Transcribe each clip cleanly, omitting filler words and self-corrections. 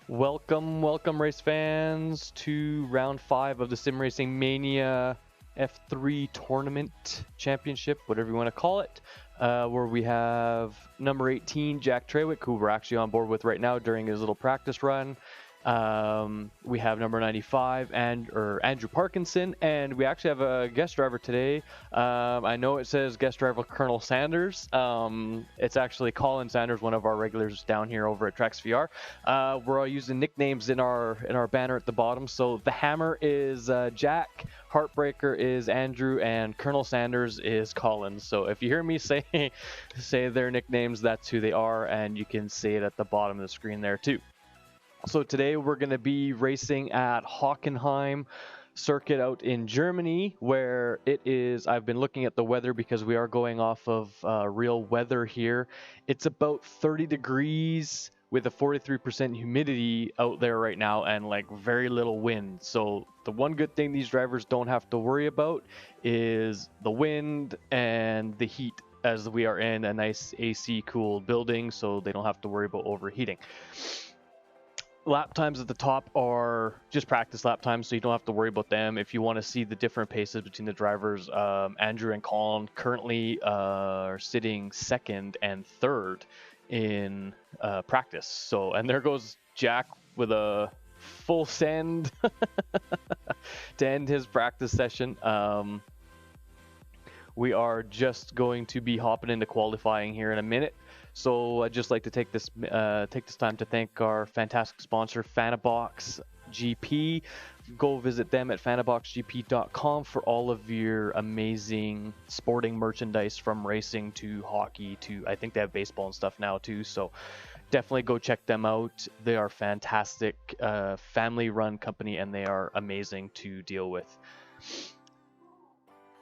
Welcome, race fans, to round 5 of the SimRacingMania F3 Tournament Championship, whatever you want to call it, where we have number 18, Jack Trawick, who we're actually on board with right now during his little practice run. We have number 95, Andrew Parkinson, and we actually have a guest driver today. I know it says guest driver Colonel Sanders. It's actually Colin Sanders, one of our regulars down here over at TRACKSVR. We're all using nicknames in our banner at the bottom. So the Hammer is Jack, Heartbreaker is Andrew, and Colonel Sanders is Colin. So if you hear me say their nicknames, that's who they are, and you can see it at the bottom of the screen there too. So today we're going to be racing at Hockenheim Circuit out in Germany, where it is. I've been looking at the weather because we are going off of real weather here. It's about 30 degrees with a 43% humidity out there right now and like very little wind. So the one good thing these drivers don't have to worry about is the wind and the heat, as we are in a nice AC cooled building, so they don't have to worry about overheating. Lap times at the top are just practice lap times, so you don't have to worry about them. If you want to see the different paces between the drivers, Andrew and Colin currently are sitting second and third in practice. So, and there goes Jack with a full send to end his practice session. We are just going to be hopping into qualifying here in a minute. So I'd just like to take this time to thank our fantastic sponsor, Fanabox GP. Go visit them at fanaboxgp.com for all of your amazing sporting merchandise, from racing to hockey to, I think they have baseball and stuff now too. So definitely go check them out. They are fantastic, family-run company, and they are amazing to deal with.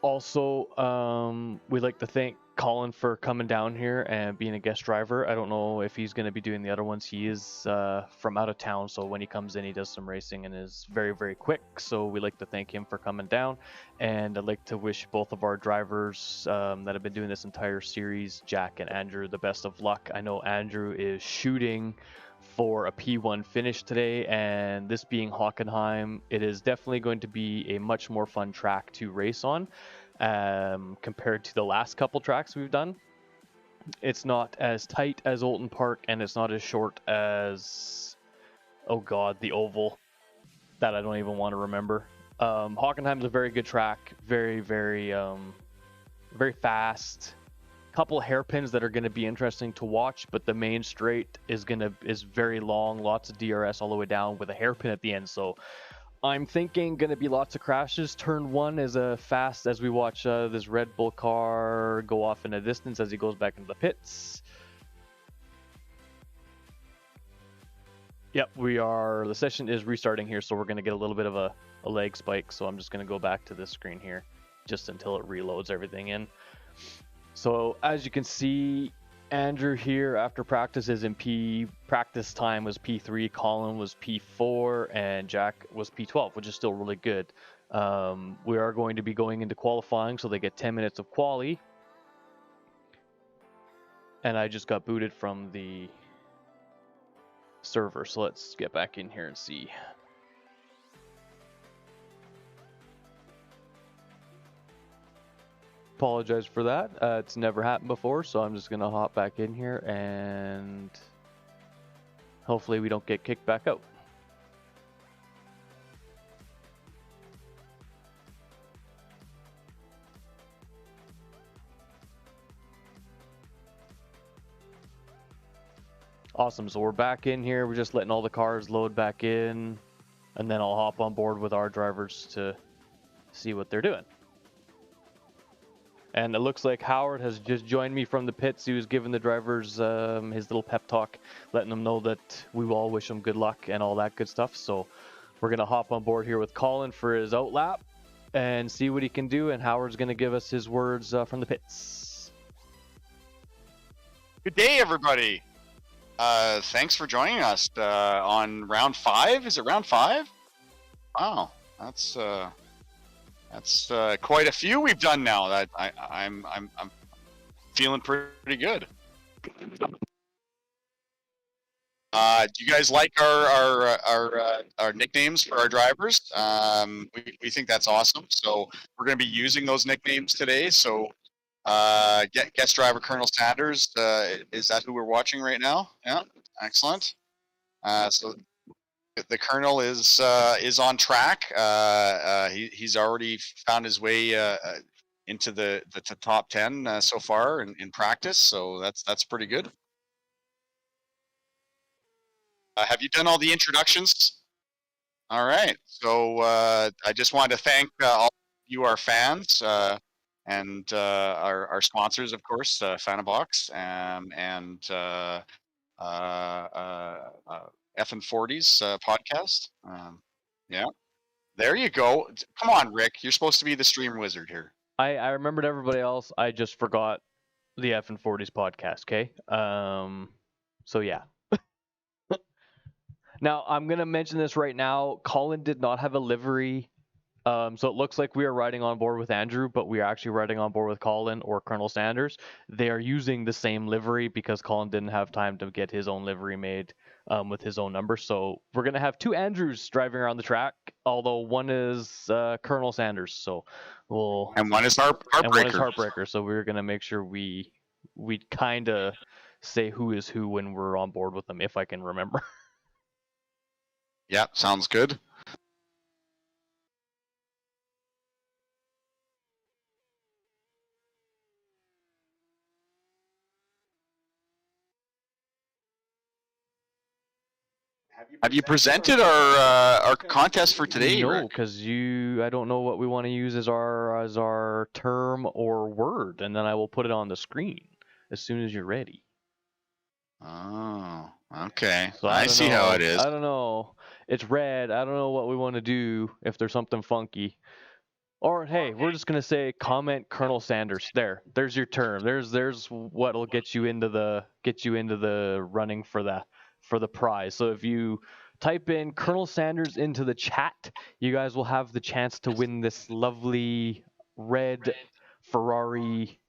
Also, we'd like to thank Colin for coming down here and being a guest driver. I don't know if he's going to be doing the other ones. He is from out of town, so when he comes in, he does some racing and is very, very quick. So we'd like to thank him for coming down. And I'd like to wish both of our drivers that have been doing this entire series, Jack and Andrew, the best of luck. I know Andrew is shooting for a P1 finish today, and this being Hockenheim, it is definitely going to be a much more fun track to race on compared to the last couple tracks we've done. It's not as tight as Oulton Park, and it's not as short as, oh god, the oval that I don't even want to remember. Hockenheim's a very good track, very, very fast. Couple hairpins that are going to be interesting to watch, but the main straight is very long, lots of DRS all the way down with a hairpin at the end. So I'm thinking going to be lots of crashes. Turn 1 is fast as we watch this Red Bull car go off in a distance as he goes back into the pits. Yep, the session is restarting here, so we're going to get a little bit of a leg spike. So I'm just going to go back to this screen here just until it reloads everything in. So as you can see, Andrew here after practice is in P. Practice time was P3, Colin was P4, and Jack was P12, which is still really good. We are going to be going into qualifying, so they get 10 minutes of quali. And I just got booted from the server, so let's get back in here and see. Apologize for that. It's never happened before, so I'm just gonna hop back in here and hopefully we don't get kicked back out. Awesome, so we're back in here. We're just letting all the cars load back in, and then I'll hop on board with our drivers to see what they're doing. And it looks like Howard has just joined me from the pits. He was giving the drivers his little pep talk, letting them know that we all wish him good luck and all that good stuff. So we're going to hop on board here with Colin for his outlap and see what he can do. And Howard's going to give us his words from the pits. Good day, everybody. Thanks for joining us on round 5. Is it round 5? Wow, that's quite a few we've done now. That I'm feeling pretty good. Do you guys like our nicknames for our drivers? We think that's awesome. So we're going to be using those nicknames today. So guest driver Colonel Sanders, is that who we're watching right now? Yeah, excellent. So the Colonel is on track. He's already found his way into the top 10 so far in practice. So that's pretty good. Have you done all the introductions? All right. So I just wanted to thank all of you, our fans, and our sponsors, of course, Fanabox, and F&40's podcast. Yeah. There you go. Come on, Rick. You're supposed to be the stream wizard here. I remembered everybody else. I just forgot the F&40's podcast. Okay. So yeah. Now I'm gonna mention this right now. Colin did not have a livery. So it looks like we are riding on board with Andrew, but we are actually riding on board with Colin or Colonel Sanders. They are using the same livery because Colin didn't have time to get his own livery made with his own number. So we're going to have two Andrews driving around the track, although one is Colonel Sanders. So we'll... And one is Heartbreaker. And one is Heartbreaker. So we're going to make sure we kind of say who is who when we're on board with them, if I can remember. Yeah, sounds good. Have you presented our contest for today? No, because I don't know what we want to use as our term or word, and then I will put it on the screen as soon as you're ready. Oh, okay. So I see how it is. I don't know. It's red. I don't know what we want to do if there's something funky. Or hey, we're just gonna say comment Colonel Sanders. There's your term. There's what'll get you into the running for the prize. So if you type in Colonel Sanders into the chat, you guys will have the chance to win this lovely red Ferrari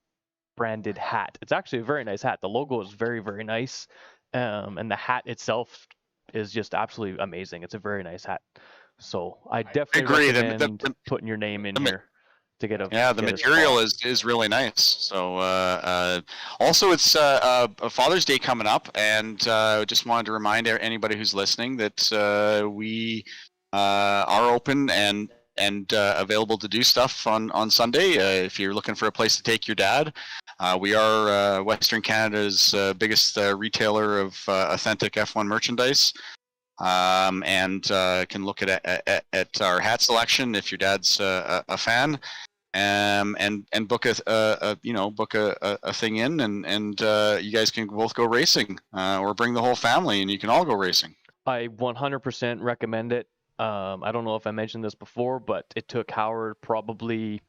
branded hat. It's actually a very nice hat. The logo is very, very nice. And the hat itself is just absolutely amazing. It's a very nice hat. So I definitely recommend putting your name in here to get a... Yeah, the material is really nice. So also it's a Father's Day coming up, and just wanted to remind anybody who's listening that we are open and available to do stuff on Sunday. If you're looking for a place to take your dad, we are Western Canada's biggest retailer of authentic F1 merchandise. And can look at our hat selection if your dad's a fan, and book a thing in, and you guys can both go racing, or bring the whole family and you can all go racing. I 100% recommend it. I don't know if I mentioned this before, but it took Howard probably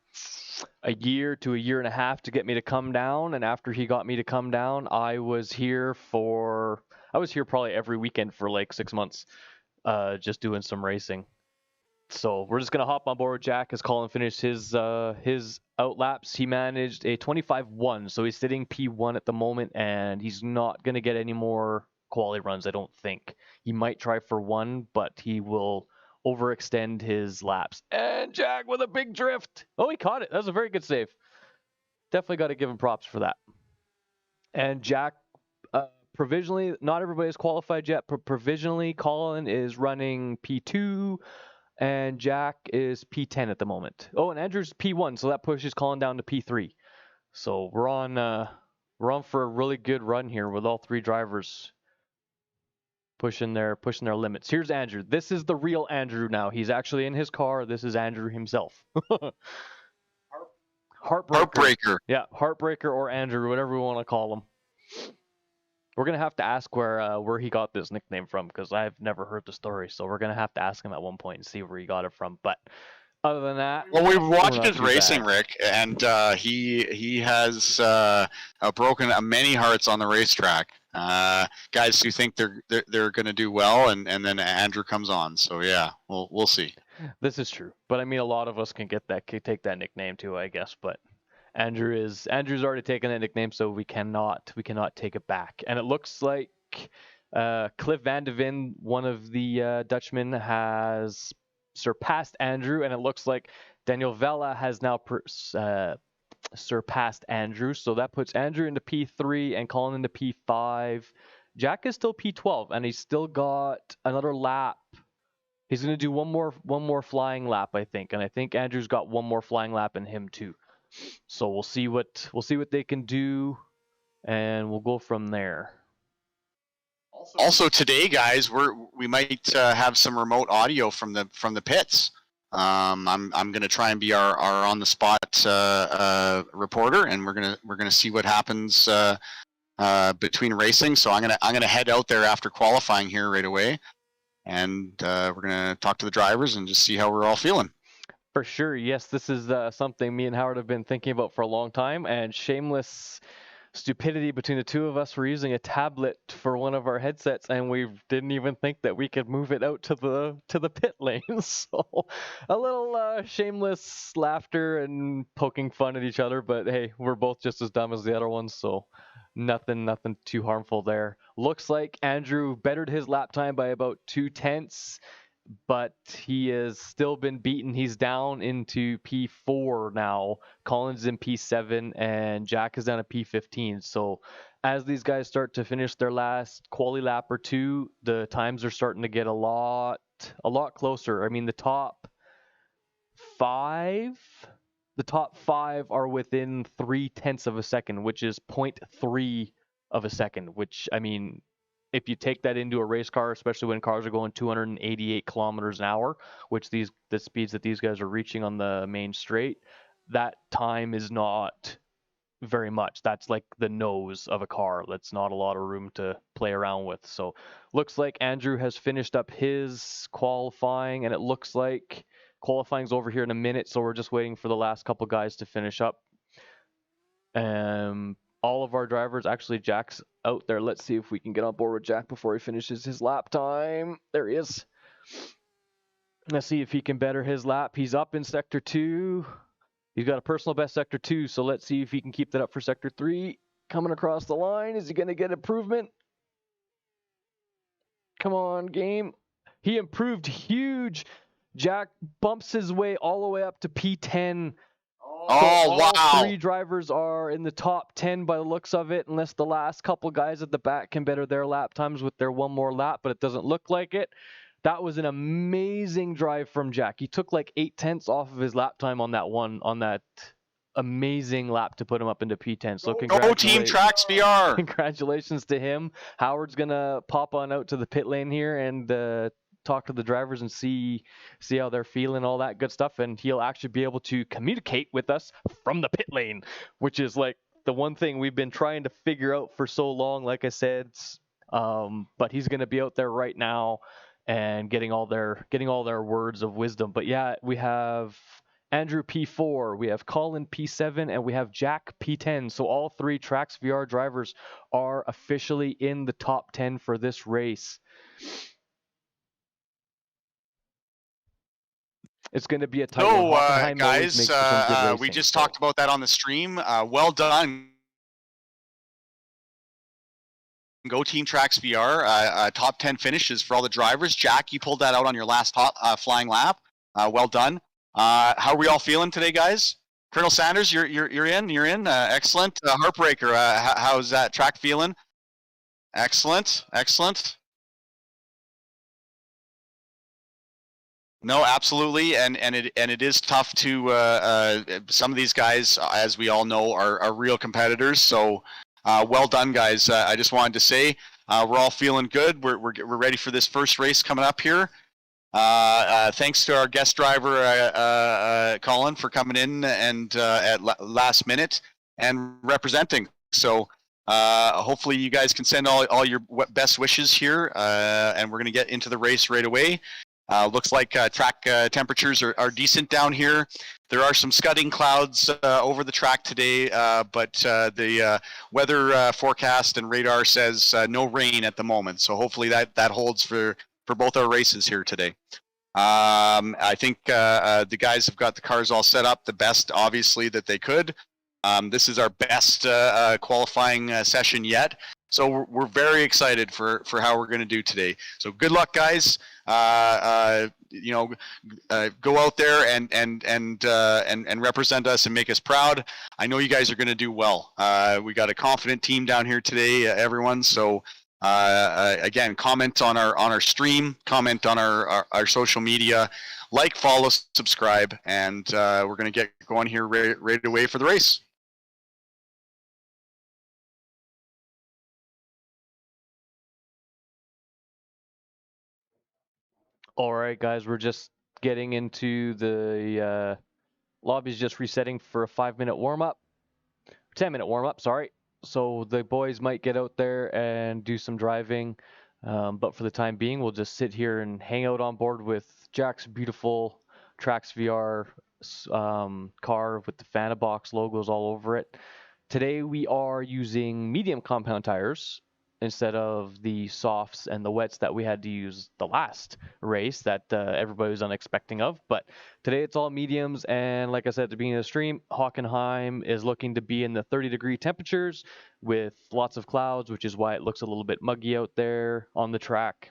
a year to a year and a half to get me to come down, and after he got me to come down, I was here probably every weekend for like 6 months, just doing some racing. So we're just gonna hop on board with Jack as Colin finished his out laps. He managed a 25-1, so he's sitting P1 at the moment, and he's not gonna get any more quality runs, I don't think. He might try for one, but he will overextend his laps. And Jack with a big drift. Oh, he caught it. That was a very good save. Definitely got to give him props for that. And Jack, provisionally, not everybody's qualified yet, but provisionally Colin is running P2 and Jack is P10 at the moment. Oh, and Andrew's P1, so that pushes Colin down to P3. So we're on for a really good run here with all three drivers pushing their limits. Here's Andrew. This is the real Andrew now. He's actually in his car. This is Andrew himself. Heartbreaker. Yeah, Heartbreaker or Andrew, whatever we want to call him. We're gonna have to ask where he got this nickname from, because I've never heard the story. So we're gonna have to ask him at one point and see where he got it from. But other than that, well, we've watched his racing, Rick, and he has broken many hearts on the racetrack. Guys who think they're going to do well, and then Andrew comes on. So yeah, we'll see. This is true, but I mean, a lot of us can take that nickname too, I guess. But Andrew's already taken that nickname, so we cannot take it back. And it looks like Cliff Van de Ven, one of the Dutchmen, has surpassed Andrew, and it looks like Daniel Vella has now surpassed Andrew. So that puts Andrew into P3 and Colin into P5. Jack is still P12, and he's still got another lap. He's going to do one more flying lap, I think, and I think Andrew's got one more flying lap in him too. So we'll see what they can do, and we'll go from there. Also today, guys, we might have some remote audio from the pits. I'm going to try and be our on the spot reporter, and we're gonna see what happens between racing. So I'm gonna head out there after qualifying here right away, and we're gonna talk to the drivers and just see how we're all feeling. For sure, yes, this is something me and Howard have been thinking about for a long time, and shameless stupidity between the two of us. We're using a tablet for one of our headsets, and we didn't even think that we could move it out to the pit lane. So a little shameless laughter and poking fun at each other, but hey, we're both just as dumb as the other ones, so nothing too harmful there. Looks like Andrew bettered his lap time by about 0.2, but he has still been beaten. He's down into P4 now. Colin's in P7 and Jack is down at P15. So as these guys start to finish their last quali lap or two, the times are starting to get a lot closer. I mean, the top five are within 0.3 of a second, which is 0.3 of a second, which, I mean, if you take that into a race car, especially when cars are going 288 kilometers an hour, which the speeds that these guys are reaching on the main straight, that time is not very much. That's like the nose of a car. That's not a lot of room to play around with. So looks like Andrew has finished up his qualifying, and it looks like qualifying's over here in a minute. So we're just waiting for the last couple guys to finish up. All of our drivers, actually Jack's out there. Let's see if we can get on board with Jack before he finishes his lap time. There he is. Let's see if he can better his lap. He's up in Sector 2. He's got a personal best Sector 2, so let's see if he can keep that up for Sector 3. Coming across the line. Is he going to get improvement? Come on, game. He improved huge. Jack bumps his way all the way up to P10. Oh, wow. All three drivers are in the top 10 by the looks of it, unless the last couple guys at the back can better their lap times with their one more lap, but it doesn't look like it. That was an amazing drive from Jack. He took like 0.8 off of his lap time on that amazing lap to put him up into P10. So go Team TRACKSVR. Congratulations to him. Howard's going to pop on out to the pit lane here and talk to the drivers and see how they're feeling, all that good stuff, and he'll actually be able to communicate with us from the pit lane, which is like the one thing we've been trying to figure out for so long, like I said. But he's going to be out there right now and getting all their words of wisdom. But yeah, we have Andrew P4, we have Colin P7, and we have Jack P10. So all three TRACKSVR drivers are officially in the top 10 for this race. It's going to be a tight one. Guys, we just talked about that on the stream. Well done. Go Team TRACKSVR. Top 10 finishes for all the drivers. Jack, you pulled that out on your last flying lap. Well done. How are we all feeling today, guys? Colonel Sanders, you're in. Excellent. Heartbreaker, how's that track feeling? Excellent. No, absolutely, and it is tough to. Some of these guys, as we all know, are real competitors. So, well done, guys. I just wanted to say we're all feeling good. We're ready for this first race coming up here. Thanks to our guest driver Colin for coming in and at last minute and representing. So hopefully you guys can send all your best wishes here, and we're going to get into the race right away. Looks like track temperatures are decent down here. There are some scudding clouds over the track today, but the weather forecast and radar says no rain at the moment. So hopefully that holds for both our races here today. I think the guys have got the cars all set up the best, obviously, that they could. This is our best qualifying session yet. So we're very excited for how we're going to do today. So good luck, guys. Go out there and represent us and make us proud. I know you guys are going to do well. We got a confident team down here today, everyone. So again, comment on our stream, comment on our social media, like, follow, subscribe, and we're going to get going here right away for the race. All right, guys, we're just getting into the lobby's just resetting for a 5-minute warm-up, 10-minute warm-up, sorry. So the boys might get out there and do some driving, but for the time being, we'll just sit here and hang out on board with Jack's beautiful TRACKSVR car with the Fanabox logos all over it. Today we are using medium compound tires instead of the softs and the wets that we had to use the last race that everybody was unexpecting of. But today it's all mediums, and like I said at the beginning of the stream, Hockenheim is looking to be in the 30-degree temperatures with lots of clouds, which is why it looks a little bit muggy out there on the track.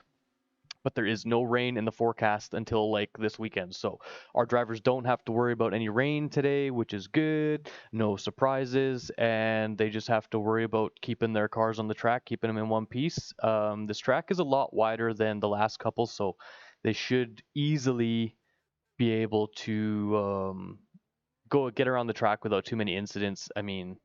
But there is no rain in the forecast until like this weekend. So our drivers don't have to worry about any rain today, which is good. No surprises, and they just have to worry about keeping their cars on the track, keeping them in one piece. This track is a lot wider than the last couple, so they should easily be able to go get around the track without too many incidents. I mean,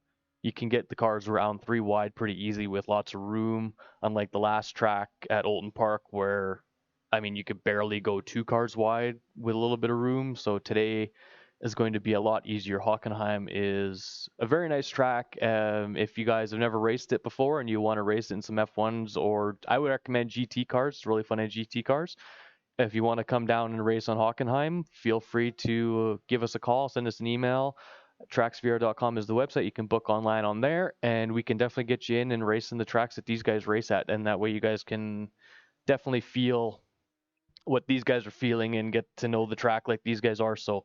you can get the cars around 3 wide pretty easy with lots of room, unlike the last track at Olton Park where, I mean, you could barely go 2 cars wide with a little bit of room. So today is going to be a lot easier. Hockenheim is a very nice track. If you guys have never raced it before and you want to race it in some F1s, or I would recommend GT cars. It's really fun in GT cars. If you want to come down and race on Hockenheim, feel free to give us a call, send us an email. TRACKSVR.com is the website. You can book online on there, and we can definitely get you in and race in the tracks that these guys race at. And that way you guys can definitely feel what these guys are feeling and get to know the track like these guys are. So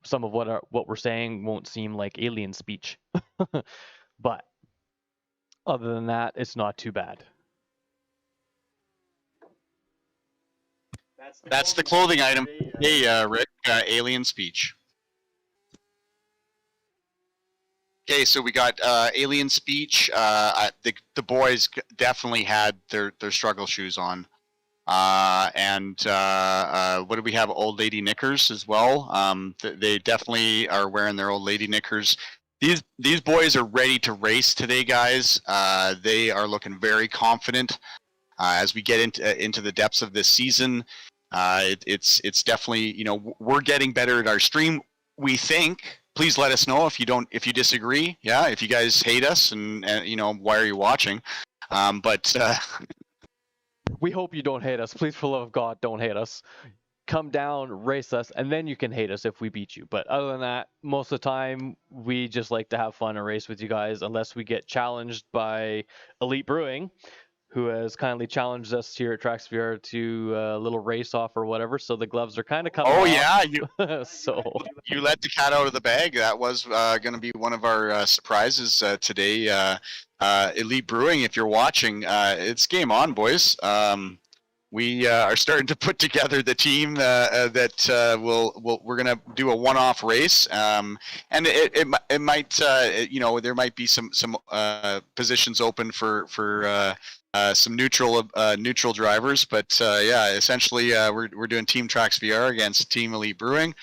some of what we're saying won't seem like alien speech. But other than that, it's not too bad. That's the clothing item. Hey, Rick, alien speech. Okay, so we got alien speech. The boys definitely had their struggle shoes on. And what do we have? Old lady knickers as well. They definitely are wearing their old lady knickers. These boys are ready to race today, guys. They are looking very confident as we get into the depths of this season. It's definitely, we're getting better at our stream, we think. Please let us know if you disagree. Yeah, if you guys hate us and why are you watching? But we hope you don't hate us. Please, for the love of God, don't hate us. Come down, race us, and then you can hate us if we beat you. But other than that, most of the time, we just like to have fun and race with you guys, unless we get challenged by Elite Brewing, who has kindly challenged us here at TRACKSVR to a little race off or whatever. So the gloves are kind of coming off. Yeah, you let the cat out of the bag. That was going to be one of our surprises today. Elite Brewing, if you're watching, it's game on, boys. We are starting to put together the team that we're going to do a one-off race, and it might there might be some positions open for some neutral drivers, but yeah, essentially we're doing Team TRACKSVR against Team Elite Brewing,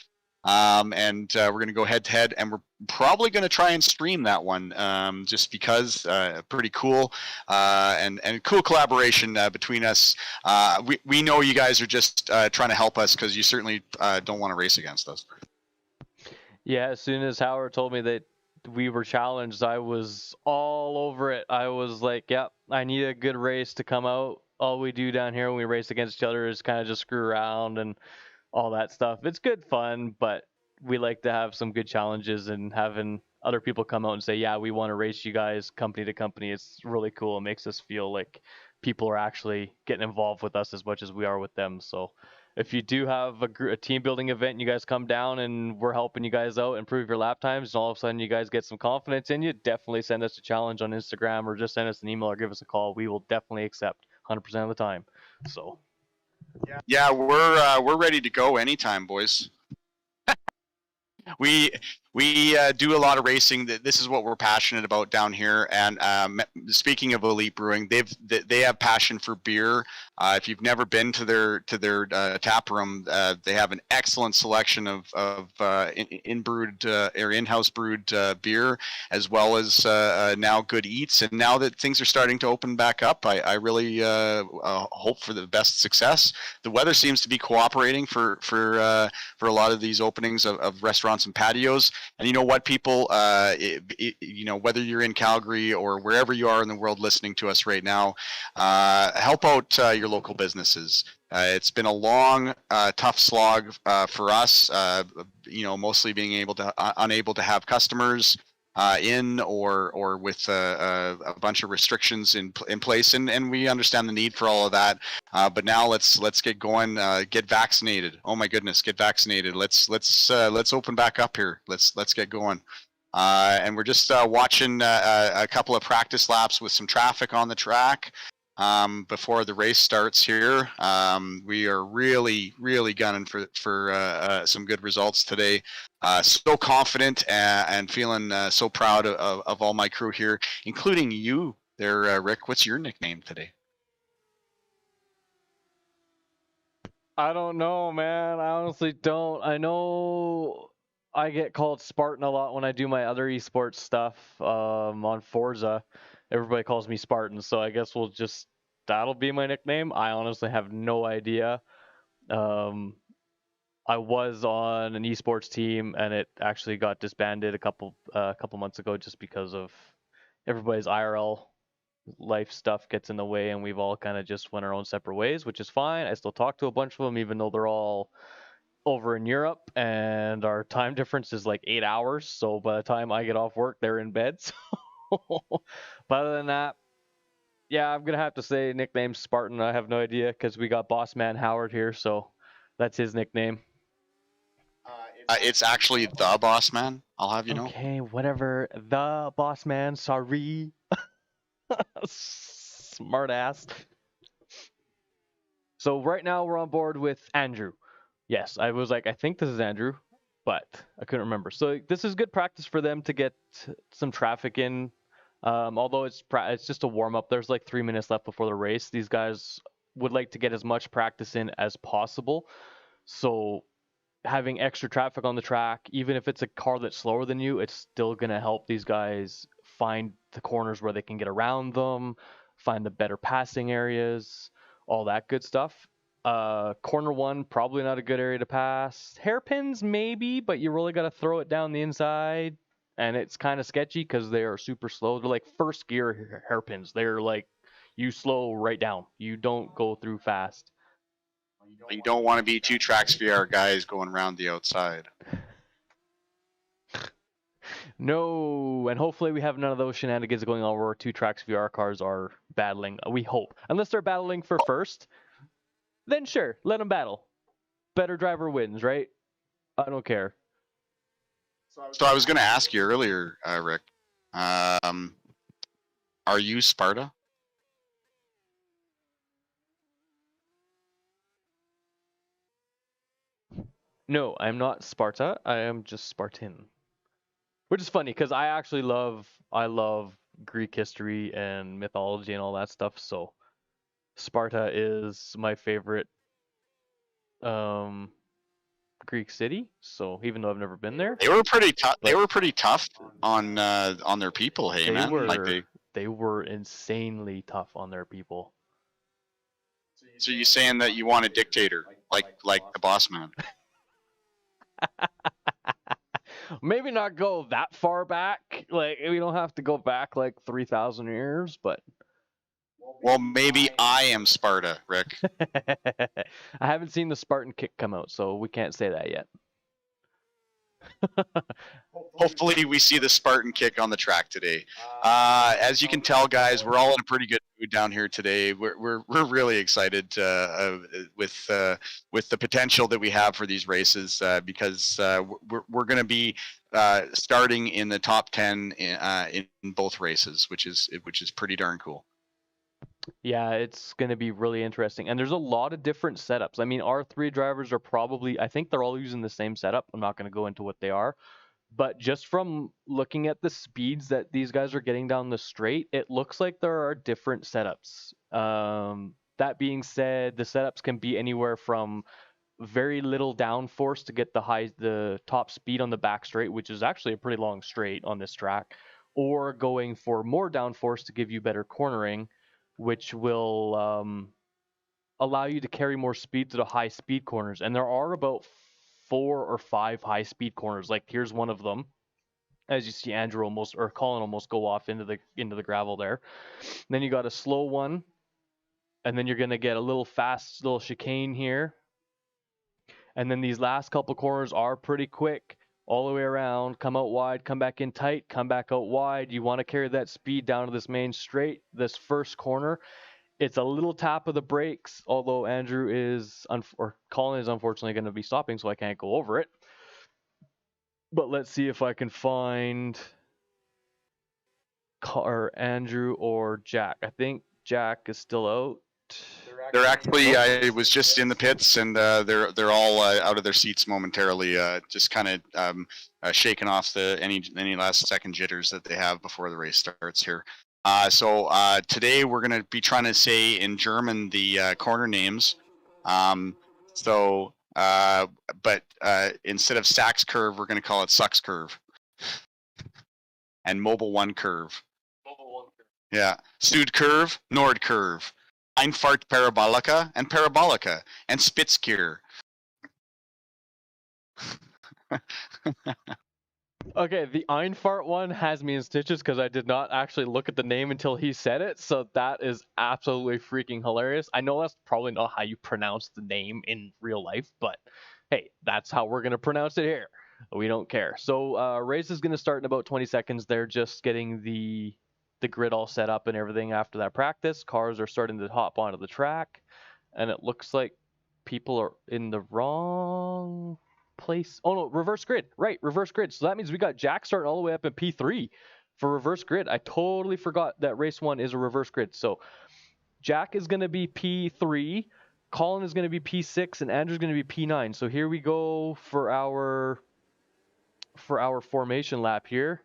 and we're going to go head to head, and we're probably going to try and stream that one, just because pretty cool and cool collaboration between us. We know you guys are just trying to help us because you certainly don't want to race against us. Yeah, as soon as Howard told me that we were challenged, I was all over it. I was like, yep, I need a good race to come out. All we do down here when we race against each other is kind of just screw around and all that stuff. It's good fun, but we like to have some good challenges, and having other people come out and say, yeah, we want to race you guys company to company. It's really cool. It makes us feel like people are actually getting involved with us as much as we are with them. So if you do have a team building event and you guys come down and we're helping you guys out, improve your lap times, and all of a sudden you guys get some confidence in you, definitely send us a challenge on Instagram or just send us an email or give us a call. We will definitely accept 100% of the time. So Yeah, we're ready to go anytime, boys. We do a lot of racing. This is what we're passionate about down here. And speaking of Elite Brewing, they have passion for beer. If you've never been to their tap room, they have an excellent selection of in-brewed or in-house brewed beer, as well as now good eats. And now that things are starting to open back up, I really hope for the best success. The weather seems to be cooperating for a lot of these openings of restaurants and patios. And you know what, people, you know, whether you're in Calgary or wherever you are in the world listening to us right now, help out your local businesses. It's been a long, tough slog for us, you know, mostly being unable to have customers in or with a bunch of restrictions in place, and we understand the need for all of that. But now let's get going. Get vaccinated. Oh my goodness, get vaccinated. Let's open back up here. Let's get going. And we're just watching a couple of practice laps with some traffic on the track before the race starts here. We are really gunning for some good results today. So confident and feeling so proud of all my crew here, including you there, Rick. What's your nickname today? I don't know, man. I honestly don't. I know I get called Spartan a lot when I do my other esports stuff on Forza. Everybody calls me Spartan, so I guess that'll be my nickname. I honestly have no idea. I was on an esports team and it actually got disbanded a couple months ago just because of everybody's IRL life stuff gets in the way, and we've all kind of just went our own separate ways, which is fine. I still talk to a bunch of them, even though they're all over in Europe, and our time difference is like 8 hours. So by the time I get off work, they're in bed. So, but other than that, yeah, I'm gonna have to say nickname Spartan. I have no idea because we got Boss Man Howard here, so that's his nickname. It's actually the Boss Man. I'll have you know. Okay, whatever. The Boss Man. Sorry. Smart ass. So right now we're on board with Andrew. Yes, I was like, I think this is Andrew, but I couldn't remember. So this is good practice for them to get some traffic in. Although it's just a warm up. There's like 3 minutes left before the race. These guys would like to get as much practice in as possible. So having extra traffic on the track, even if it's a car that's slower than you, it's still going to help these guys find the corners where they can get around them, find the better passing areas, all that good stuff. Corner one, probably not a good area to pass. Hairpins, maybe, but you really got to throw it down the inside, and it's kind of sketchy because they are super slow. They're like first gear hairpins. They're like, you slow right down. You don't go through fast. You don't want to be two TRACKSVR guys going around the outside. No, and hopefully we have none of those shenanigans going on where two TRACKSVR cars are battling. We hope. Unless they're battling for first, then sure, let them battle. Better driver wins, right? I don't care. So I was going to ask you earlier, Rick, are you Sparta? No, I'm not Sparta. I am just Spartan. Which is funny because I actually love Greek history and mythology and all that stuff. So Sparta is my favorite Greek city. So even though I've never been there, they were pretty tough. They were pretty tough on their people. Hey, man, they were insanely tough on their people. So you're saying that you want a dictator like the Boss Man? Maybe not go that far back. Like, we don't have to go back like 3,000 years, but. Well, maybe I am Sparta, Rick. I haven't seen the Spartan kick come out, so we can't say that yet. Hopefully we see the Spartan kick on the track today. As you can tell, guys, we're all in a pretty good mood down here today. We're really excited with the potential that we have for these races because we're going to be starting in the top 10 in both races, which is pretty darn cool. Yeah, it's going to be really interesting. And there's a lot of different setups. I mean, our three drivers are probably, I think they're all using the same setup. I'm not going to go into what they are. But just from looking at the speeds that these guys are getting down the straight, it looks like there are different setups. That being said, the setups can be anywhere from very little downforce to get the top speed on the back straight, which is actually a pretty long straight on this track, or going for more downforce to give you better cornering, which will allow you to carry more speed to the high speed corners. And there are about 4 or 5 high speed corners. Like here's one of them. As you see Andrew Colin almost go off into the gravel there. And then you got a slow one, and then you're gonna get a little fast little chicane here. And then these last couple corners are pretty quick all the way around. Come out wide, come back in tight, come back out wide. You want to carry that speed down to this main straight, this first corner. It's a little tap of the brakes, although Colin is unfortunately going to be stopping, so I can't go over it. But let's see if I can find Andrew or Jack. I think Jack is still out. They're actually, I was just in the pits, and they're all out of their seats momentarily, just kind of shaking off any last second jitters that they have before the race starts here. So today we're going to be trying to say in German the corner names. But instead of Sachs curve, we're going to call it Sucks curve. And Mobile 1 curve. Yeah. Süd curve, Nord curve. Einfahrt Parabolica and Parabolica and Spitzkehr. Okay, the Einfahrt one has me in stitches because I did not actually look at the name until he said it, so that is absolutely freaking hilarious. I know that's probably not how you pronounce the name in real life, but hey, that's how we're going to pronounce it here. We don't care. So race is going to start in about 20 seconds. They're just getting the grid all set up and everything after that practice. Cars are starting to hop onto the track, and it looks like people are in the wrong place. Oh no, reverse grid. Right, reverse grid. So that means we got Jack starting all the way up in P3 for reverse grid. I totally forgot that race 1 is a reverse grid. So Jack is going to be P3, Colin is going to be P6, and Andrew's going to be P9. So here we go for our formation lap here.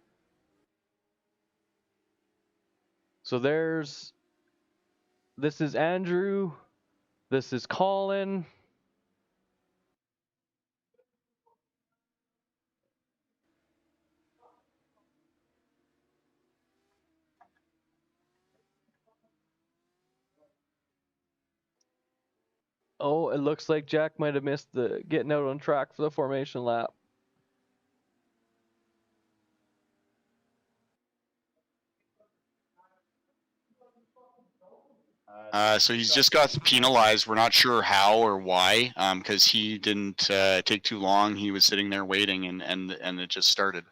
So this is Andrew, this is Colin. Oh, it looks like Jack might have missed the getting out on track for the formation lap. So he's just got penalized. We're not sure how or why, because he didn't take too long. He was sitting there waiting, and it just started.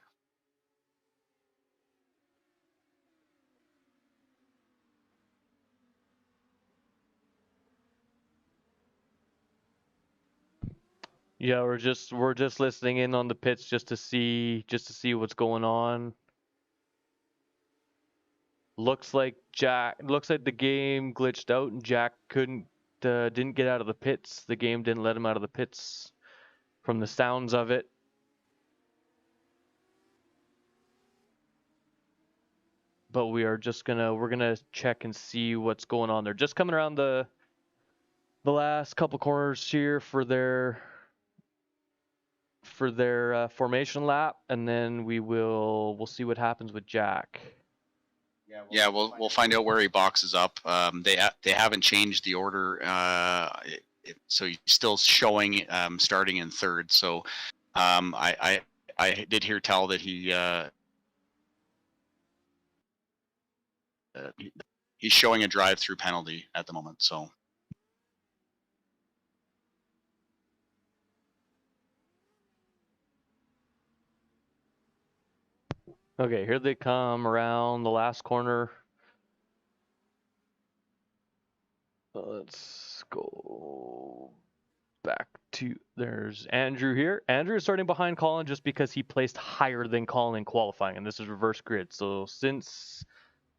Yeah, we're just listening in on the pits just to see what's going on. Looks like the game glitched out and Jack didn't get out of the pits. The game didn't let him out of the pits from the sounds of it. But we're gonna check and see what's going on. They're just coming around the last couple corners here for their formation lap, and then we'll see what happens with Jack. Yeah, we'll find out where he boxes up. They haven't changed the order, so he's still showing starting in third. So I did hear tell that he's showing a drive-through penalty at the moment. So. Okay, here they come around the last corner. Let's go back to, there's Andrew here. Andrew is starting behind Colin just because he placed higher than Colin in qualifying, and this is reverse grid. So since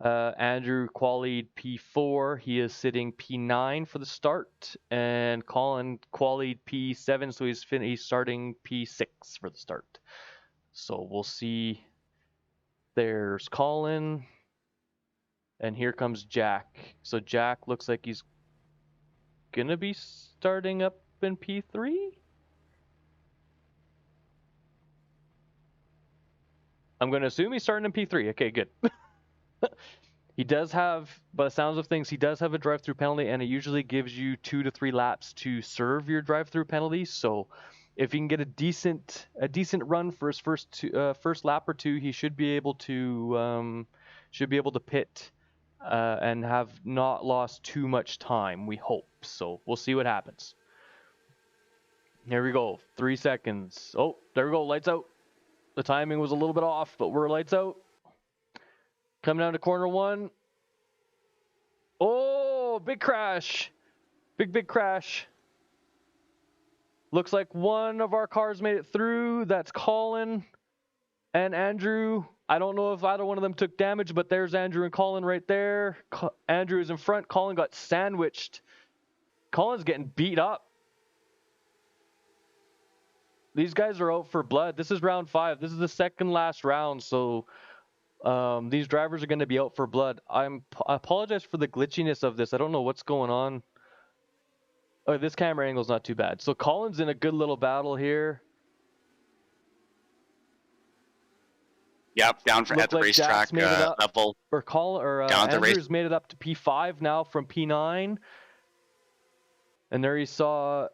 Andrew qualied P4, he is sitting P9 for the start, and Colin qualied P7, so he's starting P6 for the start. So we'll see. There's Colin, and here comes Jack. So Jack looks like he's gonna be starting up in P3. I'm gonna assume he's starting in P3. Okay, good. He does have, by the sounds of things, he does have a drive-through penalty, and it usually gives you 2 to 3 laps to serve your drive-through penalty. So if he can get a decent run for his first lap or two, he should be able to pit and have not lost too much time. We hope. So we'll see what happens. Here we go. 3 seconds. Oh, there we go. Lights out. The timing was a little bit off, but we're lights out. Coming down to corner 1. Oh, big crash. Big crash. Looks like one of our cars made it through. That's Colin and Andrew. I don't know if either one of them took damage, but there's Andrew and Colin right there. Andrew is in front. Colin got sandwiched. Colin's getting beat up. These guys are out for blood. This is round 5. This is the second last round, so these drivers are going to be out for blood. I apologize for the glitchiness of this. I don't know what's going on. Oh, this camera angle's not too bad. So Colin's in a good little battle here. Yep, down for, at the like racetrack level. Or Andrew's made it up to P5 now from P9. And there you saw,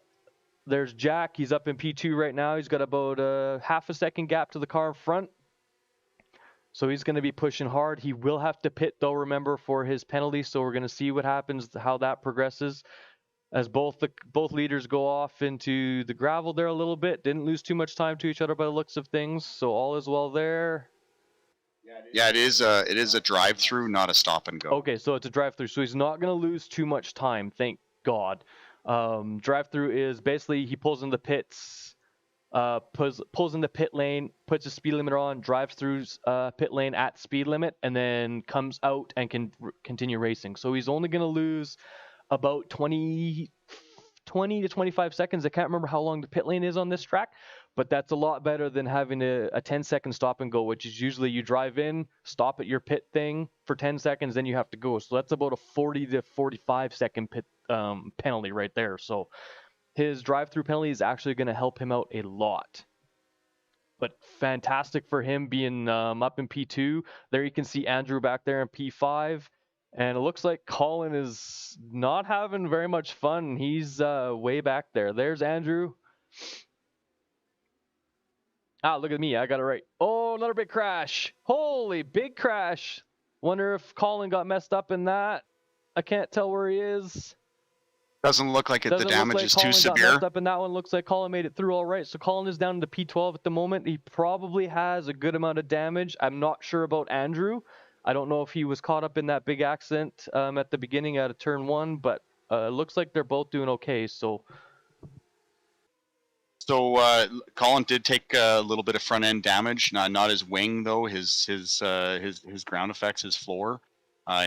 there's Jack. He's up in P2 right now. He's got about a half a second gap to the car in front. So he's going to be pushing hard. He will have to pit, though, remember, for his penalty. So we're going to see what happens, how that progresses. As both leaders go off into the gravel there a little bit. Didn't lose too much time to each other by the looks of things. So all is well there. Yeah, it is a drive-through, not a stop and go. Okay, so it's a drive-through. So he's not going to lose too much time, thank God. Drive-through is basically he pulls in the pits, pulls in the pit lane, puts a speed limiter on, drives through pit lane at speed limit, and then comes out and can continue racing. So he's only going to lose about 20 to 25 seconds. I can't remember how long the pit lane is on this track, but that's a lot better than having a 10-second stop and go, which is usually you drive in, stop at your pit thing for 10 seconds, then you have to go. So that's about a 40 to 45 second pit penalty right there. So his drive-through penalty is actually going to help him out a lot. But fantastic for him being up in P2. There you can see Andrew back there in P5. And it looks like Colin is not having very much fun. He's way back there. There's Andrew. Ah, look at me. I got it right. Oh, another big crash. Holy, big crash. Wonder if Colin got messed up in that. I can't tell where he is. Doesn't look like the damage is too severe. Got messed up in that one. Looks like Colin made it through all right. So Colin is down to P12 at the moment. He probably has a good amount of damage. I'm not sure about Andrew. I don't know if he was caught up in that big accident at the beginning out of turn 1, but it looks like they're both doing okay. So Colin did take a little bit of front end damage, not his wing though. His ground effects, his floor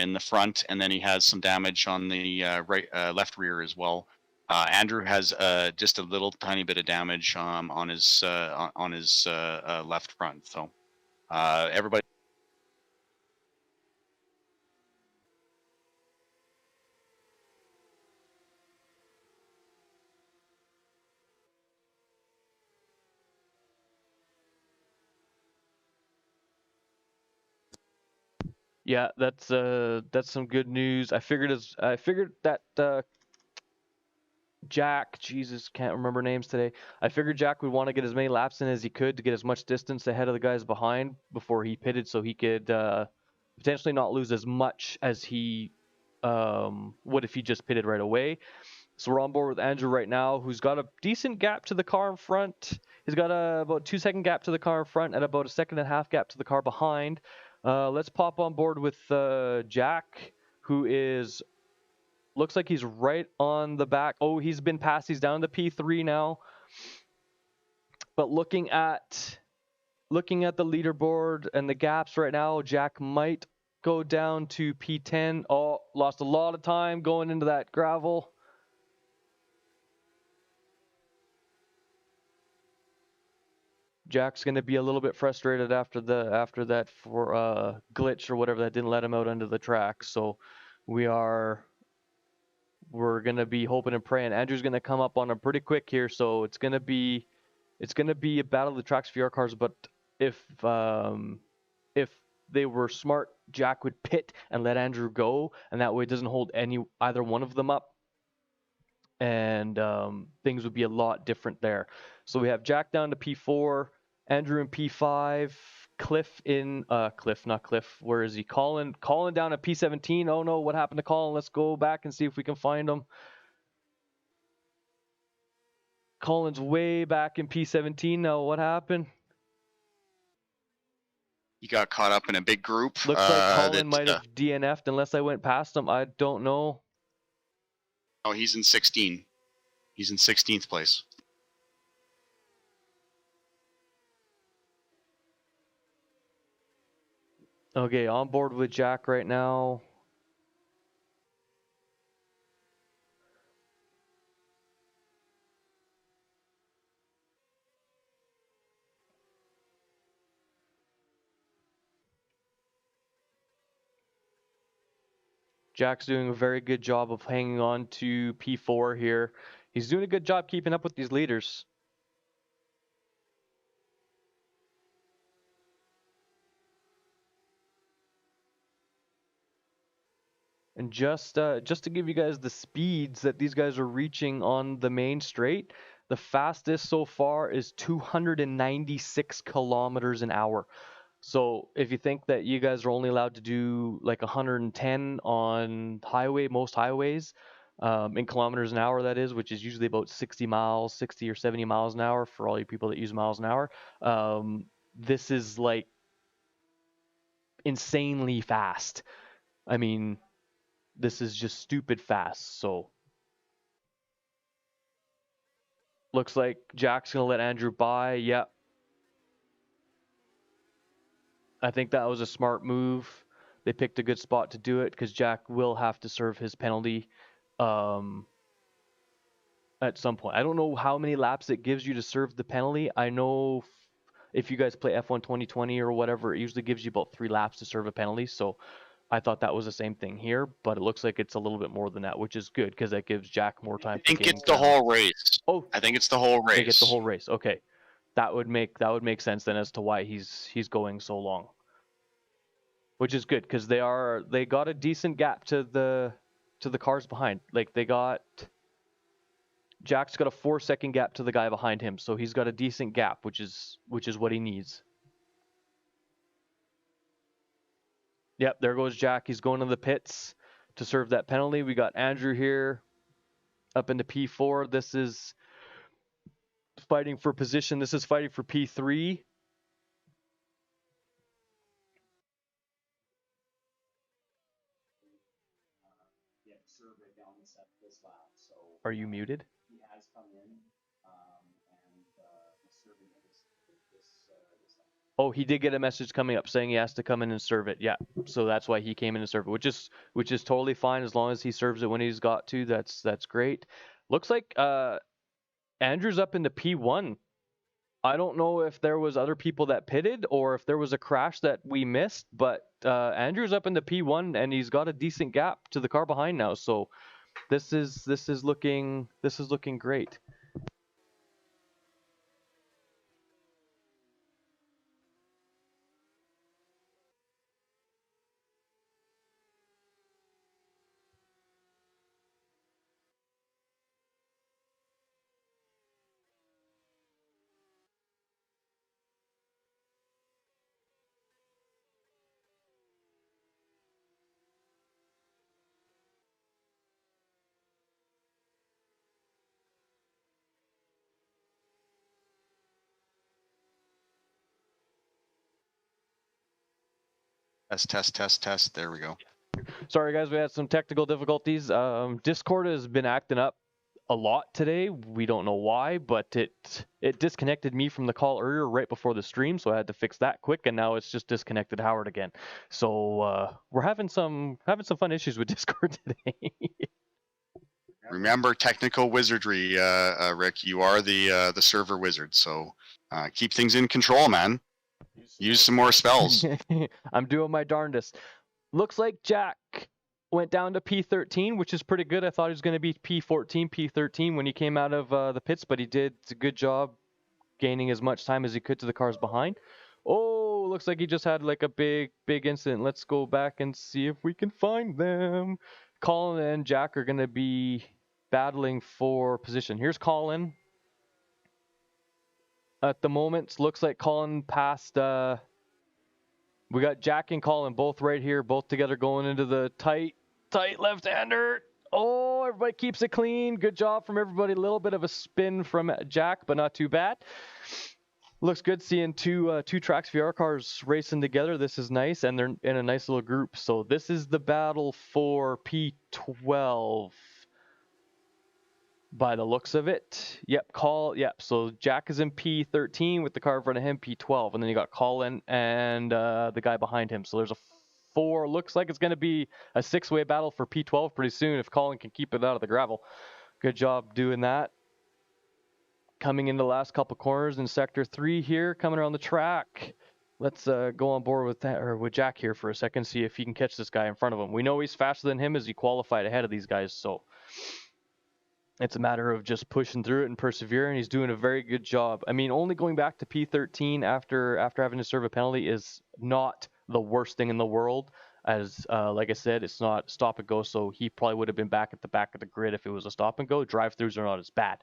in the front, and then he has some damage on the left rear as well. Andrew has just a little tiny bit of damage on his left front. So everybody. Yeah, that's some good news. I figured that Jack, Jesus, can't remember names today. I figured Jack would want to get as many laps in as he could to get as much distance ahead of the guys behind before he pitted, so he could potentially not lose as much as he would if he just pitted right away. So we're on board with Andrew right now, who's got a decent gap to the car in front. He's got about 2-second gap to the car in front and about a 1.5 gap to the car behind. Let's pop on board with Jack, who looks like he's right on the back. Oh, he's been passed. He's down to P3 now. But looking at the leaderboard and the gaps right now, Jack might go down to P10. Oh, lost a lot of time going into that gravel. Jack's going to be a little bit frustrated after that for glitch or whatever that didn't let him out onto the track. So we're going to be hoping and praying. Andrew's going to come up on him pretty quick here, so it's going to be a battle of the TRACKSVR cars. But if they were smart, Jack would pit and let Andrew go, and that way it doesn't hold either one of them up, and things would be a lot different there. So we have Jack down to P4, Andrew in P5, Where is he? Colin down at P17. Oh no, what happened to Colin? Let's go back and see if we can find him. Colin's way back in P17 now. What happened? He got caught up in a big group. Looks like Colin might have DNF'd unless I went past him. I don't know. Oh, he's in 16. He's in 16th place. Okay, on board with Jack right now. Jack's doing a very good job of hanging on to P4 here. He's doing a good job keeping up with these leaders. And just to give you guys the speeds that these guys are reaching on the main straight, the fastest so far is 296 kilometers an hour. So if you think that you guys are only allowed to do like 110 on most highways, in kilometers an hour, that is, which is usually about 60 or 70 miles an hour for all you people that use miles an hour. This is like insanely fast. I mean, this is just stupid fast. So looks like Jack's gonna let Andrew by. Yep. I think that was a smart move. They picked a good spot to do it because Jack will have to serve his penalty at some point. I don't know how many laps it gives you to serve the penalty. I know if you guys play F1 2020 or whatever, it usually gives you about 3 laps to serve a penalty. So I thought that was the same thing here, but it looks like it's a little bit more than that, which is good because that gives Jack more time. I think it's the whole race. Oh, I think it's the whole race. I think it's the whole race. Okay, that would make sense then as to why he's going so long, which is good because they got a decent gap to the cars behind. Like Jack's got a 4-second gap to the guy behind him, so he's got a decent gap, which is what he needs. Yep, there goes Jack. He's going to the pits to serve that penalty. We got Andrew here up into P4. This is fighting for position. This is fighting for P3. Are you muted? Oh, he did get a message coming up saying he has to come in and serve it. Yeah, so that's why he came in and serve it, which is totally fine as long as he serves it when he's got to. That's great. Looks like Andrew's up into P1. I don't know if there was other people that pitted or if there was a crash that we missed, but Andrew's up into P1 and he's got a decent gap to the car behind now. So this is looking great. Test. There we go. Sorry, guys, we had some technical difficulties. Discord has been acting up a lot today. We don't know why, but it disconnected me from the call earlier right before the stream, so I had to fix that quick, and now it's just disconnected Howard again. So we're having some fun issues with Discord today. Remember technical wizardry, Rick. You are the server wizard, so keep things in control, man. Use some more spells. I'm doing my darndest. Looks like Jack went down to P13, which is pretty good. I thought he was going to be P14, P13 when he came out of the pits, but he did a good job gaining as much time as he could to the cars behind. Oh, looks like he just had like a big incident. Let's go back and see if we can find them. Colin and Jack are going to be battling for position. Here's Colin. At the moment, looks like Colin passed... we got Jack and Colin both right here, both together going into the tight left-hander. Oh, everybody keeps it clean. Good job from everybody. A little bit of a spin from Jack, but not too bad. Looks good seeing two TRACKSVR cars racing together. This is nice, and they're in a nice little group. So this is the battle for P12 by the looks of it. Yep, so Jack is in P13 with the car in front of him, P12, and then you got Colin and the guy behind him. So there's a 4. Looks like it's going to be a 6-way battle for P12 pretty soon if Colin can keep it out of the gravel. Good job doing that. Coming into the last couple corners in Sector 3 here, coming around the track. Let's go on board with Jack here for a second, see if he can catch this guy in front of him. We know he's faster than him as he qualified ahead of these guys, so it's a matter of just pushing through it and persevering. He's doing a very good job. I mean, only going back to P13 after having to serve a penalty is not the worst thing in the world. As like I said, it's not stop and go, so he probably would have been back at the back of the grid if it was a stop and go. Drive-throughs are not as bad.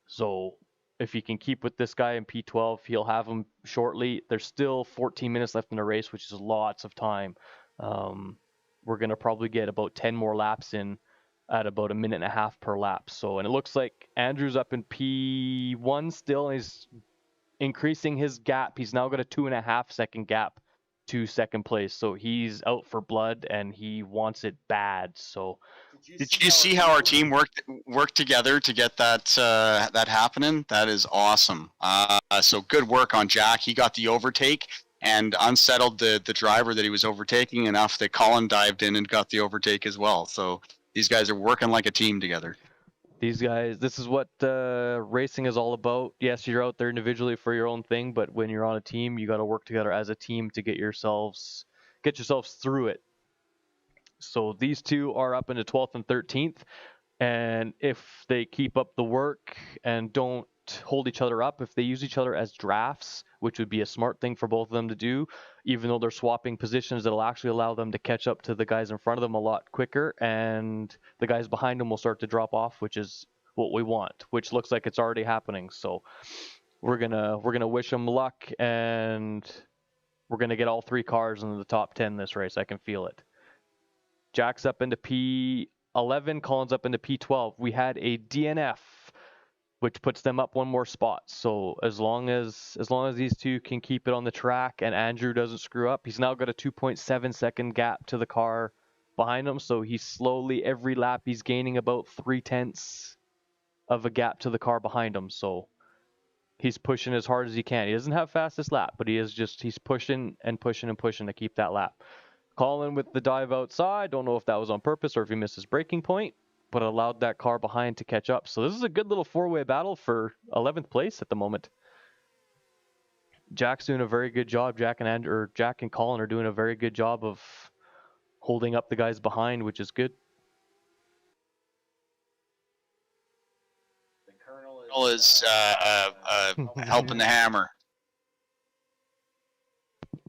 So if he can keep with this guy in P12, he'll have him shortly. There's still 14 minutes left in the race, which is lots of time. We're going to probably get about 10 more laps in at about 1.5 minutes per lap. So, and it looks like Andrew's up in P1 still, and he's increasing his gap. He's now got a 2.5 second gap to second place. So he's out for blood, and he wants it bad. So did you see how our team worked together to get that that happening? That is awesome. So good work on Jack. He got the overtake and unsettled the driver that he was overtaking enough that Colin dived in and got the overtake as well. So these guys are working like a team together. These guys, this is what racing is all about. Yes, you're out there individually for your own thing, but when you're on a team, you got to work together as a team to get yourselves through it. So these two are up into 12th and 13th, and if they keep up the work and don't hold each other up, if they use each other as drafts, which would be a smart thing for both of them to do, even though they're swapping positions, it'll actually allow them to catch up to the guys in front of them a lot quicker, and the guys behind them will start to drop off, which is what we want, which looks like it's already happening. So we're gonna wish them luck, and we're gonna get all 3 cars into the top 10 this race. I can feel it. Jack's up into P11, Colin's up into P12. We had a DNF, which puts them up 1 more spot. So as long as these two can keep it on the track and Andrew doesn't screw up, he's now got a 2.7 second gap to the car behind him. So he's slowly, every lap, he's gaining about 0.3 of a gap to the car behind him. So he's pushing as hard as he can. He doesn't have fastest lap, but he's pushing and pushing and pushing to keep that lap. Colin with the dive outside. Don't know if that was on purpose or if he missed his braking point, but allowed that car behind to catch up. So this is a good little 4-way battle for 11th place at the moment. Jack's doing a very good job. Jack and Colin are doing a very good job of holding up the guys behind, which is good. The Colonel is helping the hammer.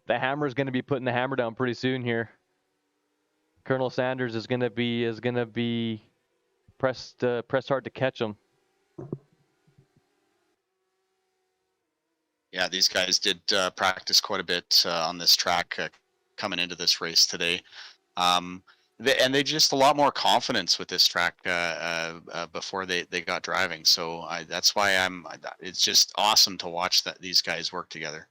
The hammer is going to be putting the hammer down pretty soon here. Colonel Sanders is going to be pressed hard to catch him. Yeah, these guys did practice quite a bit on this track coming into this race today. They just a lot more confidence with this track before they got driving. So that's why it's just awesome to watch these guys work together.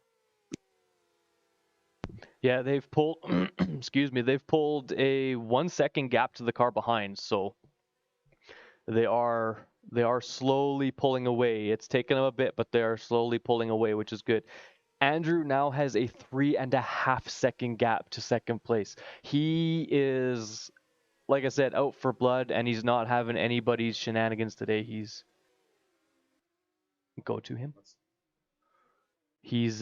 Yeah, they've pulled, excuse me, they've pulled a 1 second gap to the car behind. So they are slowly pulling away. It's taken them a bit, but they are slowly pulling away, which is good. Andrew now has a 3.5 second gap to second place. He is, like I said, out for blood, and he's not having anybody's shenanigans today. Go to him. He's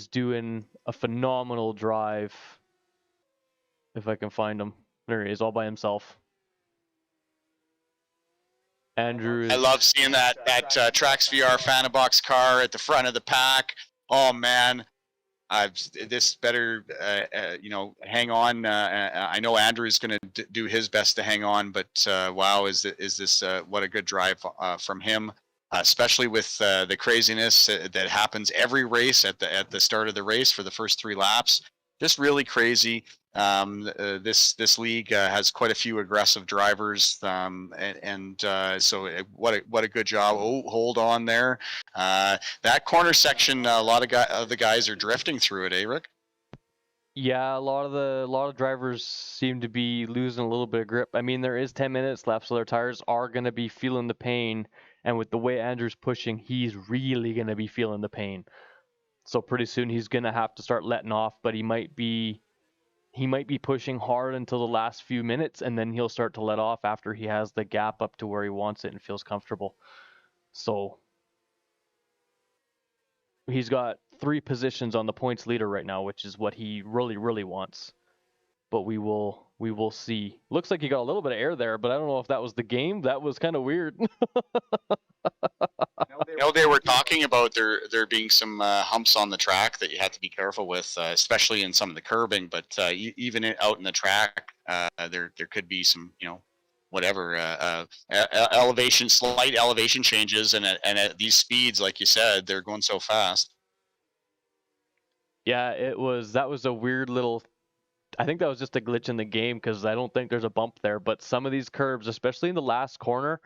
doing a phenomenal drive. If I can find him. There he is, all by himself. Andrew is... I love seeing that TRACKSVR Fanabox car at the front of the pack. Oh man, this better hang on. I know Andrew is going to do his best to hang on, but wow, is this what a good drive from him, especially with the craziness that happens every race at the start of the race for the first 3 laps. Just really crazy. This league has quite a few aggressive drivers, so what a good job. Oh, hold on there. That corner section, a lot of the guys are drifting through it, Rick? Yeah, a lot of drivers seem to be losing a little bit of grip. I mean, there is 10 minutes left, so their tires are going to be feeling the pain. And with the way Andrew's pushing, he's really going to be feeling the pain. So pretty soon he's going to have to start letting off, but he might be pushing hard until the last few minutes, and then he'll start to let off after he has the gap up to where he wants it and feels comfortable. So he's got 3 positions on the points leader right now, which is what he really, really wants. But we will see. Looks like he got a little bit of air there, but I don't know if that was the game. That was kind of weird. They were talking about there being some humps on the track that you had to be careful with, especially in some of the curbing. But even out in the track, there could be some, whatever slight elevation changes, and at these speeds, like you said, they're going so fast. Yeah, that was a weird little. I think that was just a glitch in the game because I don't think there's a bump there. But some of these curbs, especially in the last corner,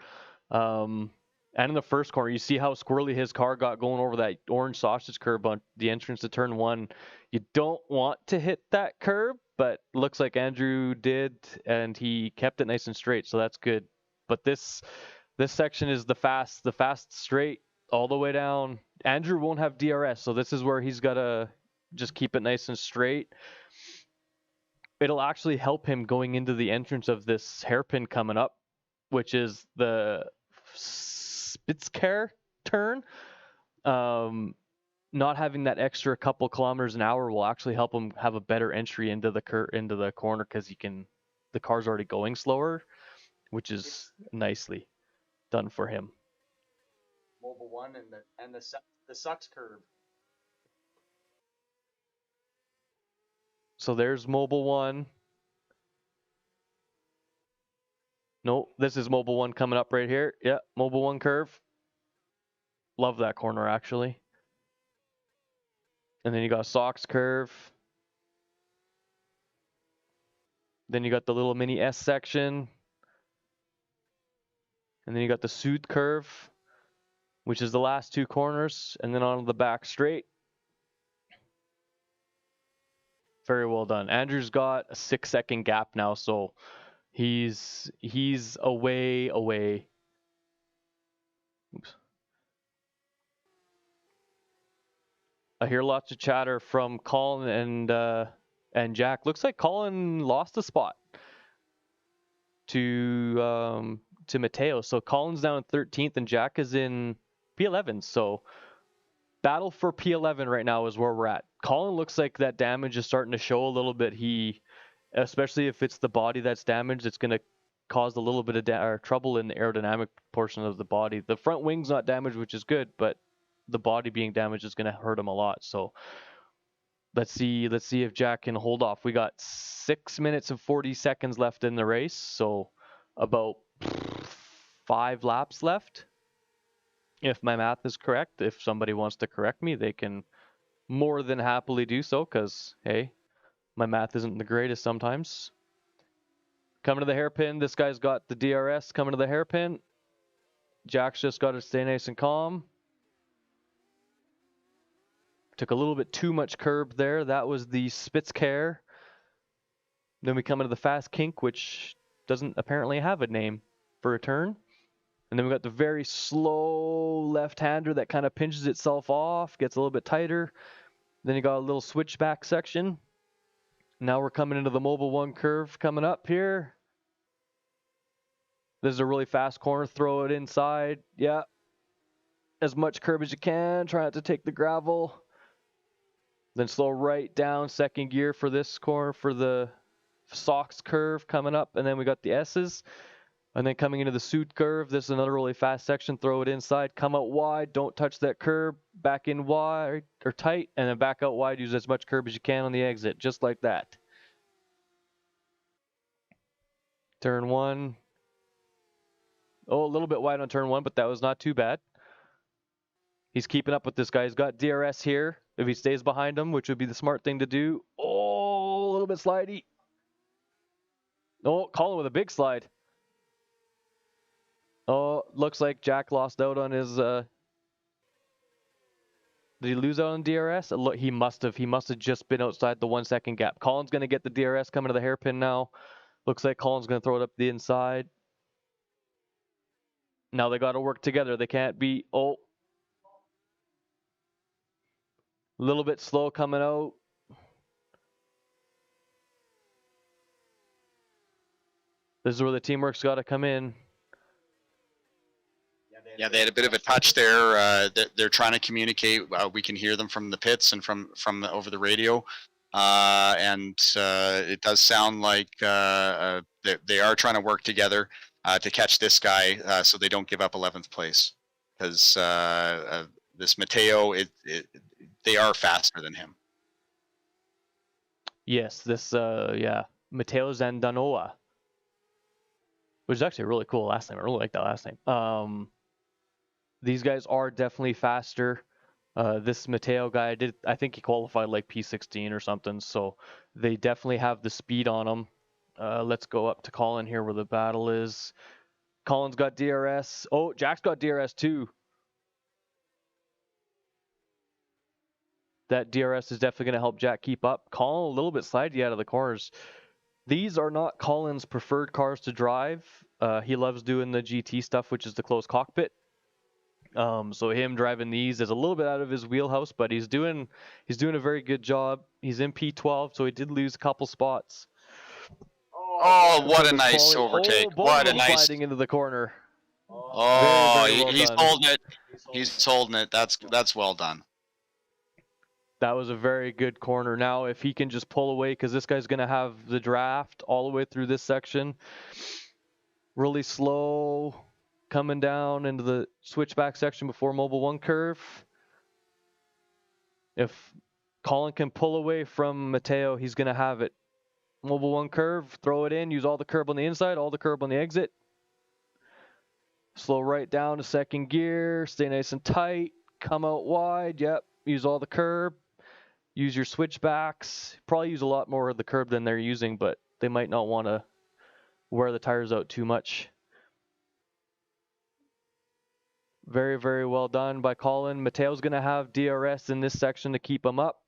and in the first corner, you see how squirrely his car got going over that orange sausage curb on the entrance to turn 1. You don't want to hit that curb, but looks like Andrew did, and he kept it nice and straight, so that's good. But this section is the fast straight all the way down. Andrew won't have DRS, so this is where he's got to just keep it nice and straight. It'll actually help him going into the entrance of this hairpin coming up, which is the Spitzkehre turn. Not having that extra couple kilometers an hour will actually help him have a better entry into the corner because the car's already going slower, which is nicely done for him. Mobile 1 and the sucks curve. So there's Mobile 1. No, this is Mobile 1 coming up right here. Yeah, Mobile 1 curve. Love that corner, actually. And then you got Sox curve. Then you got the little mini S section. And then you got the Sud curve, which is the last 2 corners. And then on the back straight. Very well done. Andrew's got a 6-second gap now, so he's away. Oops. I hear lots of chatter from Colin and Jack. Looks like Colin lost a spot to Mateo. So Colin's down in 13th and Jack is in P11. So battle for P11 right now is where we're at. Colin looks like that damage is starting to show a little bit. Especially if it's the body that's damaged, it's going to cause a little bit of trouble in the aerodynamic portion of the body. The front wing's not damaged, which is good, but the body being damaged is going to hurt him a lot. So let's see if Jack can hold off. We got 6 minutes and 40 seconds left in the race, so about 5 laps left. If my math is correct, if somebody wants to correct me, they can more than happily do so, because, hey, my math isn't the greatest sometimes. Coming to the hairpin, this guy's got the DRS coming to the hairpin. Jack's just got to stay nice and calm. took a little bit too much curb there. That was the Spitzkehre. Then we come into the fast kink, which doesn't apparently have a name for a turn. And then we got the very slow left-hander that kind of pinches itself off, gets a little bit tighter. Then you got a little switchback section. Now we're coming into the Mobile 1 curve coming up here. This is a really fast corner. Throw it inside. Yeah. As much curb as you can. Try not to take the gravel. Then slow right down second gear for this corner for the Sox curve coming up. And then we got the S's. And then coming into the Suit curve. This is another really fast section. Throw it inside. Come out wide. Don't touch that curb. Back in wide or tight. And then back out wide. Use as much curb as you can on the exit. Just like that. Turn 1. Oh, a little bit wide on turn 1, but that was not too bad. He's keeping up with this guy. He's got DRS here. If he stays behind him, which would be the smart thing to do. Oh, a little bit slidey. Oh, Colin with a big slide. Oh, looks like Jack lost out on his... Did he lose out on DRS? Look, he must have. He must have just been outside the 1 second gap. Colin's going to get the DRS coming to the hairpin now. Looks like Colin's going to throw it up the inside. Now they got to work together. They can't be... Oh. A little bit slow coming out. This is where the teamwork's got to come in. Yeah, they had a bit of a touch there. They're trying to communicate. We can hear them from the pits and from over the radio. And it does sound like they are trying to work together to catch this guy so they don't give up 11th place. Because this Matteo, they are faster than him. Yes, this, yeah, Matteo Zandanoa. Which is actually a really cool last name. I really like that last name. These guys are definitely faster. This Matteo guy, I think he qualified like P16 or something, so they definitely have the speed on them. Let's go up to Colin here where the battle is. Colin's got DRS. Oh, Jack's got DRS too. That DRS is definitely going to help Jack keep up. Colin a little bit slidey out of the corners. These are not Colin's preferred cars to drive. He loves doing the GT stuff, which is the closed cockpit. So him driving these is a little bit out of his wheelhouse, but he's doing a very good job. He's in P12, so he did lose a couple spots. Oh, what a nice overtake! Oh, what a nice sliding into the corner. Oh, very well he's done. holding it. He's holding it. That's well done. That was a very good corner. Now, if he can just pull away, because this guy's going to have the draft all the way through this section. Really slow, coming down into the switchback section before Mobile 1 curve. If Colin can pull away from Matteo, he's going to have it. Mobile 1 curve, throw it in, use all the curb on the inside, all the curb on the exit. Slow right down to second gear, stay nice and tight, come out wide, yep, use all the curb. Use your switchbacks. Probably use a lot more of the curb than they're using, but they might not want to wear the tires out too much. Very, very well done by Colin. Matteo's going to have DRS in this section to keep him up.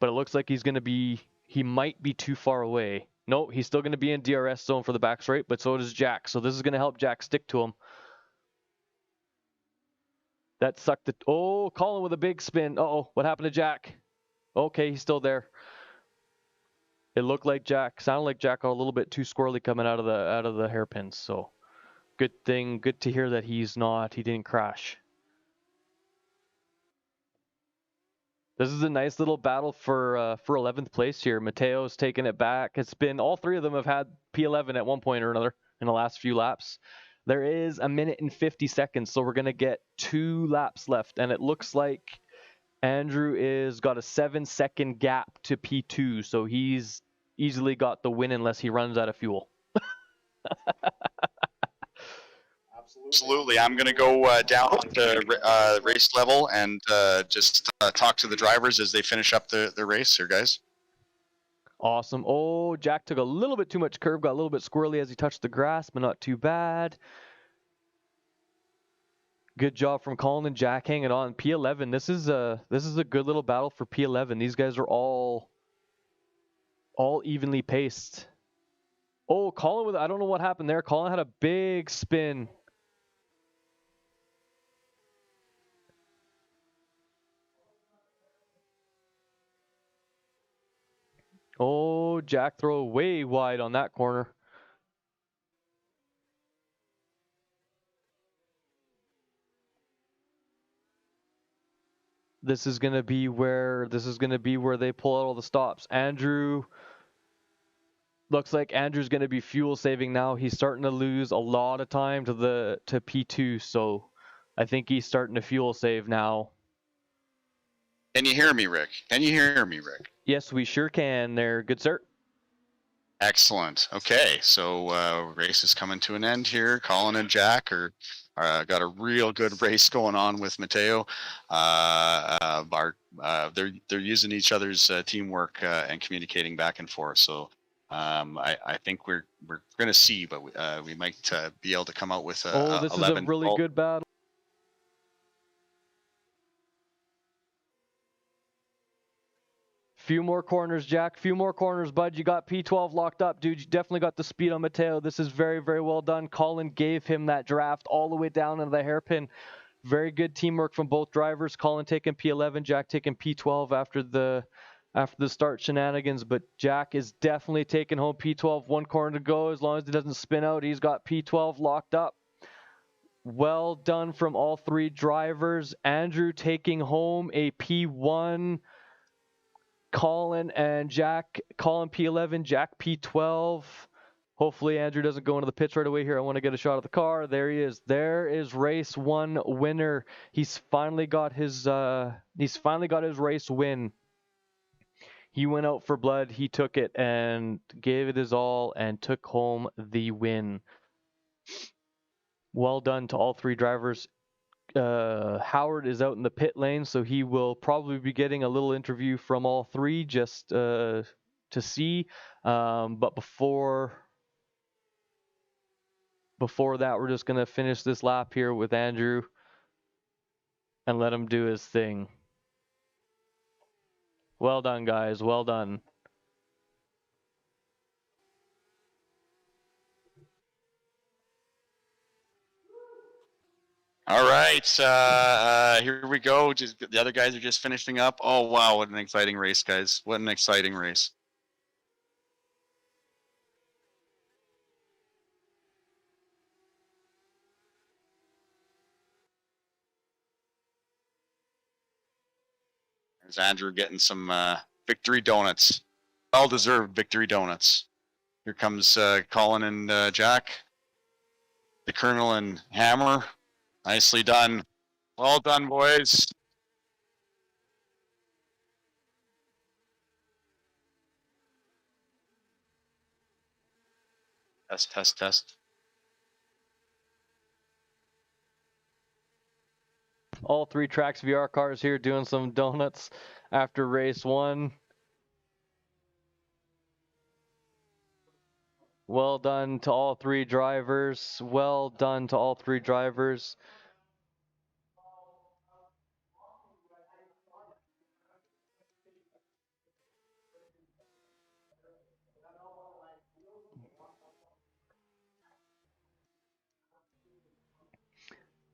But it looks like he might be too far away. No, he's still going to be in DRS zone for the back straight, but so does Jack. So this is going to help Jack stick to him. That sucked it. Oh, Colin with a big spin. Uh-oh, what happened to Jack? Okay, he's still there. It looked like Jack, sounded like Jack got a little bit too squirrely coming out of the hairpins. So good thing, good to hear that he didn't crash. This is a nice little battle for 11th place here. Matteo's taking it back. It's been, all three of them have had P11 at one point or another in the last few laps. There is 1 minute and 50 seconds, so we're going to get 2 laps left. And it looks like Andrew is got a 7-second gap to P2, so he's easily got the win unless he runs out of fuel. Absolutely. I'm going to go down to race level and just talk to the drivers as they finish up the race here, guys. Awesome. Oh, Jack took a little bit too much curve, got a little bit squirrely as he touched the grass, but not too bad. Good job from Colin and Jack hanging on. P11, this is a good little battle for P11. These guys are all evenly paced. Oh, Colin I don't know what happened there. Colin had a big spin. Oh, Jack throw way wide on that corner. This is gonna be where they pull out all the stops. Andrew, looks like Andrew's gonna be fuel saving now. He's starting to lose a lot of time to P2, so I think he's starting to fuel save now. Can you hear me, Rick? Can you hear me, Rick? Yes, we sure can there, good sir. Excellent. Okay, so race is coming to an end here. Colin and Jack are got a real good race going on with Mateo. They're using each other's teamwork and communicating back and forth. So I think we're going to see, but we might be able to come out with this 11. Is a really good battle. Few more corners, Jack. Few more corners, bud. You got P12 locked up, dude. You definitely got the speed on Mateo. This is very, very well done. Colin gave him that draft all the way down into the hairpin. Very good teamwork from both drivers. Colin taking P11, Jack taking P12 after the start shenanigans. But Jack is definitely taking home P12. One corner to go. As long as he doesn't spin out, he's got P12 locked up. Well done from all three drivers. Andrew taking home a P1. Colin and Jack, Colin P11, Jack P12. Hopefully Andrew doesn't go into the pits right away here. I want to get a shot of the car. There he is. There is race 1 winner. He's finally got his race win. He went out for blood. He took it and gave it his all and took home the win. Well done to all three drivers. Howard is out in the pit lane, so he will probably be getting a little interview from all three just to see. But before that, we're just going to finish this lap here with Andrew and let him do his thing. Well done, guys. Well done. All right, here we go. Just the other guys are just finishing up. Oh wow, what an exciting race, guys! What an exciting race. There's Andrew getting some victory donuts, well-deserved victory donuts. Here comes Colin and Jack, the Colonel and Hammer. Nicely done. Well done, boys. Test, test, test. All three TRACKSVR cars here doing some donuts after race 1. Well done to all three drivers. Well done to all three drivers.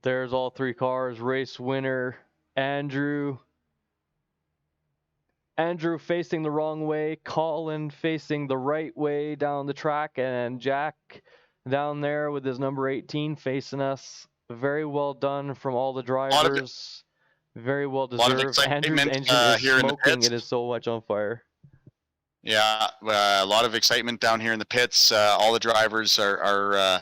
There's all three cars. Race winner, Andrew. Andrew facing the wrong way, Colin facing the right way down the track, and Jack down there with his number 18 facing us. Very well done from all the drivers. Very well deserved. Andrew's engine is smoking. It is so much on fire. Yeah, a lot of excitement down here in the pits. All the drivers are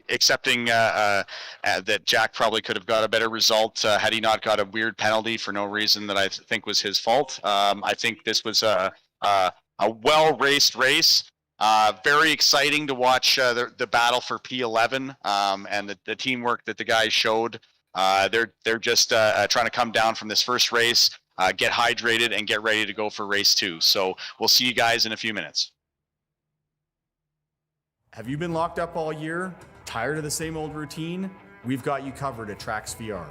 accepting that Jack probably could have got a better result had he not got a weird penalty for no reason that I think was his fault. I think this was a well-raced race. Very exciting to watch the battle for P11 and the teamwork that the guys showed. They're just trying to come down from this first race, get hydrated, and get ready to go for race 2. So we'll see you guys in a few minutes. Have you been locked up all year? Tired of the same old routine? we've got you covered at TRACKSVR.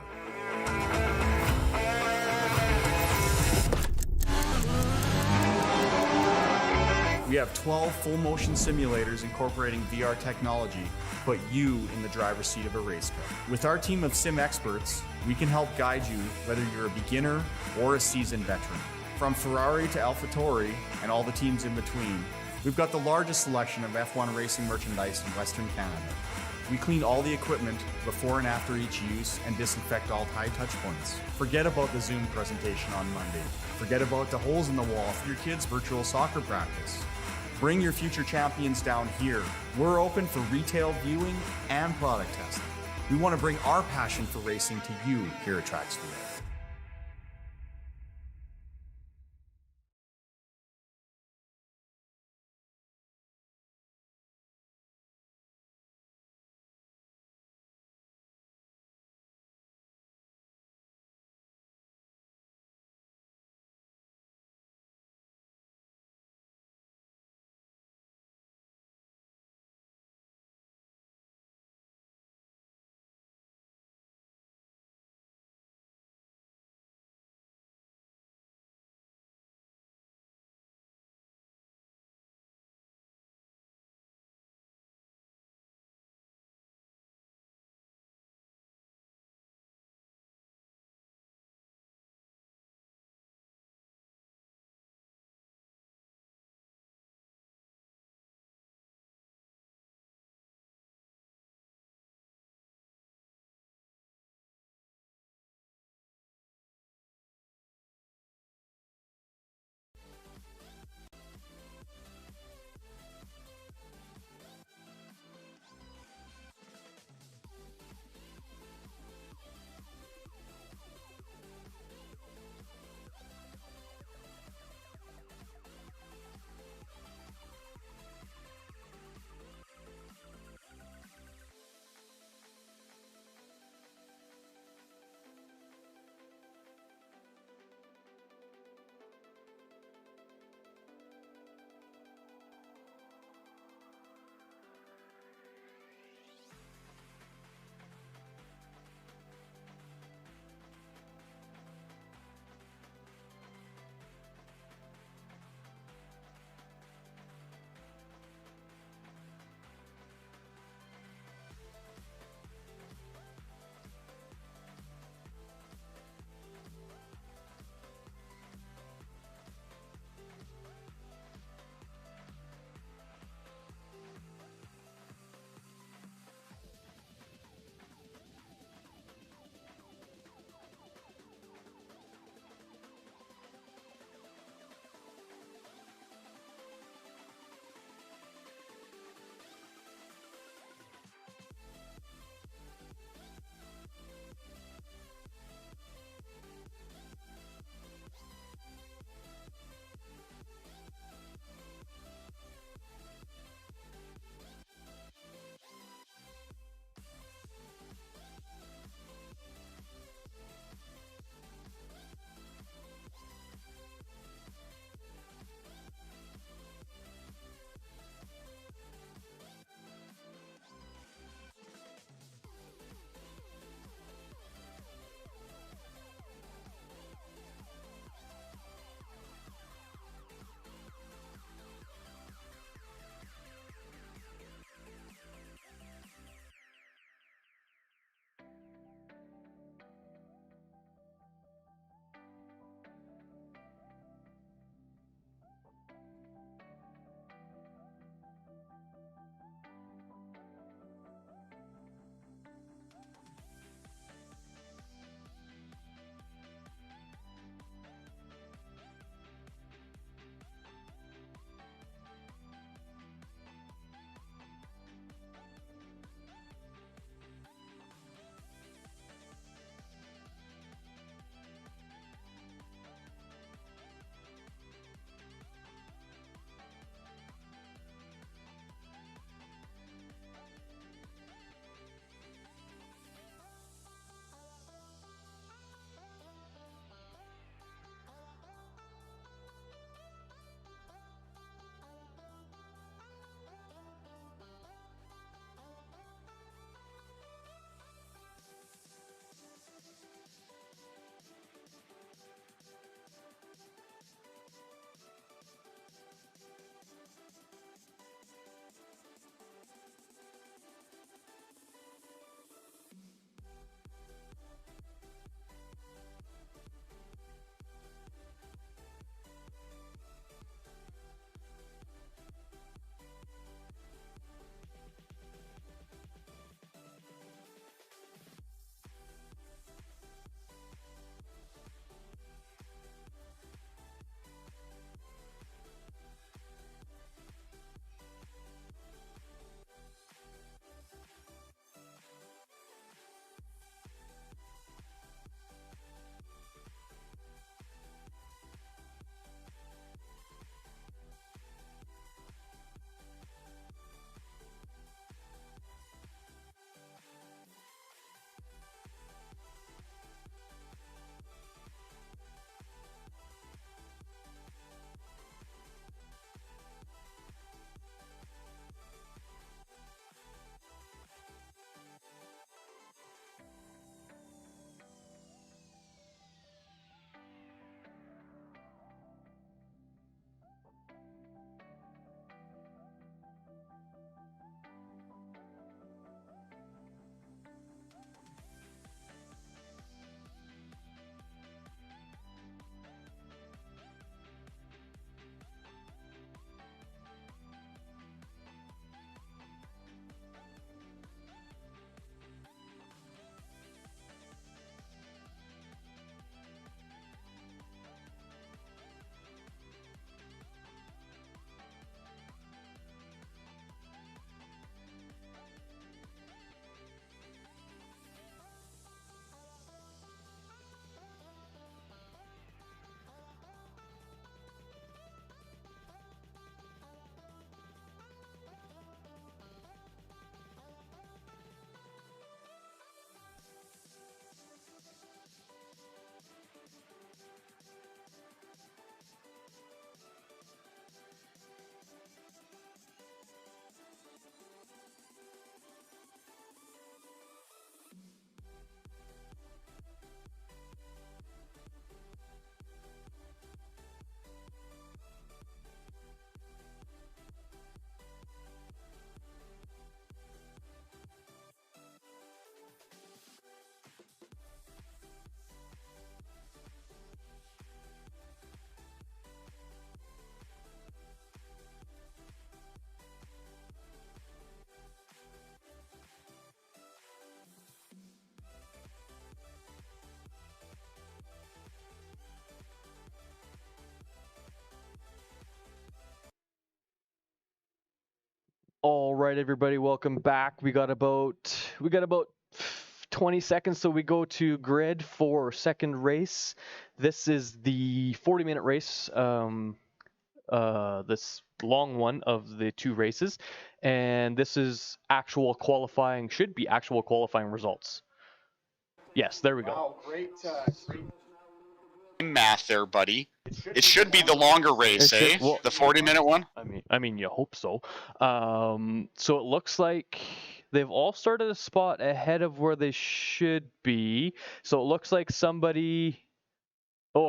We have 12 full-motion simulators incorporating VR technology to put you in the driver's seat of a race car. With our team of sim experts, we can help guide you whether you're a beginner or a seasoned veteran. From Ferrari to AlphaTauri and all the teams in between, we've got the largest selection of F1 racing merchandise in Western Canada. We clean all the equipment before and after each use and disinfect all high touch points. Forget about the Zoom presentation on Monday. Forget about the holes in the wall for your kids' virtual soccer practice. Bring your future champions down here. We're open for retail viewing and product testing. We want to bring our passion for racing to you here at TRACKSVR. All right, everybody, welcome back. We got about 20 seconds so we go to grid for second race. This is the 40-minute race, this long one of the two races, and this is actual qualifying, should be actual qualifying results. Yes, there we go. Wow, great. Math there, buddy. It should be the longer race, eh? Well, The 40-minute one? I mean, you hope so. So it looks like they've all started a spot ahead of where they should be. So it looks like a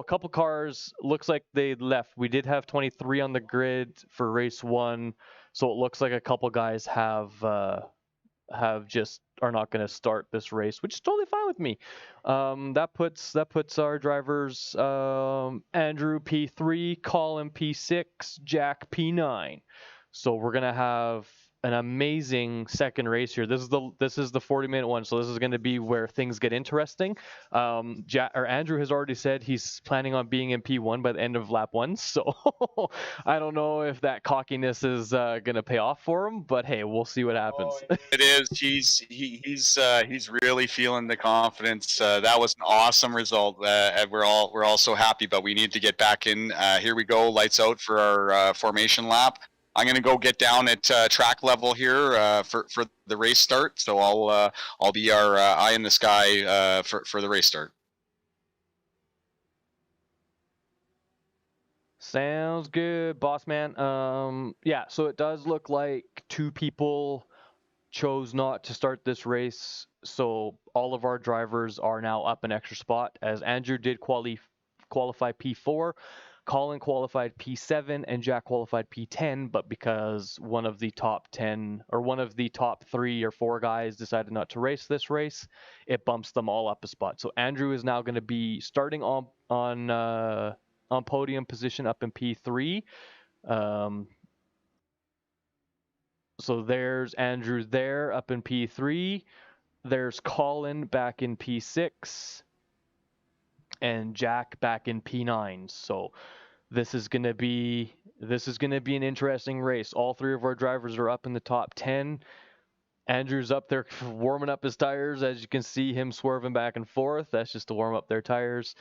couple cars, looks like they left. We did have 23 on the grid for race 1. So it looks like a couple guys have just are not going to start this race, which is totally fine with me. That puts our drivers Andrew P3, Colin P6, Jack P9. So we're gonna have an amazing second race here. This is the 40-minute one, so this is going to be where things get interesting. Andrew has already said he's planning on being in P1 by the end of lap 1, so I don't know if that cockiness is going to pay off for him, but hey, we'll see what happens. It is. He's really feeling the confidence. That was an awesome result. And we're all so happy, but we need to get back in. Here we go. Lights out for our formation lap. I'm gonna go get down at track level here for the race start. So I'll be our eye in the sky for the race start. Sounds good, boss man. Yeah, so it does look like 2 people chose not to start this race. So all of our drivers are now up an extra spot, as Andrew did qualify P4. Colin qualified P7 and Jack qualified P10, but because one of the top 10 or one of the top 3 or 4 guys decided not to race this race, it bumps them all up a spot. So Andrew is now going to be starting on podium position up in P3. So there's Andrew there up in P3. There's Colin back in P6. And Jack back in P9. So this is gonna be an interesting race. All 3 of our drivers are up in the top 10. Andrew's up there warming up his tires, as you can see him swerving back and forth. That's just to warm up their tires.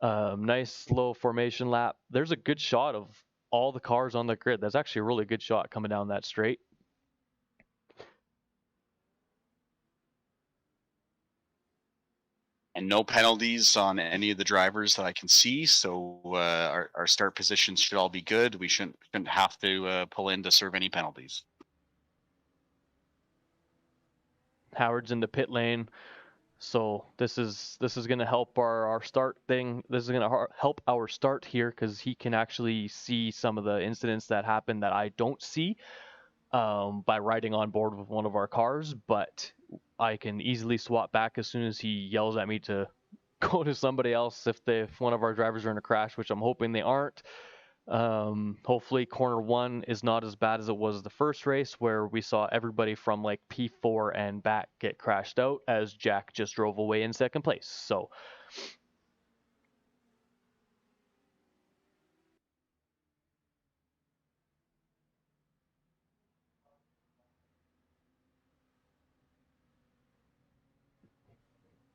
Nice slow formation lap. There's a good shot of all the cars on the grid. That's actually a really good shot coming down that straight. And no penalties on any of the drivers that I can see, so our start positions should all be good. We shouldn't have to pull in to serve any penalties. Howard's in the pit lane, so this is going to help our start thing. This is going to help our start here because he can actually see some of the incidents that happen that I don't see by riding on board with one of our cars, but I can easily swap back as soon as he yells at me to go to somebody else if one of our drivers are in a crash, which I'm hoping they aren't. Hopefully corner 1 is not as bad as it was the first race, where we saw everybody from like P4 and back get crashed out as Jack just drove away in second place. So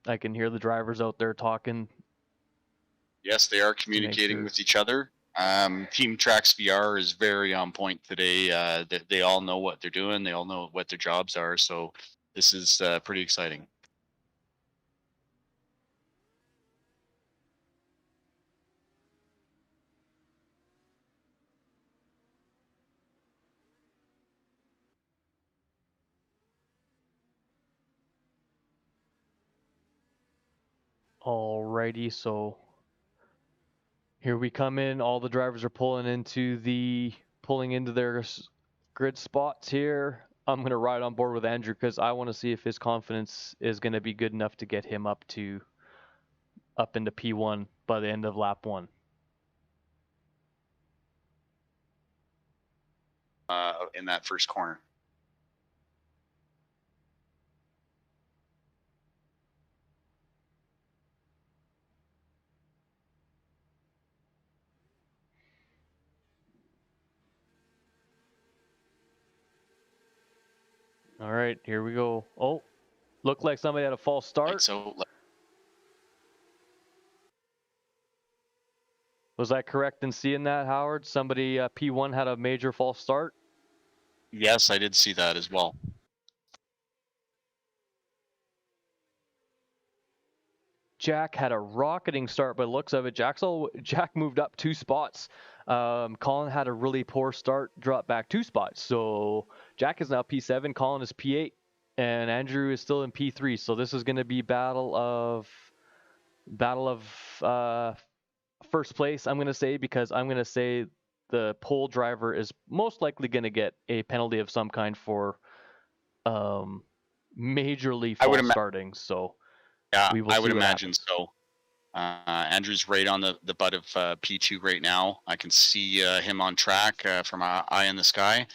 I can hear the drivers out there talking. Yes, they are communicating with each other. Team TRACKSVR is very on point today. They all know what they're doing. They all know what their jobs are. So this is pretty exciting. Alrighty, so here we come in. All the drivers are pulling into their grid spots here. I'm going to ride on board with Andrew because I want to see if his confidence is going to be good enough to get him up into P1 by the end of lap 1. In that first corner. All right, here we go. Oh, looked like somebody had a false start. Right, so Was I correct in seeing that, Howard? Somebody, P1 had a major false start? yes, I did see that as well. Jack had a rocketing start by the looks of it. Jack moved up 2 spots. Colin had a really poor start, dropped back 2 spots. So Jack is now P7, Colin is P8, and Andrew is still in P3. So this is going to be battle of first place, I'm going to say, because I'm going to say the pole driver is most likely going to get a penalty of some kind for majorly false starting. So yeah, we will I see would what imagine happens. so. Andrew's right on the butt of P2 right now. I can see him on track from eye in the sky.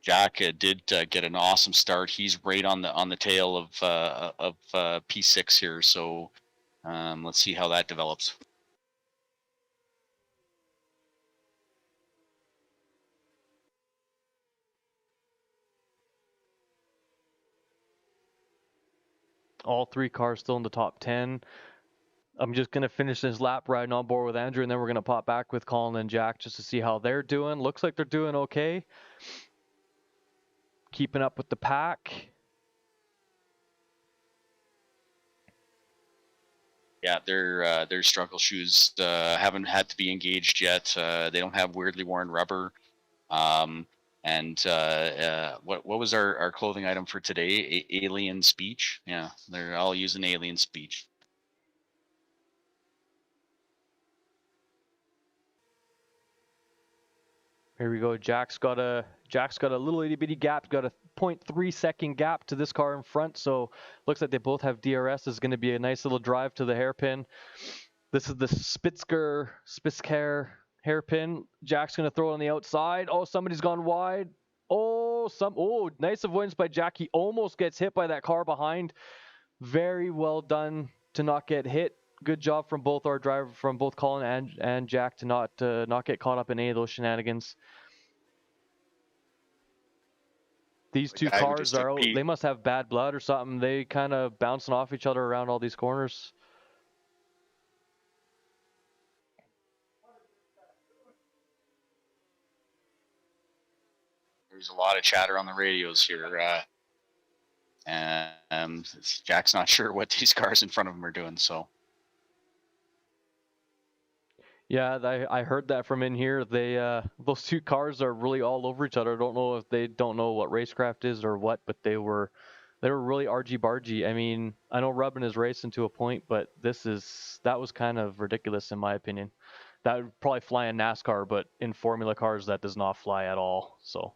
Jack did get an awesome start. He's right on the tail of P6 here. So let's see how that develops. All 3 cars still in the top 10. I'm just going to finish this lap riding on board with Andrew, and then we're going to pop back with Colin and Jack just to see how they're doing. Looks like they're doing okay. Keeping up with the pack. Yeah, their struggle shoes haven't had to be engaged yet. They don't have weirdly worn rubber. And what was our clothing item for today? Alien speech. Yeah, they're all using alien speech. Here we go. Jack's got a little itty bitty gap. Got a 0.3 second gap to this car in front. So looks like they both have DRS. This is going to be a nice little drive to the hairpin. This is the Spitzker hairpin. Jack's going to throw it on the outside. Oh, somebody's gone wide. Oh, nice avoidance by Jack. He almost gets hit by that car behind. Very well done to not get hit. Good job from both our driver, from both Colin and Jack, to not get caught up in any of those shenanigans. These 2 cars are out. They must have bad blood or something. They kind of bouncing off each other around all these corners. There's a lot of chatter on the radios here. And Jack's not sure what these cars in front of him are doing, so. Yeah, I heard that from in here. Those 2 cars are really all over each other. I don't know if they don't know what racecraft is or what, but they were really argy-bargy. I mean, I know Rubbin is racing to a point, but that was kind of ridiculous in my opinion. That would probably fly in NASCAR, but in Formula cars, that does not fly at all. So.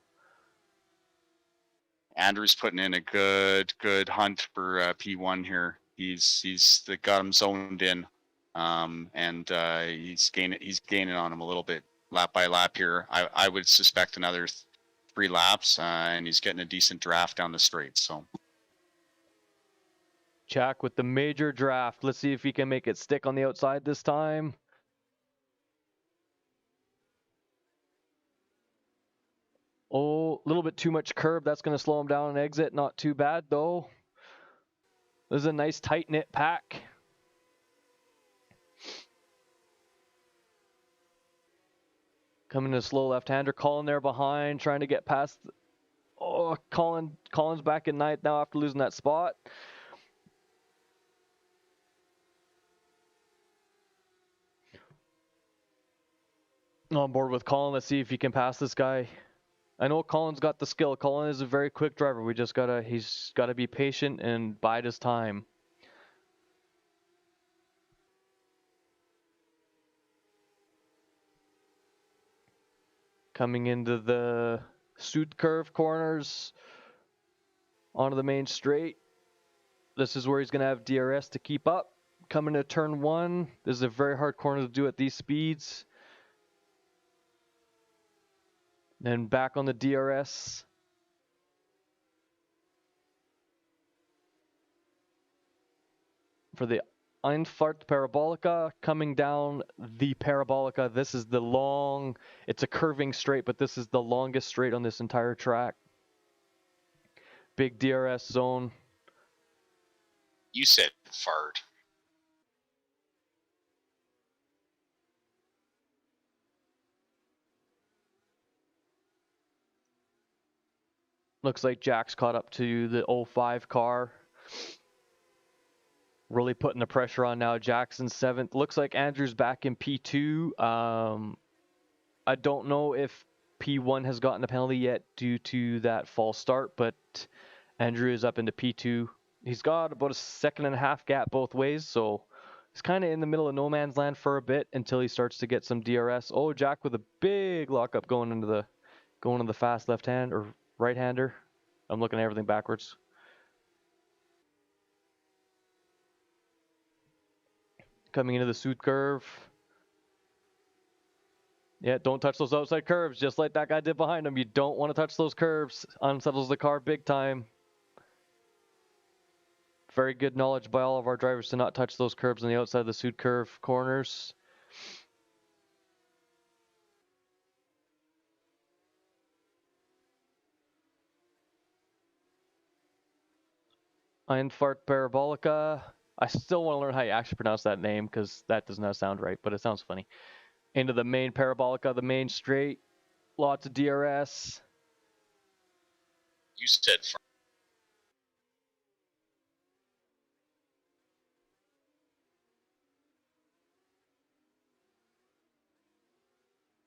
Andrew's putting in a good hunt for P1 here. He's got him zoned in, and he's gaining on him a little bit lap by lap here. I would suspect another 3 laps, and he's getting a decent draft down the straight. So Jack with the major draft. Let's see if he can make it stick on the outside this time. Oh, a little bit too much curb. That's going to slow him down and exit. Not too bad, though. This is a nice tight-knit pack. Coming to slow left-hander. Colin there behind, trying to get past. Oh, Colin's back in ninth now after losing that spot. On board with Colin. Let's see if he can pass this guy. I know Colin's got the skill. Colin is a very quick driver. He's gotta be patient and bide his time. Coming into the suit curve corners onto the main straight. This is where he's gonna have DRS to keep up. Coming to turn 1. This is a very hard corner to do at these speeds. Then back on the DRS. For the Einfahrt Parabolica, coming down the Parabolica. This is it's a curving straight, but this is the longest straight on this entire track. big DRS zone. You said fart. Looks like Jack's caught up to the 05 car. Really putting the pressure on now. Jackson 7th. Looks like Andrew's back in P2. I don't know if P1 has gotten a penalty yet due to that false start, but Andrew is up into P2. He's got about a 1.5 gap both ways, so he's kind of in the middle of no man's land for a bit until he starts to get some DRS. Oh, Jack with a big lockup going into the fast left hand or right hander. I'm looking at everything backwards. Coming into the Sud curve. Yeah, don't touch those outside curves, just like that guy did behind him. You don't want to touch those curves. Unsettles the car big time. Very good knowledge by all of our drivers to not touch those curbs on the outside of the Sud curve corners. Einfahrt Parabolica. I still want to learn how you actually pronounce that name because that does not sound right, but it sounds funny. Into the main Parabolica, the main straight. Lots of DRS. You said fart.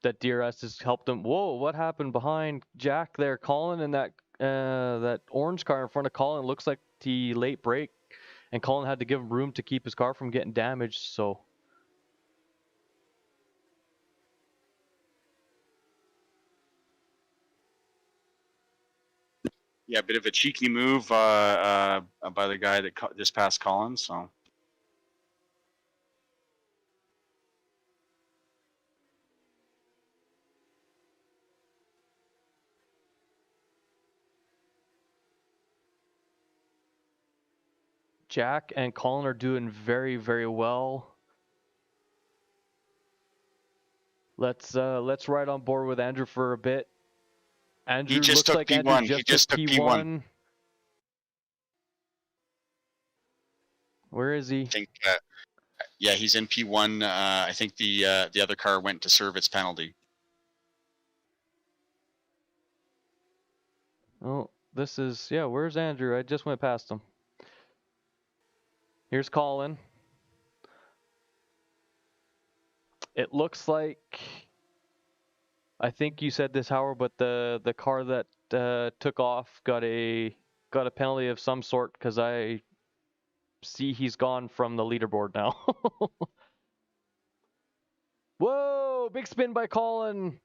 That DRS has helped him. Whoa, what happened behind Jack there? Colin and that orange car in front of Colin. Looks like the late brake, and Colin had to give him room to keep his car from getting damaged. So Yeah, a bit of a cheeky move by the guy that just passed Collins. So Jack and Colin are doing very, very well. Let's ride on board with Andrew for a bit. Andrew looks like P1. Andrew just took P1. Where is he? I think, yeah, he's in P1. I think the other car went to serve its penalty. Oh, this is, yeah, where's Andrew? I just went past him. Here's Colin. It looks like, I think you said this, Howard, but the car that took off got a penalty of some sort because I see he's gone from the leaderboard now. Whoa, big spin by Colin.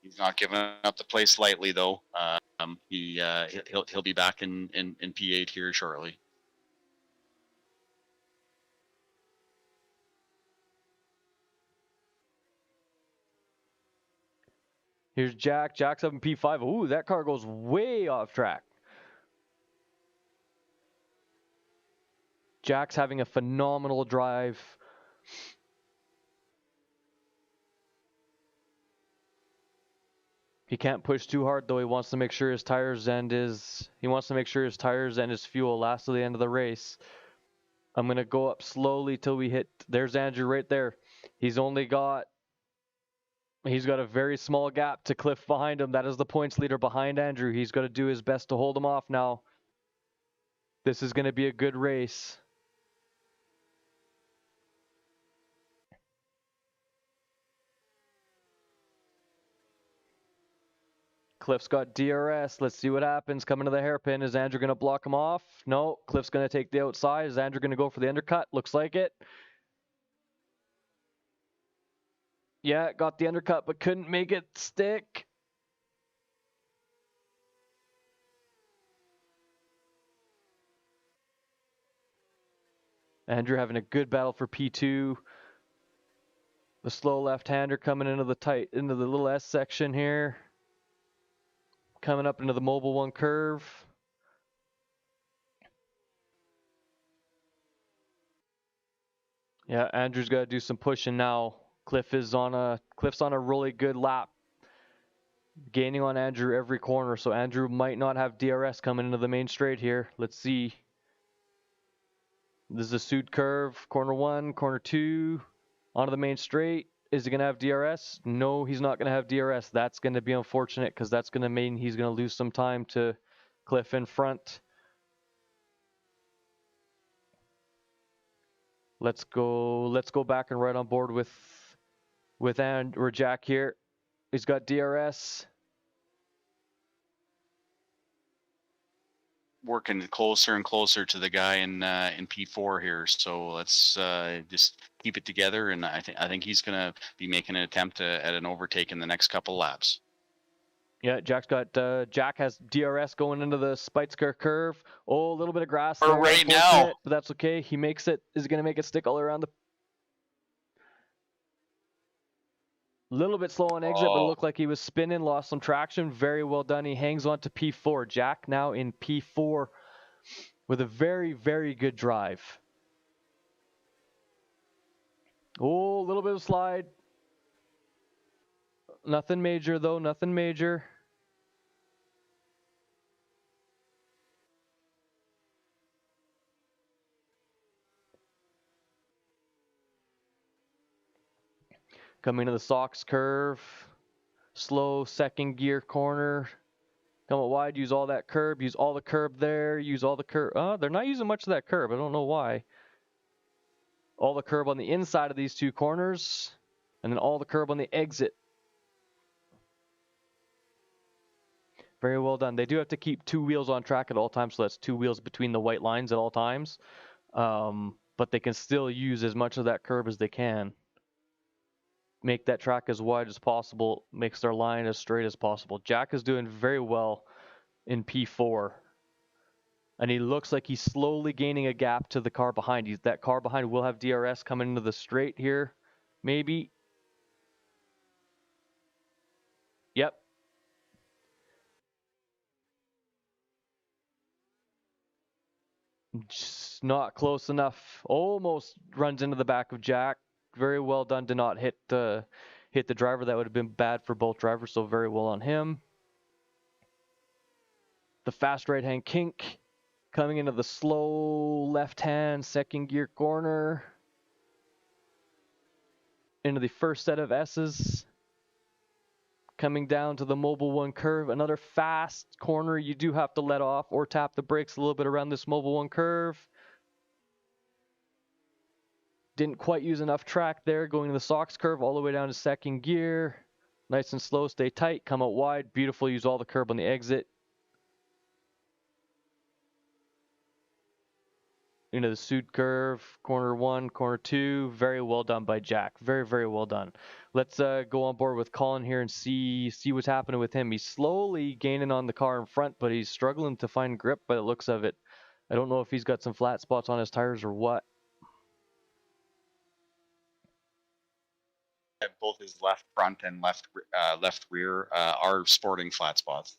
He's not giving up the place lightly, though. He'll be back in P8 here shortly. Here's Jack. Jack's up in P5. Ooh, that car goes way off track. Jack's having a phenomenal drive. He can't push too hard though. He wants to make sure his tires and his fuel last to the end of the race. I'm gonna go up slowly till we hit. There's Andrew right there. He's got a very small gap to Cliff behind him. That is the points leader behind Andrew. He's got to do his best to hold him off now. This is going to be a good race. Cliff's got DRS. Let's see what happens. Coming to the hairpin. Is Andrew going to block him off? No. Cliff's going to take the outside. Is Andrew going to go for the undercut? Looks like it. Yeah, got the undercut, but couldn't make it stick. Andrew having a good battle for P2. The slow left-hander coming into the little S section here. Coming up into the Mobile 1 curve. Yeah, Andrew's got to do some pushing now. Cliff's on a really good lap. Gaining on Andrew every corner, so Andrew might not have DRS coming into the main straight here. Let's see. This is a suit curve. Corner 1, corner 2, onto the main straight. Is he going to have DRS? No, he's not going to have DRS. That's going to be unfortunate because that's going to mean he's going to lose some time to Cliff in front. Let's go back and right on board with Jack here. He's got DRS. Working closer and closer to the guy in P4 here, so let's just keep it together. And I think he's gonna be making an attempt at an overtake in the next couple laps. Yeah, Jack has DRS going into the Spitzer curve. Oh, a little bit of grass For there, right now, but that's okay. He makes it. Is he gonna make it stick all around the? Little bit slow on exit, but it looked like he was spinning, lost some traction. Very well done. He hangs on to P4. Jack now in P4 with a very, very good drive. Oh, a little bit of slide. Nothing major though, nothing major. Coming to the Sox curve. Slow second gear corner. Come out wide, use all that curb, use all the curb there, use all the curb. They're not using much of that curb. I don't know why. All the curb on the inside of these two corners, and then all the curb on the exit. Very well done. They do have to keep 2 wheels on track at all times, so that's 2 wheels between the white lines at all times. But they can still use as much of that curb as they can. Make that track as wide as possible, makes their line as straight as possible. Jack is doing very well in P4. And he looks like he's slowly gaining a gap to the car behind. That car behind will have DRS coming into the straight here. Maybe. Yep. Just not close enough. Almost runs into the back of Jack. Very well done to not hit the driver. That would have been bad for both drivers, so very well on him. The fast right-hand kink coming into the slow left-hand second gear corner. Into the first set of S's. Coming down to the Mobile 1 curve. Another fast corner. You do have to let off or tap the brakes a little bit around this Mobile 1 curve. Didn't quite use enough track there, going to the Sox curve all the way down to second gear. Nice and slow, stay tight, come out wide. Beautiful, use all the curb on the exit. Into the Sud curve, corner 1, corner 2. Very well done by Jack. Very, very well done. Let's go on board with Colin here and see what's happening with him. He's slowly gaining on the car in front, but he's struggling to find grip by the looks of it. I don't know if he's got some flat spots on his tires or what. Both his left front and left rear are sporting flat spots.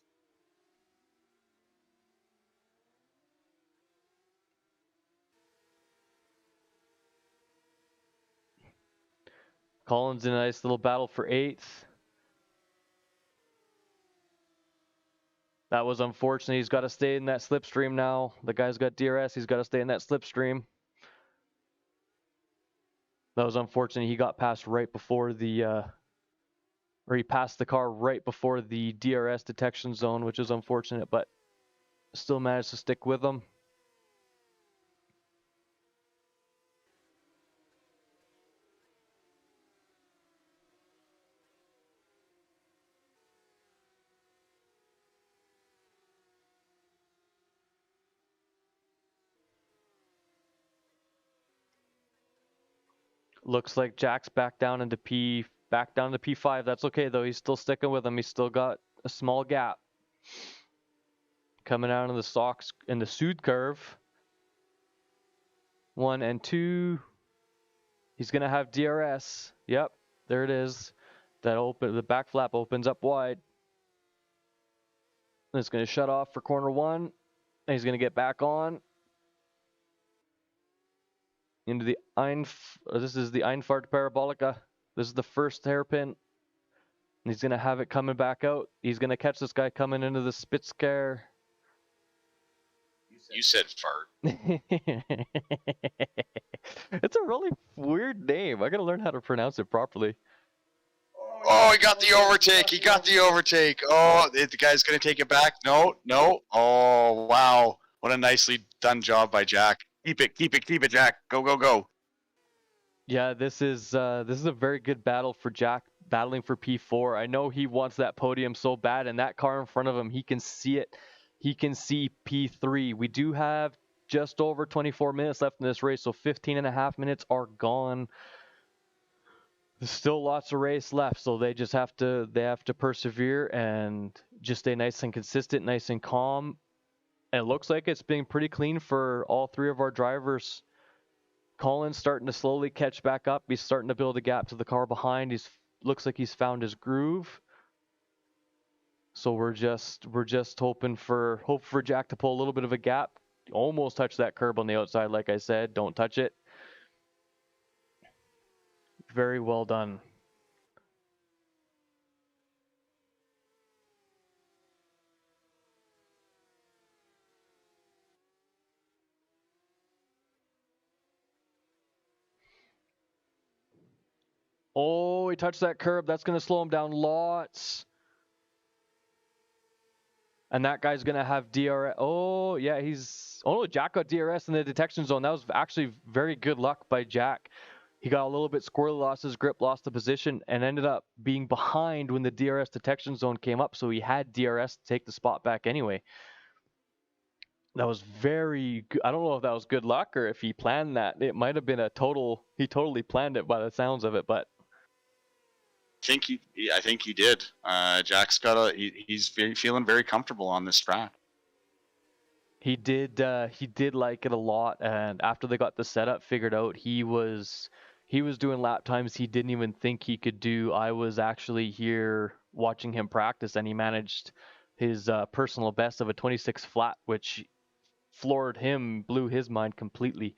Colin's in a nice little battle for 8th. That was unfortunate. He's got to stay in that slipstream now. The guy's got DRS. He's got to stay in that slipstream. That was unfortunate. He got passed right before the, or he passed the car right before the DRS detection zone, which is unfortunate, but still managed to stick with him. Looks like Jack's back down to P5. That's okay though. He's still sticking with him. He's still got a small gap. Coming out of the Sox in the Sud curve. 1 and 2. He's gonna have DRS. Yep, there it is. The back flap opens up wide. And it's gonna shut off for corner 1. And he's gonna get back on. into the this is the Einfahrt Parabolica. This is the first hairpin. He's going to have it coming back out. He's going to catch this guy coming into the Spitzker. You said fart. It's a really weird name. I got to learn how to pronounce it properly. Oh, he got the overtake. He got the overtake. Oh, the guy's going to take it back. No. Oh, wow. What a nicely done job by Jack. Keep it, Jack. Go. Yeah, this is a very good battle for Jack, battling for P4. I know he wants that podium so bad, and that car in front of him, he can see it. He can see P3. We do have just over 24 minutes left in this race, so 15 and a half minutes are gone. There's still lots of race left, so they just have to persevere and just stay nice and consistent, nice and calm. And it looks like it's been pretty clean for all three of our drivers. Colin's starting to slowly catch back up. He's starting to build a gap to the car behind. Looks like he's found his groove. So we're just hoping for Jack to pull a little bit of a gap. Almost touched that curb on the outside, like I said. Don't touch it. Very well done. Oh, he touched that curb. That's going to slow him down lots. And that guy's going to have DRS. Oh, yeah, Jack got DRS in the detection zone. That was actually very good luck by Jack. He got a little bit squirrely, lost his grip, lost the position, and ended up being behind when the DRS detection zone came up, so he had DRS to take the spot back anyway. That was very good. I don't know if that was good luck or if he planned that. It might have been he totally planned it by the sounds of it, but I think he did. Jack's he's feeling very comfortable on this track. He did like it a lot, and after they got the setup figured out, he was doing lap times he didn't even think he could do. I was actually here watching him practice, and he managed his personal best of a 26 flat, which floored him, blew his mind completely.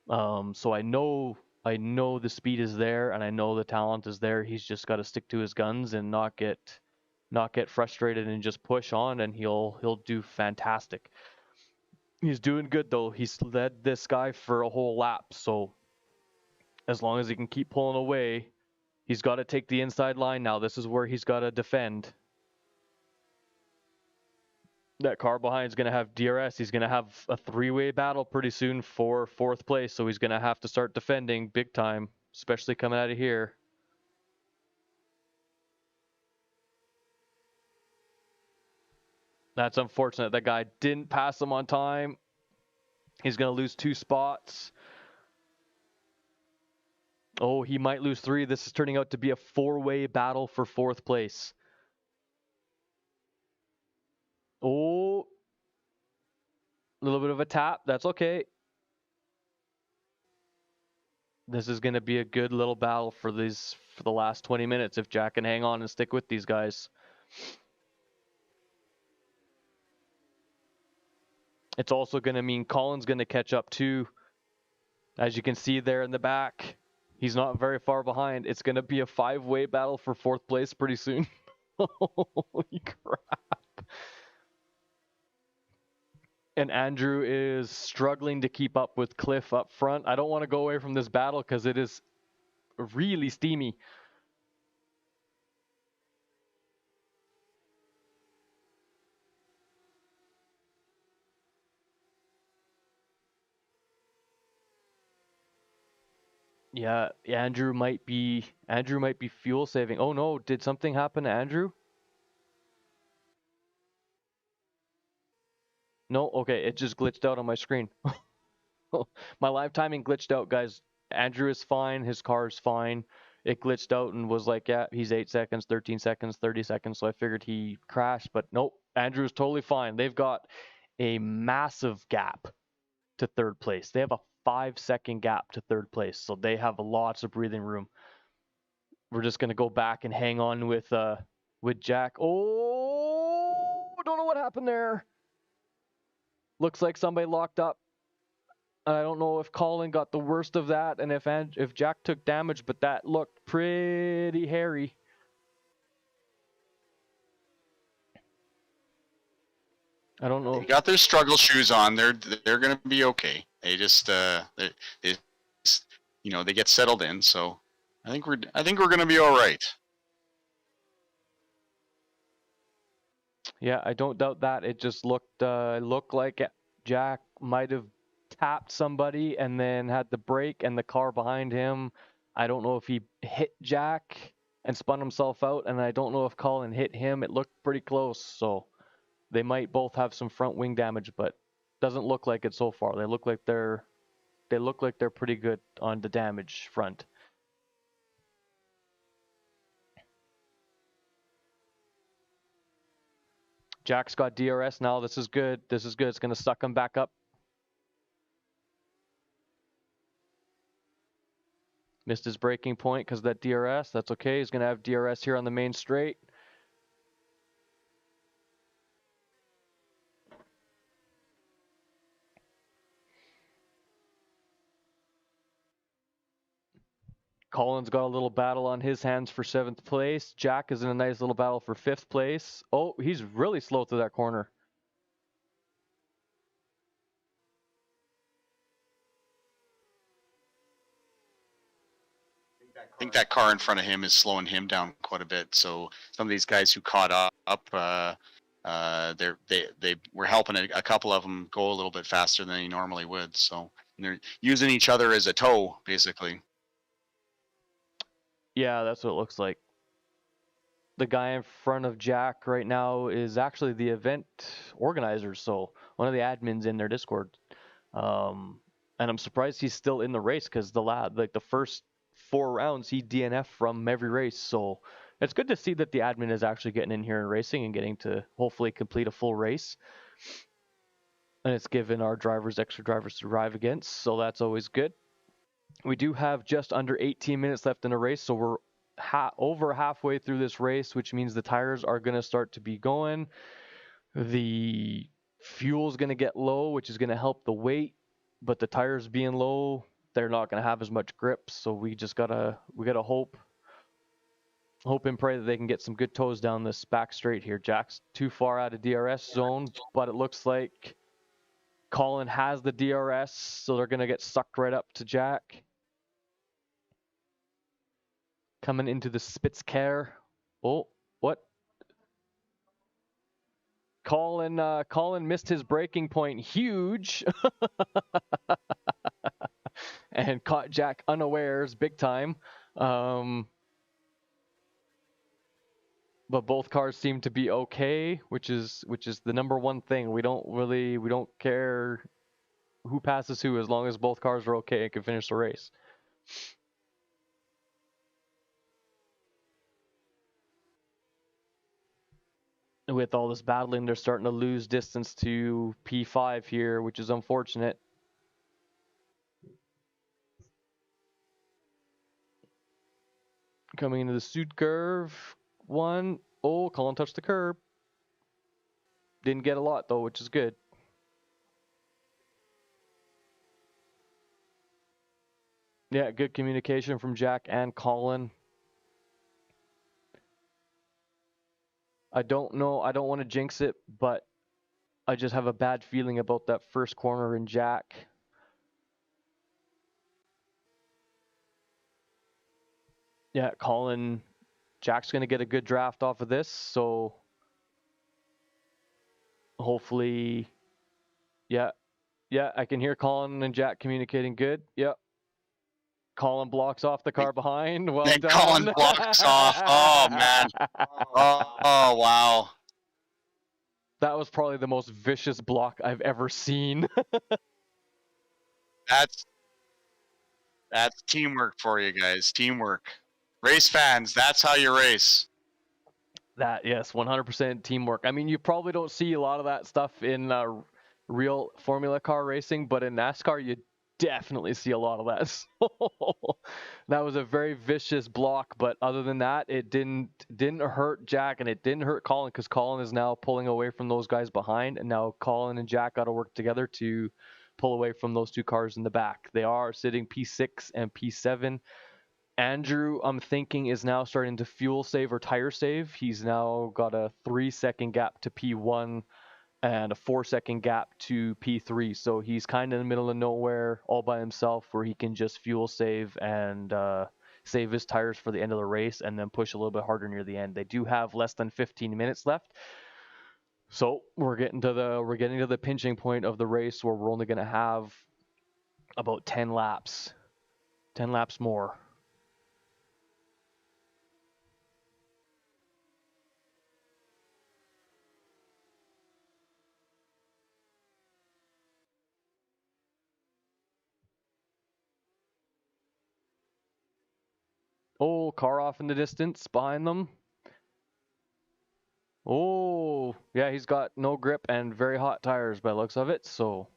So I know the speed is there, and I know the talent is there. He's just got to stick to his guns and not get frustrated and just push on, and he'll do fantastic. He's doing good though. He's led this guy for a whole lap, so as long as he can keep pulling away, he's got to take the inside line now. This is where he's got to defend. That car behind is going to have DRS. He's going to have a three-way battle pretty soon for fourth place, so he's going to have to start defending big time, especially coming out of here. That's unfortunate. That guy didn't pass him on time. He's going to lose 2 spots. Oh, he might lose 3. This is turning out to be a 4-way battle for fourth place. Oh, a little bit of a tap. That's okay. This is going to be a good little battle for the last 20 minutes if Jack can hang on and stick with these guys. It's also going to mean Colin's going to catch up too. As you can see there in the back, he's not very far behind. It's going to be a 5-way battle for fourth place pretty soon. Holy crap. And Andrew is struggling to keep up with Cliff up front. I don't want to go away from this battle because it is really steamy. Yeah, Andrew might be fuel saving. Oh no, did something happen to Andrew? No, okay, it just glitched out on my screen. My live timing glitched out, guys. Andrew is fine, his car is fine. It glitched out and was like, yeah, he's 8 seconds, 13 seconds, 30 seconds, so I figured he crashed, but nope, Andrew is totally fine. They've got a massive gap to third place. They have a 5-second gap to third place, so they have lots of breathing room. We're just gonna go back and hang on with Jack. Oh, don't know what happened there. Looks like somebody locked up. I don't know if Colin got the worst of that and if Jack took damage, but that looked pretty hairy. I don't know. They got their struggle shoes on. They're going to be okay. They just they they get settled in. So I think we're going to be all right. Yeah, I don't doubt that. It just looked like Jack might have tapped somebody and then had the brake and the car behind him. I don't know if he hit Jack and spun himself out, and I don't know if Colin hit him. It looked pretty close, so they might both have some front wing damage, but doesn't look like it so far. They look like they're pretty good on the damage front. Jack's got DRS now. This is good. This is good. It's going to suck him back up. Missed his braking point because of that DRS. That's okay. He's going to have DRS here on the main straight. Colin's got a little battle on his hands for 7th place. Jack is in a nice little battle for 5th place. Oh, he's really slow through that corner. I think that car in front of him is slowing him down quite a bit. So some of these guys who caught up, they were helping a couple of them go a little bit faster than they normally would. So they're using each other as a tow, basically. Yeah, that's what it looks like. The guy in front of Jack right now is actually the event organizer, so one of the admins in their Discord. And I'm surprised he's still in the race because the first 4 rounds he DNF from every race. So it's good to see that the admin is actually getting in here and racing and getting to hopefully complete a full race. And it's given our drivers extra drivers to drive against, so that's always good. We do have just under 18 minutes left in the race, so we're over halfway through this race, which means the tires are going to start to be going. The fuel's going to get low, which is going to help the weight, but the tires being low, they're not going to have as much grip, so we gotta hope and pray that they can get some good toes down this back straight here. Jack's too far out of DRS zone, but it looks like Colin has the DRS, so they're going to get sucked right up to Jack. Coming into the Spitzkar. Oh, what? Colin missed his braking point huge. And caught Jack unawares big time. But both cars seem to be okay, which is the number one thing. We don't care who passes who as long as both cars are okay and can finish the race. With all this battling, they're starting to lose distance to P5 here, which is unfortunate. Coming into the suit curve. One. Oh, Colin touched the curb. Didn't get a lot, though, which is good. Yeah, good communication from Jack and Colin. I don't know. I don't want to jinx it, but I just have a bad feeling about that first corner in Jack. Yeah, Jack's going to get a good draft off of this, so hopefully, yeah, I can hear Colin and Jack communicating good. Yep. Colin blocks off the car behind. Well done. Colin blocks off. Oh, man. Oh, wow. That was probably the most vicious block I've ever seen. That's teamwork for you guys. Teamwork. Race fans, that's how you race. That, yes, 100% teamwork. I mean, you probably don't see a lot of that stuff in real Formula car racing, but in NASCAR, you definitely see a lot of that. So that was a very vicious block, but other than that, it didn't hurt Jack and it didn't hurt Colin because Colin is now pulling away from those guys behind, and now Colin and Jack got to work together to pull away from those two cars in the back. They are sitting P6 and P7. Andrew, I'm thinking, is now starting to fuel save or tire save. He's now got a 3-second gap to P1 and a 4-second gap to P3. So he's kind of in the middle of nowhere all by himself where he can just fuel save and save his tires for the end of the race and then push a little bit harder near the end. They do have less than 15 minutes left. So we're getting to the pinching point of the race where we're only going to have about 10 laps. 10 laps more. Oh, car off in the distance behind them. Oh, yeah, he's got no grip and very hot tires by the looks of it. So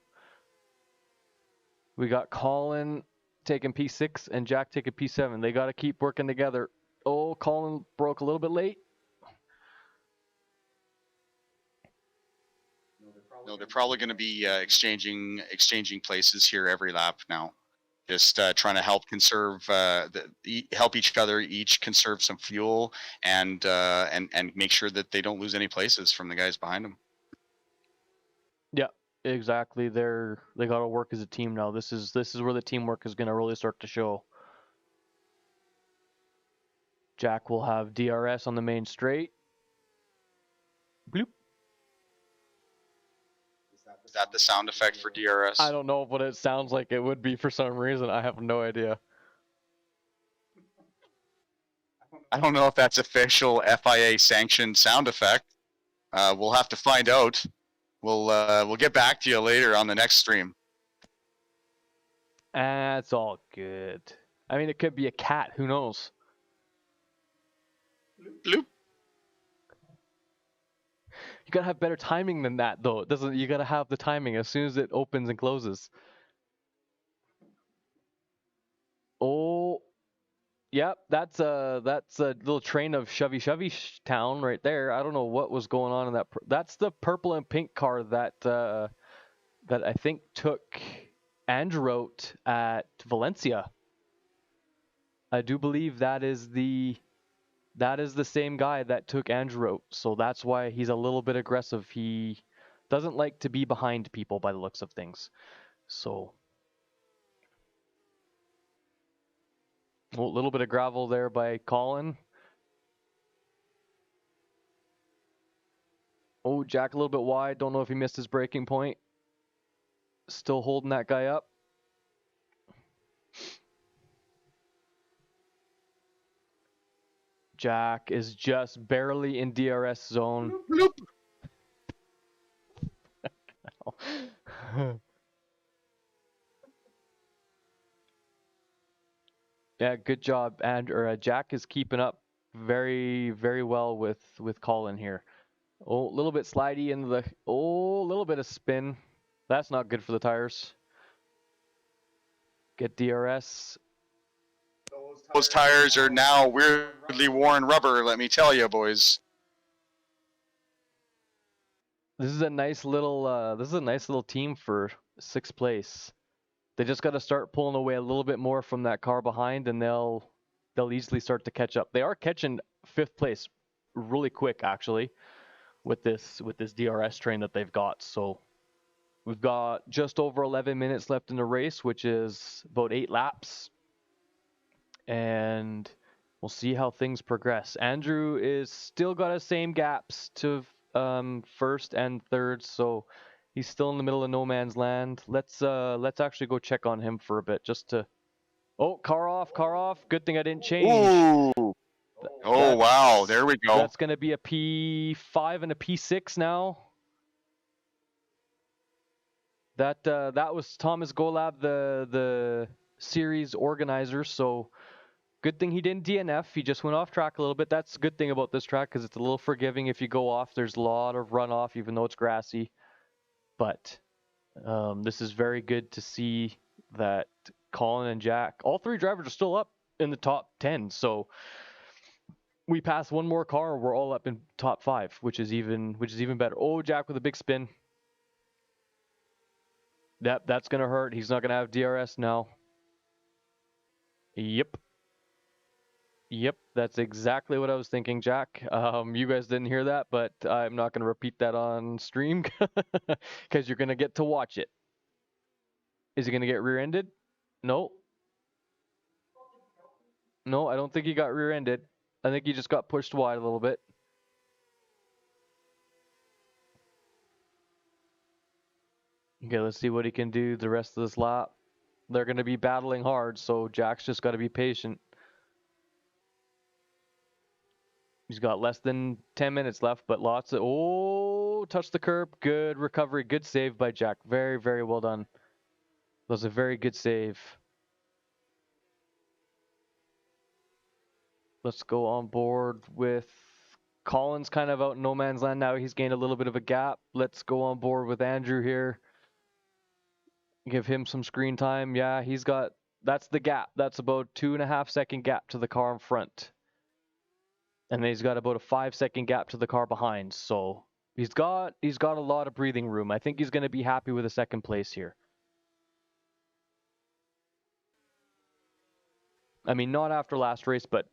we got Colin taking P6 and Jack taking P7. They got to keep working together. Oh, Colin broke a little bit late. No, they're probably going to be exchanging places here every lap now. Just trying to help conserve, help each other, each conserve some fuel, and make sure that they don't lose any places from the guys behind them. Yeah, exactly. They got to work as a team now. This is where the teamwork is going to really start to show. Jack will have DRS on the main straight. Bloop. Is that the sound effect for DRS? I don't know what it sounds like it would be for some reason. I have no idea. I don't know if that's official FIA sanctioned sound effect. We'll have to find out. We'll get back to you later on the next stream. That's all good. I mean, it could be a cat. Who knows? Bloop. You gotta have better timing than that, though. It doesn't. You gotta have the timing as soon as it opens and closes. Oh, yep. That's a little train of Shovey town right there. I don't know what was going on in that. That's the purple and pink car that that I think took Andrew out at Valencia. I do believe that is the same guy that took Andrew out, so that's why he's a little bit aggressive. He doesn't like to be behind people by the looks of things. So, a little bit of gravel there by Colin. Oh, Jack a little bit wide. Don't know if he missed his braking point. Still holding that guy up. Jack is just barely in DRS zone. Bloop. Yeah, good job. Jack is keeping up very, very well with Colin here. Oh, a little bit slidey into the. Oh, a little bit of spin. That's not good for the tires. Get DRS. Those tires are now weirdly worn rubber, let me tell you, boys. This is a nice little team for 6th place. They just got to start pulling away a little bit more from that car behind, and they'll easily start to catch up. They are catching 5th place really quick, actually, with this DRS train that they've got. So we've got just over 11 minutes left in the race, which is about 8 laps. And we'll see how things progress. Andrew is still got the same gaps to 1st and 3rd, so he's still in the middle of no man's land. Let's actually go check on him for a bit, just to. Oh, car off. Good thing I didn't change. Ooh. Oh wow, there we go. That's gonna be a P5 and a P6 now. That was Thomas Golab, the series organizer, so good thing he didn't DNF. He just went off track a little bit. That's a good thing about this track because it's a little forgiving if you go off. There's a lot of runoff, even though it's grassy. But this is very good to see that Colin and Jack, all 3 drivers are still up in the top 10. So we pass one more car, we're all up in top 5, which is even better. Oh, Jack with a big spin. Yep, that's going to hurt. He's not going to have DRS now. Yep. Yep, that's exactly what I was thinking, Jack. You guys didn't hear that, but I'm not going to repeat that on stream because you're going to get to watch it. Is he going to get rear-ended? No. No, I don't think he got rear-ended. I think he just got pushed wide a little bit. Okay, let's see what he can do the rest of this lap. They're going to be battling hard, so Jack's just got to be patient. He's got less than 10 minutes left, but lots of... Oh, touch the curb. Good recovery. Good save by Jack. Very, very well done. That was a very good save. Let's go on board with... Colin's kind of out in no man's land now. He's gained a little bit of a gap. Let's go on board with Andrew here. Give him some screen time. Yeah, he's got... That's the gap. That's about 2.5 second gap to the car in front. And then he's got about a 5 second gap to the car behind. So he's got a lot of breathing room. I think he's going to be happy with a second place here. I mean, not after last race, but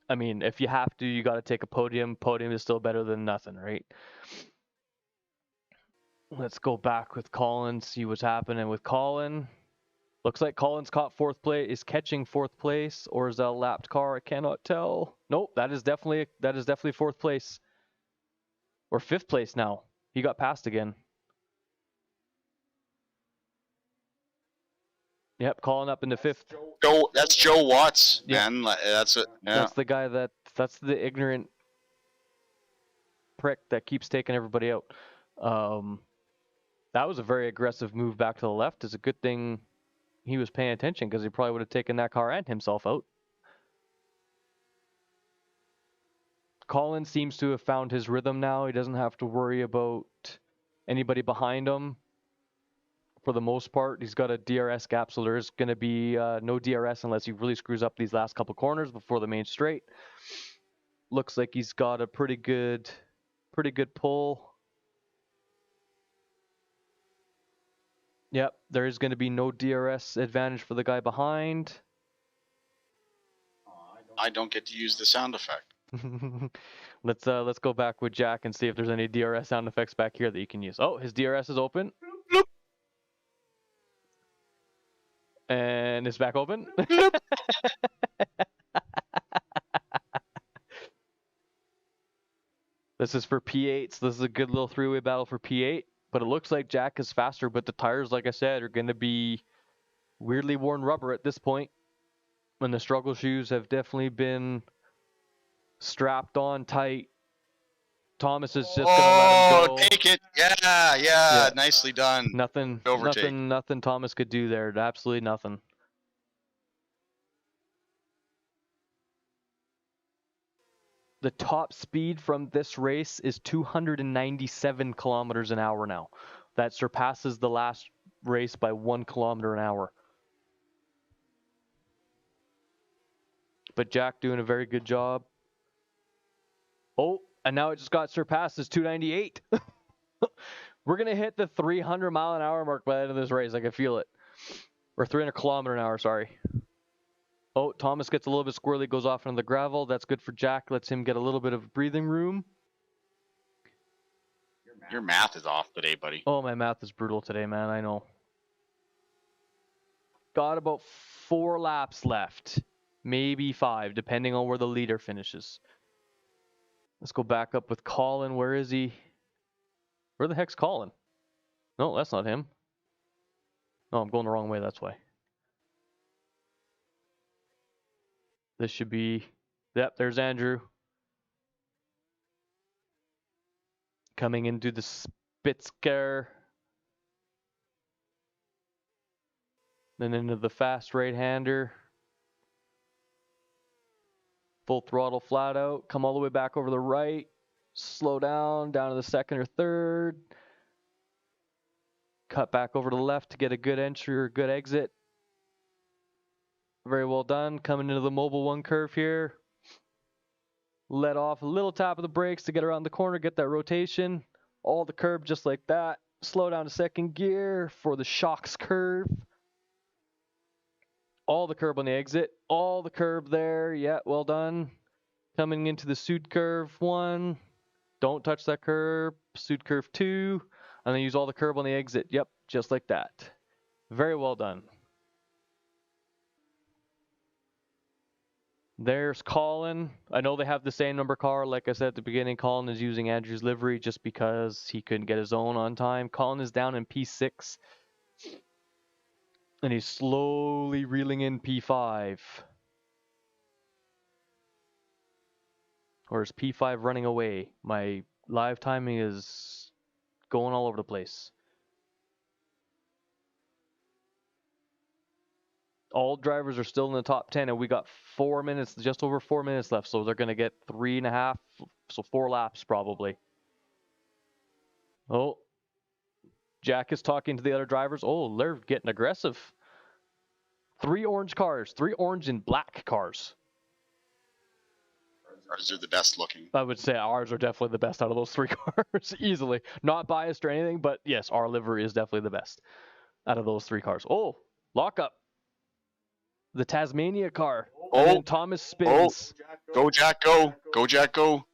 I mean, if you have to, you got to take a podium. Podium is still better than nothing, right? Let's go back with Colin, see what's happening with Colin. Looks like Colin's caught fourth place, is catching fourth place, or is that a lapped car? I cannot tell. Nope, that is definitely fourth place. Or fifth place now. He got passed again. Yep, Colin up into fifth. That's Joe Watts, man. That's it. Yeah. That's the guy that's the ignorant prick that keeps taking everybody out. That was a very aggressive move back to the left. It's a good thing he was paying attention because he probably would have taken that car and himself out. Colin seems to have found his rhythm now. He doesn't have to worry about anybody behind him. For the most part, he's got a DRS gap, so there's going to be no DRS unless he really screws up these last couple corners before the main straight. Looks like he's got a pretty good pull. Yep, there is going to be no DRS advantage for the guy behind. I don't get to use the sound effect. Let's go back with Jack and see if there's any DRS sound effects back here that you can use. Oh, his DRS is open. And it's back open. This is for P8, so this is a good little three-way battle for P8. But it looks like Jack is faster, but the tires, like I said, are going to be weirdly worn rubber at this point. When the struggle shoes have definitely been strapped on tight. Thomas is just going to let him go. Take it. Yeah. Nicely done. Nothing Thomas could do there. Absolutely nothing. The top speed from this race is 297 kilometers an hour now. That surpasses the last race by 1 kilometer an hour. But Jack doing a very good job. Oh, and now it just got surpassed as 298. We're going to hit the 300 mile an hour mark by the end of this race. I can feel it. Or 300 kilometer an hour, sorry. Oh, Thomas gets a little bit squirrely, goes off into the gravel. That's good for Jack. Lets him get a little bit of breathing room. Your math is off today, buddy. Oh, my math is brutal today, man. I know. Got about 4 laps left. Maybe 5, depending on where the leader finishes. Let's go back up with Colin. Where is he? Where the heck's Colin? No, that's not him. No, I'm going the wrong way, that's why. This should be... Yep, there's Andrew. Coming into the Spitzker. Then into the fast right-hander. Full throttle flat out. Come all the way back over the right. Slow down to the second or third. Cut back over to the left to get a good entry or good exit. Very well done. Coming into the Mobile 1 curve here. Let off a little tap of the brakes to get around the corner, get that rotation. All the curb just like that. Slow down to second gear for the shocks curve. All the curb on the exit. All the curb there. Yeah, well done. Coming into the suit curve 1. Don't touch that curb. Suit curve 2. And then use all the curb on the exit. Yep, just like that. Very well done. There's Colin. I know they have the same number car. Like I said at the beginning, Colin is using Andrew's livery just because he couldn't get his own on time. Colin is down in P6. And he's slowly reeling in P5. Or is P5 running away? My live timing is going all over the place. All drivers are still in the top 10, and we got 4 minutes, just over 4 minutes left, so they're going to get 3.5, so 4 laps probably. Oh, Jack is talking to the other drivers. Oh, they're getting aggressive. 3 orange cars, 3 orange and black cars. Ours are the best looking. I would say ours are definitely the best out of those 3 cars, easily. Not biased or anything, but yes, our livery is definitely the best out of those 3 cars. Oh, lockup. The Tasmania car. Oh, and then Thomas spins. Oh, go Jack, go. Go Jack, go.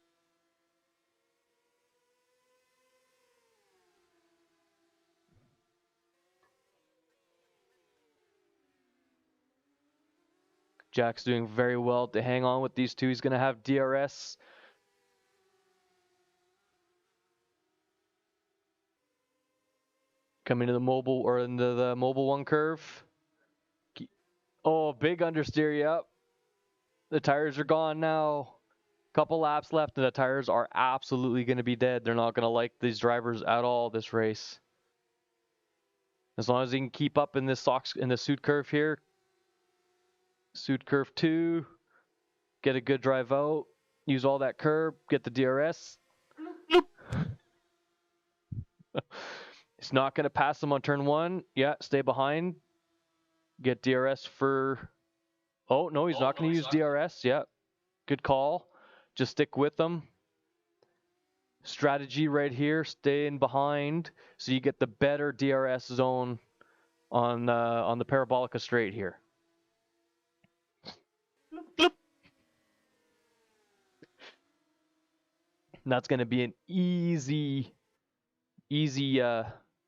Jack's doing very well to hang on with these 2. He's going to have DRS. Coming to the mobile or into the mobile 1 curve. Oh, big understeer, yep. The tires are gone now. Couple laps left and the tires are absolutely going to be dead. They're not going to like these drivers at all this race. As long as he can keep up in this suit curve here. Suit curve 2. Get a good drive out. Use all that curb. Get the DRS. He's not going to pass him on turn 1. Yeah, stay behind. Get DRS for... Oh, no, he's not going to use DRS. Yeah, good call. Just stick with them. Strategy right here, staying behind so you get the better DRS zone on the Parabolica straight here. And that's going to be an easy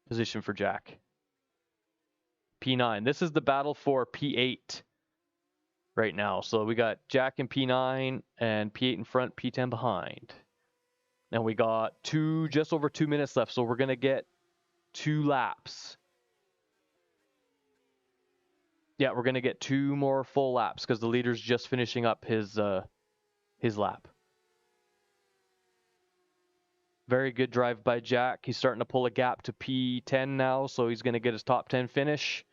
position for Jack. P9. This is the battle for P8 right now. So we got Jack in P9 and P8 in front, P10 behind. And we got just over 2 minutes left. So we're going to get 2 laps. Yeah, we're going to get 2 more full laps because the leader's just finishing up his lap. Very good drive by Jack. He's starting to pull a gap to P10 now, so he's going to get his top 10 finish.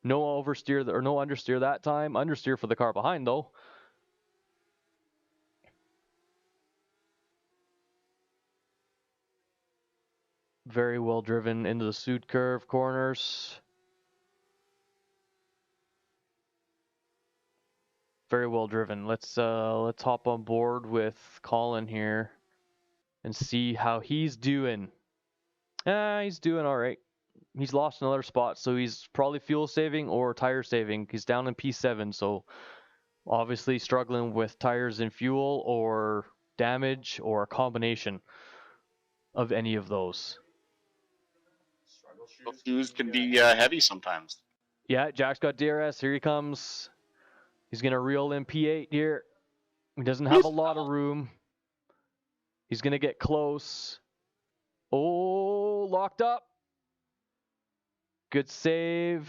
No oversteer or no understeer that time. Understeer for the car behind though. Very well driven into the suit curve corners. Very well driven. Let's hop on board with Colin here and see how he's doing. He's doing all right. He's lost another spot, so he's probably fuel saving or tire saving. He's down in P7, so obviously struggling with tires and fuel or damage or a combination of any of those. Those shoes can be heavy sometimes. Yeah, Jack's got DRS. Here he comes. He's going to reel in P8 here. He doesn't have a lot of room. He's going to get close. Oh, locked up. Good save.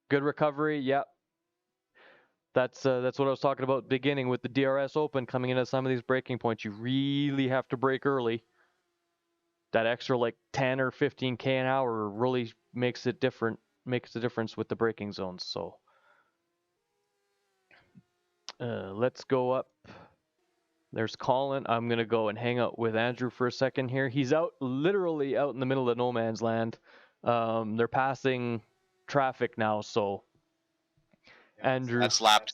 Good recovery. Yep. That's what I was talking about at the beginning with the DRS open coming into some of these braking points. You really have to brake early. That extra like 10 or 15k an hour really makes it different. Makes the difference with the braking zones. So let's go up. There's Colin. I'm gonna go and hang out with Andrew for a second here. He's literally out in the middle of no man's land. They're passing traffic now, so Andrew. That's lap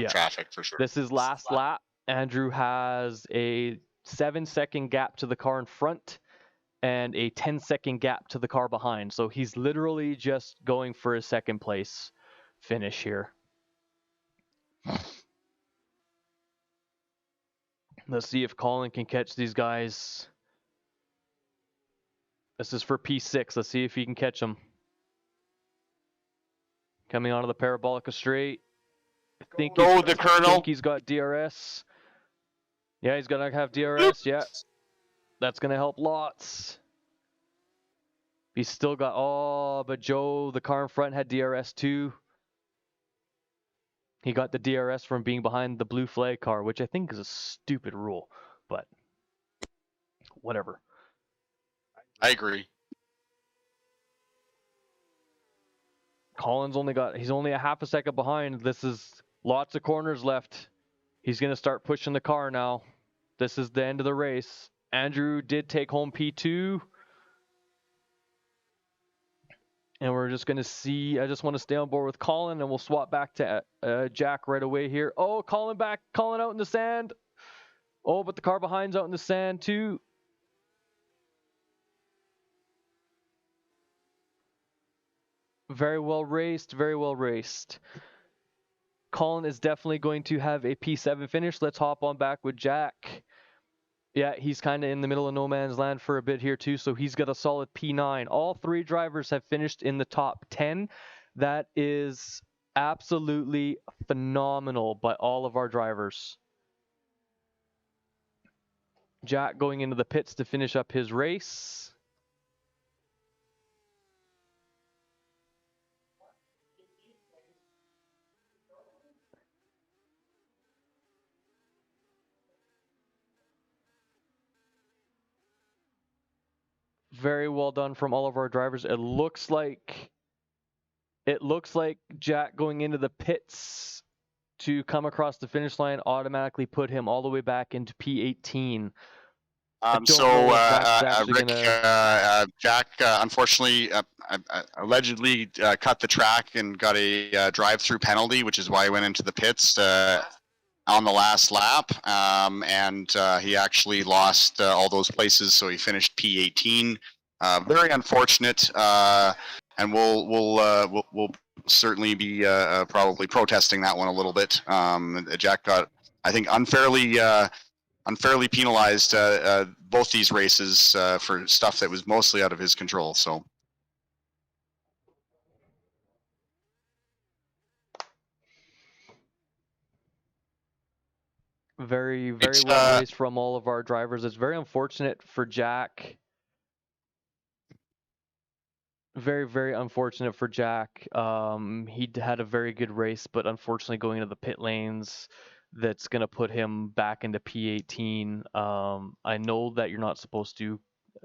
yeah. Traffic for sure. This is last lap. Andrew has a 7-second gap to the car in front, and a 10-second gap to the car behind. So he's literally just going for a second place finish here. Let's see if Colin can catch these guys. This is for P6. Let's see if he can catch them. Coming onto the Parabolica straight. I think he's got DRS. Yeah, he's gonna have DRS. Yeah, that's gonna help lots. He's still got, but Joe, the car in front, had DRS too. He got the DRS from being behind the blue flag car, which I think is a stupid rule, but whatever. I agree. Colin's he's only a half a second behind. This is lots of corners left. He's going to start pushing the car now. This is the end of the race. Andrew did take home P2. And we're just going to see, I just want to stay on board with Colin, and we'll swap back to Jack right away here. Oh, Colin out in the sand. Oh, but the car behind's out in the sand too. Very well raced, very well raced. Colin is definitely going to have a P7 finish. Let's hop on back with Jack. Yeah, he's kind of in the middle of no man's land for a bit here too, so he's got a solid P9. All three drivers have finished in the top 10. That is absolutely phenomenal by all of our drivers. Jack going into the pits to finish up his race. Very well done from all of our drivers. It looks like Jack going into the pits to come across the finish line automatically put him all the way back into P18. Rick, Jack unfortunately allegedly cut the track and got a drive-through penalty, which is why he went into the pits on the last lap, and he actually lost all those places, so he finished P18. Very unfortunate, and we'll certainly be probably protesting that one a little bit. Jack got, I think, unfairly penalized both these races for stuff that was mostly out of his control. So. Very well raced from all of our drivers. It's very unfortunate for Jack. Very unfortunate for Jack. He had a very good race, but unfortunately going into the pit lanes, that's going to put him back into P18. I know that you're not supposed to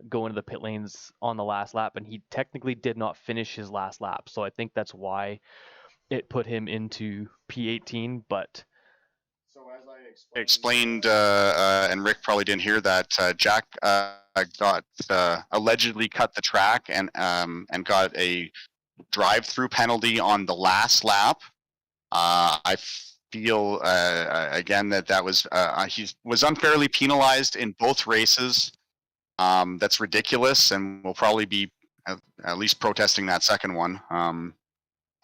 go into the pit lanes on the last lap, and he technically did not finish his last lap. So I think that's why it put him into P18, but... So as I explained, and Rick probably didn't hear that, Jack got allegedly cut the track and got a drive-through penalty on the last lap. I feel again that was he was unfairly penalized in both races. That's ridiculous, and we'll probably be at least protesting that second one.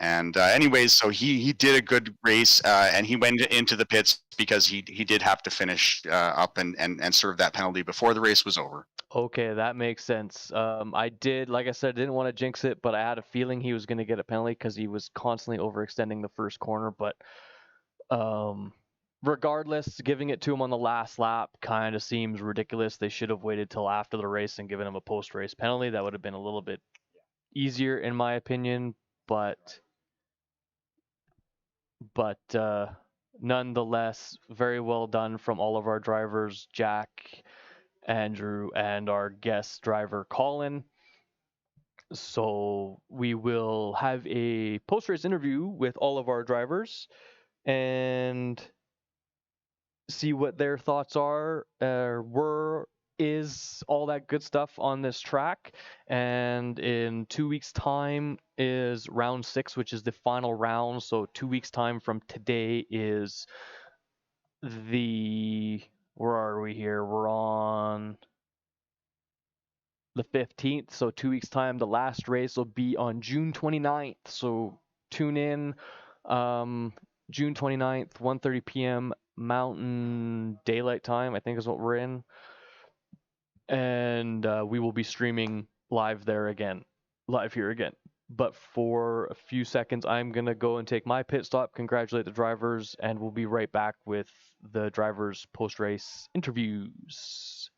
Anyways, so he did a good race, and he went into the pits because he did have to finish up and serve that penalty before the race was over. Okay, that makes sense. I did, like I said, I didn't want to jinx it, but I had a feeling he was going to get a penalty because he was constantly overextending the first corner. But regardless, giving it to him on the last lap kind of seems ridiculous. They should have waited till after the race and given him a post-race penalty. That would have been a little bit easier, in my opinion. But nonetheless, very well done from all of our drivers, Jack, Andrew, and our guest driver, Colin. So we will have a post-race interview with all of our drivers and see what their thoughts are, is all that good stuff on this track. And in 2 weeks' time is round 6, which is the final round. So 2 weeks' time from today is where are we here? We're on the 15th. So 2 weeks time, the last race will be on June 29th. So tune in. June 29th, 1:30 p.m. Mountain Daylight Time, I think is what we're in. And we will be streaming live here again. But for a few seconds, I'm going to go and take my pit stop, congratulate the drivers, and we'll be right back with the drivers' post-race interviews.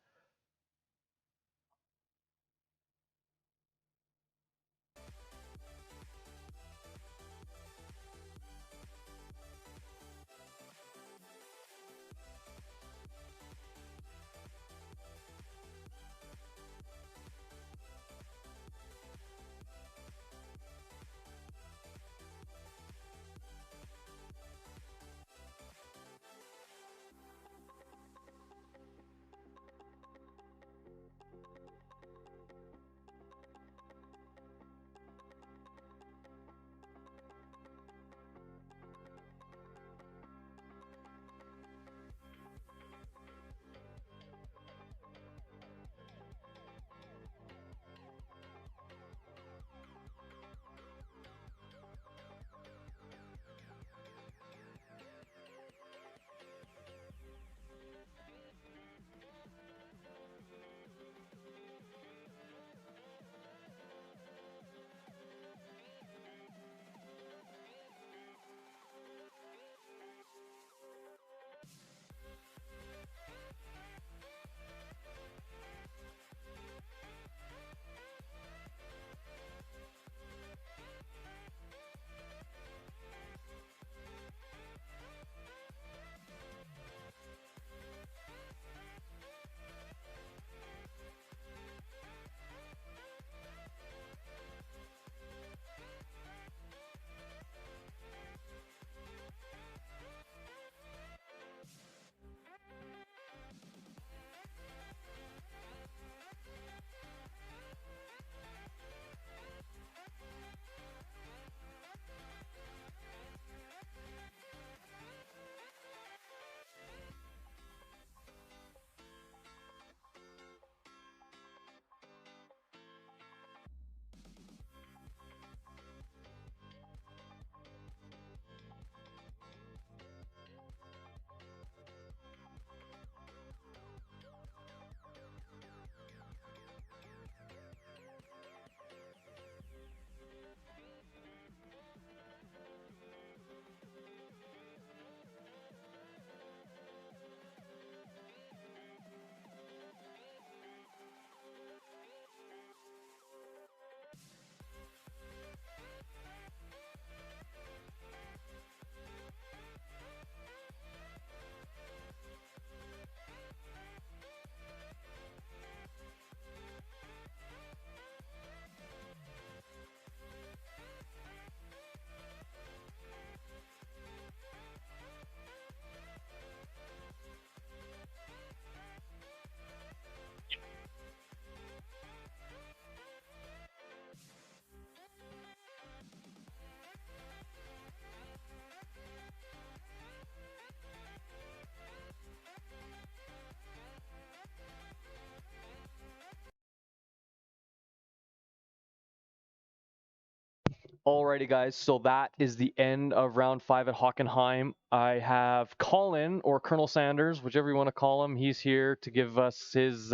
Alrighty, guys, so that is the end of round 5 at Hockenheim. I have Colin, or Colonel Sanders, whichever you want to call him. He's here to give us his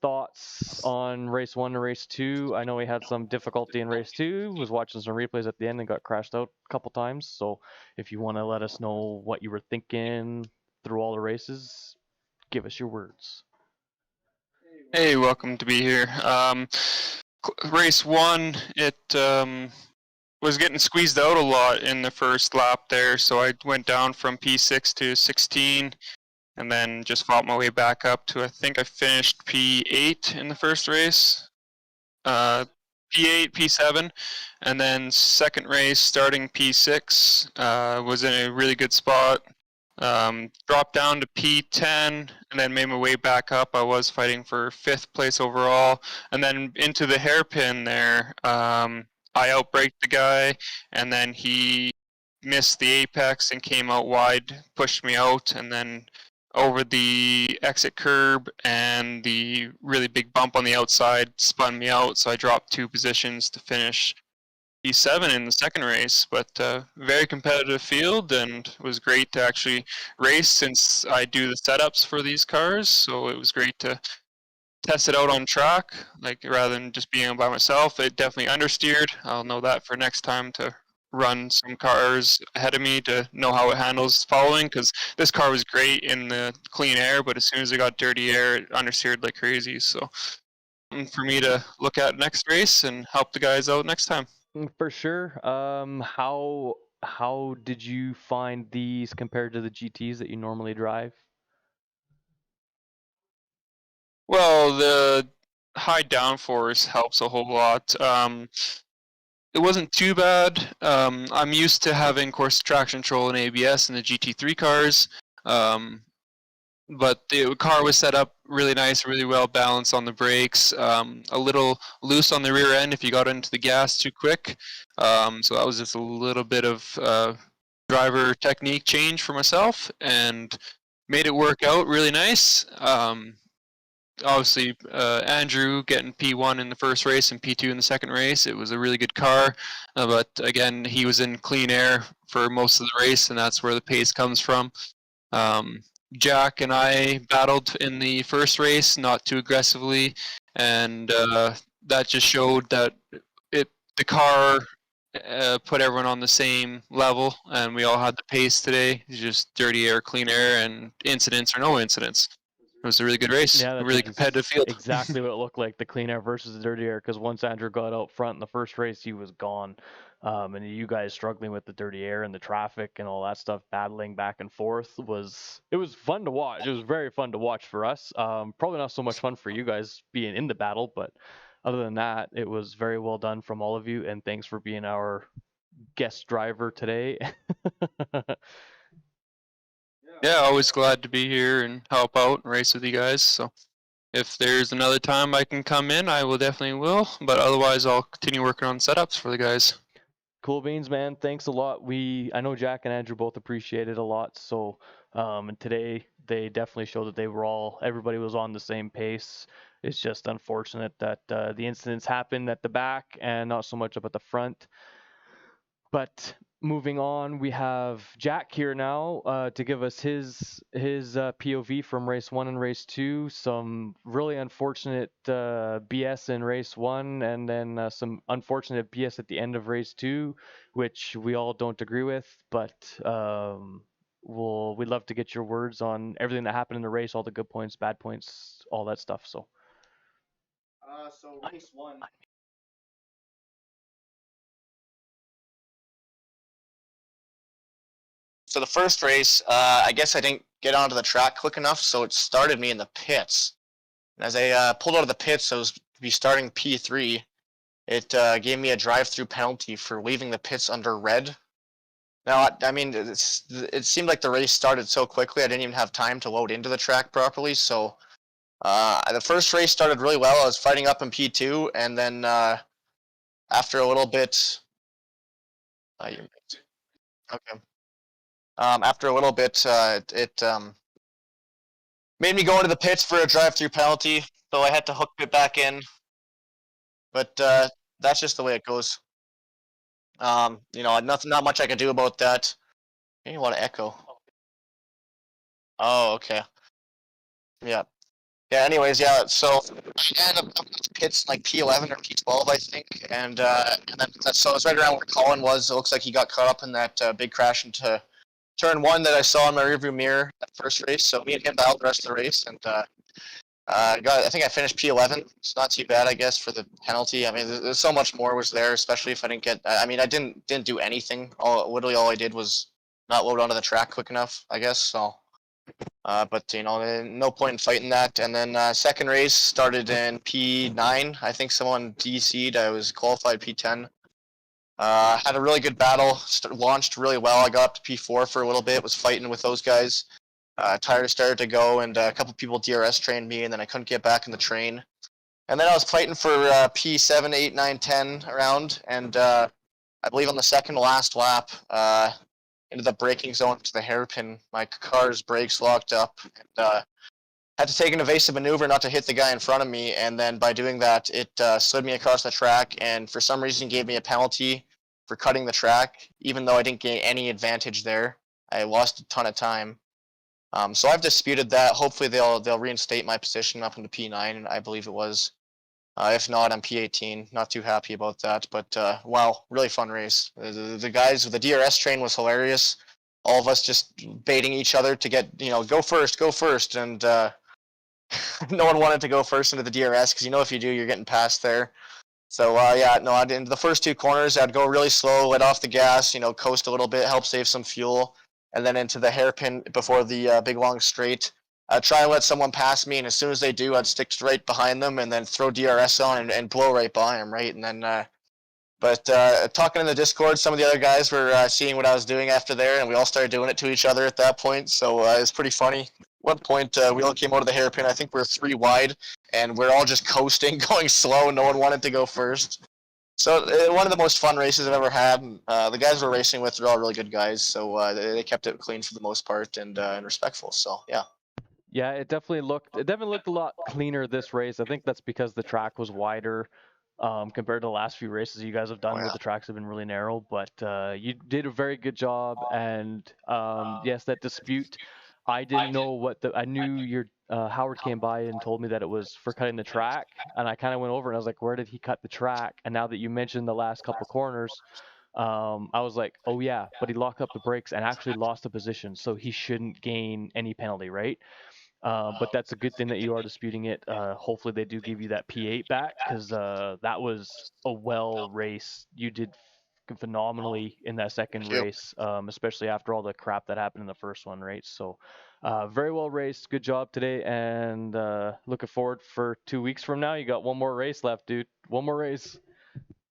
thoughts on race 1 and race 2. I know he had some difficulty in race 2, was watching some replays at the end and got crashed out a couple times. So if you want to let us know what you were thinking through all the races, give us your words. Hey, welcome to be here. Race 1, it was getting squeezed out a lot in the first lap there, so I went down from P6 to 16, and then just fought my way back up to, I think I finished P8 in the first race. P8, P7, and then second race, starting P6, was in a really good spot. Dropped down to P10 and then made my way back up. I was fighting for 5th place overall, and then into the hairpin there, I outbraked the guy, and then he missed the apex and came out wide, pushed me out, and then over the exit curb, and the really big bump on the outside spun me out, so I dropped 2 positions to finish P7 in the second race. But very competitive field, and it was great to actually race since I do the setups for these cars, so it was great to test it out on track, like rather than just being by myself. It definitely understeered. I'll know that for next time to run some cars ahead of me to know how it handles following, because this car was great in the clean air, but as soon as it got dirty air, it understeered like crazy. So for me to look at next race and help the guys out next time. For sure. How did you find these compared to the GTs that you normally drive? Well, the high downforce helps a whole lot. It wasn't too bad. I'm used to having course traction control and ABS in the GT3 cars, but the car was set up really nice, really well balanced on the brakes, a little loose on the rear end if you got into the gas too quick. So that was just a little bit of driver technique change for myself, and made it work out really nice. Obviously, Andrew getting P1 in the first race and P2 in the second race. It was a really good car, but again, he was in clean air for most of the race, and that's where the pace comes from. Jack and I battled in the first race, not too aggressively, and that just showed that the car put everyone on the same level, and we all had the pace today. Just dirty air, clean air, and incidents or no incidents. It was a really good race, Yeah, a that's really competitive field. exactly what it looked like, the clean air versus the dirty air, because once Andrew got out front in the first race, he was gone. And you guys struggling with the dirty air and the traffic and all that stuff, battling back and forth, it was fun to watch. It was very fun to watch for us. Probably not so much fun for you guys being in the battle, but other than that, it was very well done from all of you, and thanks for being our guest driver today. Yeah, always glad to be here and help out and race with you guys. So if there's another time I can come in, I will definitely will. But otherwise, I'll continue working on setups for the guys. Cool beans, man. Thanks a lot. I know Jack and Andrew both appreciate it a lot. So, and today they definitely showed that everybody was on the same pace. It's just unfortunate that the incidents happened at the back and not so much up at the front. But moving on, we have Jack here now to give us his POV from race 1 and race 2. Some really unfortunate BS in race 1, and then some unfortunate BS at the end of race 2, which we all don't agree with. But we'd love to get your words on everything that happened in the race, all the good points, bad points, all that stuff. So Race 1. So the first race, I guess I didn't get onto the track quick enough, so it started me in the pits. And as I pulled out of the pits, I was to be starting P3. It gave me a drive-through penalty for leaving the pits under red. Now, I mean, it seemed like the race started so quickly, I didn't even have time to load into the track properly. So the first race started really well. I was fighting up in P2, and then after a little bit, okay. After a little bit, it made me go into the pits for a drive-through penalty, so I had to hook it back in. But that's just the way it goes. Not much I could do about that. Maybe a lot of echo. Oh, okay. Yeah. Yeah. Anyways, yeah. So I ended up in the pits like P11 or P12, I think, and then so it was right around where Colin was. It looks like he got caught up in that big crash into turn 1 that I saw in my rearview mirror that first race. So me and him battled the rest of the race, and I think I finished P11. It's not too bad, I guess, for the penalty. I mean, there's so much more was there, especially if I didn't get. I mean, I didn't do anything. Literally all I did was not load onto the track quick enough, I guess. So, but no point in fighting that. And then second race started in P9. I think someone DC'd. I was qualified P10. Had a really good battle. Launched really well. I got up to P4 for a little bit. Was fighting with those guys. Tires started to go, and a couple people DRS trained me, and then I couldn't get back in the train. And then I was fighting for P7, 8, 9, 10 around, and I believe on the second to last lap, into the braking zone to the hairpin. My car's brakes locked up, and had to take an evasive maneuver not to hit the guy in front of me, and then by doing that, it slid me across the track, and for some reason gave me a penalty for cutting the track, even though I didn't gain any advantage there. I lost a ton of time. So I've disputed that. Hopefully they'll reinstate my position up into P9, I believe it was. If not, I'm P18. Not too happy about that, but wow, really fun race. The guys with the DRS train was hilarious. All of us just baiting each other to get, go first, and no one wanted to go first into the DRS because if you do, you're getting past there. So into the first 2 corners, I'd go really slow, let off the gas, coast a little bit, help save some fuel, and then into the hairpin before the big long straight. I'd try and let someone pass me, and as soon as they do, I'd stick right behind them and then throw DRS on and blow right by them, right? And then, talking in the Discord, some of the other guys were seeing what I was doing after there, and we all started doing it to each other at that point, so it was pretty funny. At one point, we all came out of the hairpin. I think we were 3 wide, and we're all just coasting, going slow. No one wanted to go first. So one of the most fun races I've ever had. The guys we're racing with are all really good guys, so they kept it clean for the most part and respectful. So yeah. Yeah, it definitely looked a lot cleaner this race. I think that's because the track was wider compared to the last few races you guys have done where the tracks have been really narrow. But you did a very good job, and yes, that dispute. I didn't know I knew your Howard came by and told me that it was for cutting the track, and I kind of went over and I was like, where did he cut the track? And now that you mentioned the last couple corners, I was like, oh yeah, but he locked up the brakes and actually lost the position, so he shouldn't gain any penalty, right? But that's a good thing that you are disputing it. Hopefully they do give you that P8 back, because that was a well race. You did phenomenally in that second race, especially after all the crap that happened in the first one, right? So very well raced. Good job today, and looking forward for 2 weeks from now. You got one more race left, dude. One more race.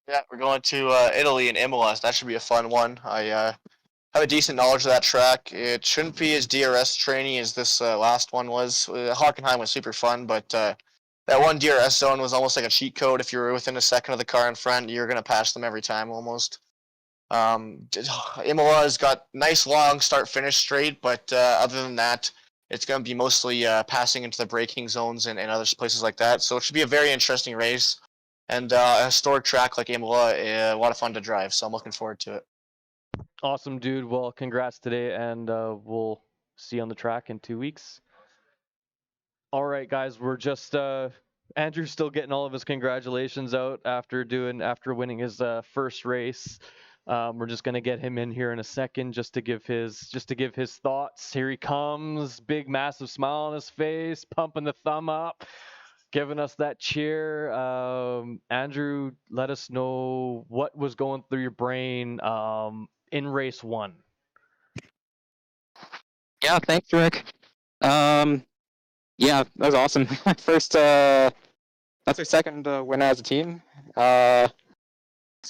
Yeah, we're going to Italy and Imola. That should be a fun one. I have a decent knowledge of that track. It shouldn't be as DRS trainy as this last one was. Hockenheim was super fun, but that one DRS zone was almost like a cheat code. If you were within a second of the car in front, you're going to pass them every time almost. Imola's got nice long start-finish straight, but other than that, it's going to be mostly passing into the braking zones and other places like that. So it should be a very interesting race. And a historic track like Imola, a lot of fun to drive. So I'm looking forward to it. Awesome, dude. Well, congrats today, and we'll see you on the track in 2 weeks. All right, guys, we're just Andrew's still getting all of his congratulations out after winning his first race. We're just gonna get him in here in a second just to give his thoughts. Here he comes, big massive smile on his face, pumping the thumb up, giving us that cheer. Andrew, let us know what was going through your brain in race 1. Yeah, thanks, Rick. Yeah, that was awesome. First, that's our second win as a team. So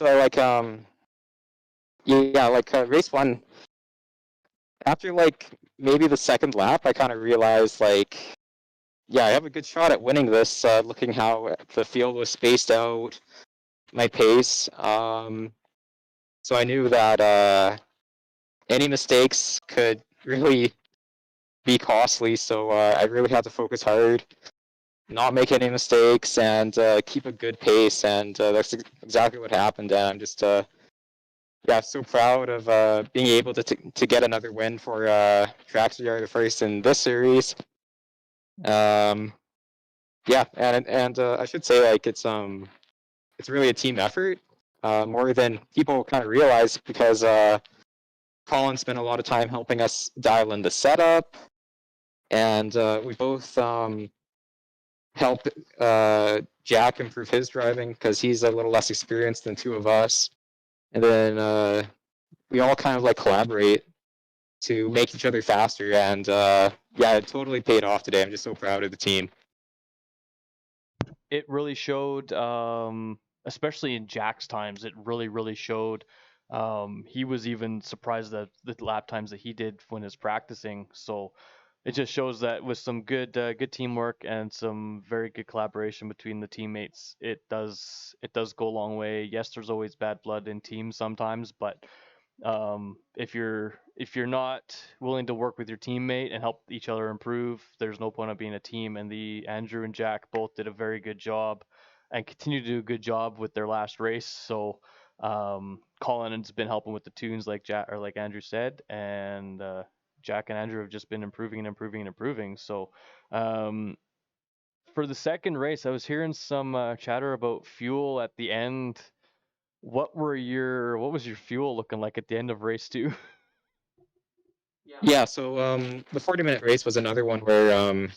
race 1. After maybe the second lap, I kind of realized I have a good shot at winning this. Looking how the field was spaced out, my pace. So I knew that any mistakes could really be costly, so I really had to focus hard, not make any mistakes, and keep a good pace, and that's exactly what happened. And I'm just so proud of being able to get another win for TRACKSVR, the first in this series. And I should say it's really a team effort, more than people kind of realize, because Colin spent a lot of time helping us dial in the setup. And we both helped Jack improve his driving, because he's a little less experienced than 2 of us. And then we all kind of collaborate to make each other faster. And it totally paid off today. I'm just so proud of the team. It really showed, especially in Jack's times. It really showed. He was even surprised at the lap times that he did when he was practicing. So it just shows that with some good teamwork and some very good collaboration between the teammates, it does go a long way. Yes, there's always bad blood in teams sometimes, but if you're if you're not willing to work with your teammate and help each other improve, there's no point of being a team. And the Andrew and Jack both did a very good job and continue to do a good job with their last race. So Colin's been helping with the tunes like Jack or like Andrew said, and Jack and Andrew have just been improving and improving and improving. So for the second race, I was hearing some chatter about fuel at the end. What was your fuel looking like at the end of race 2? Yeah, so the 40-minute race was another one where,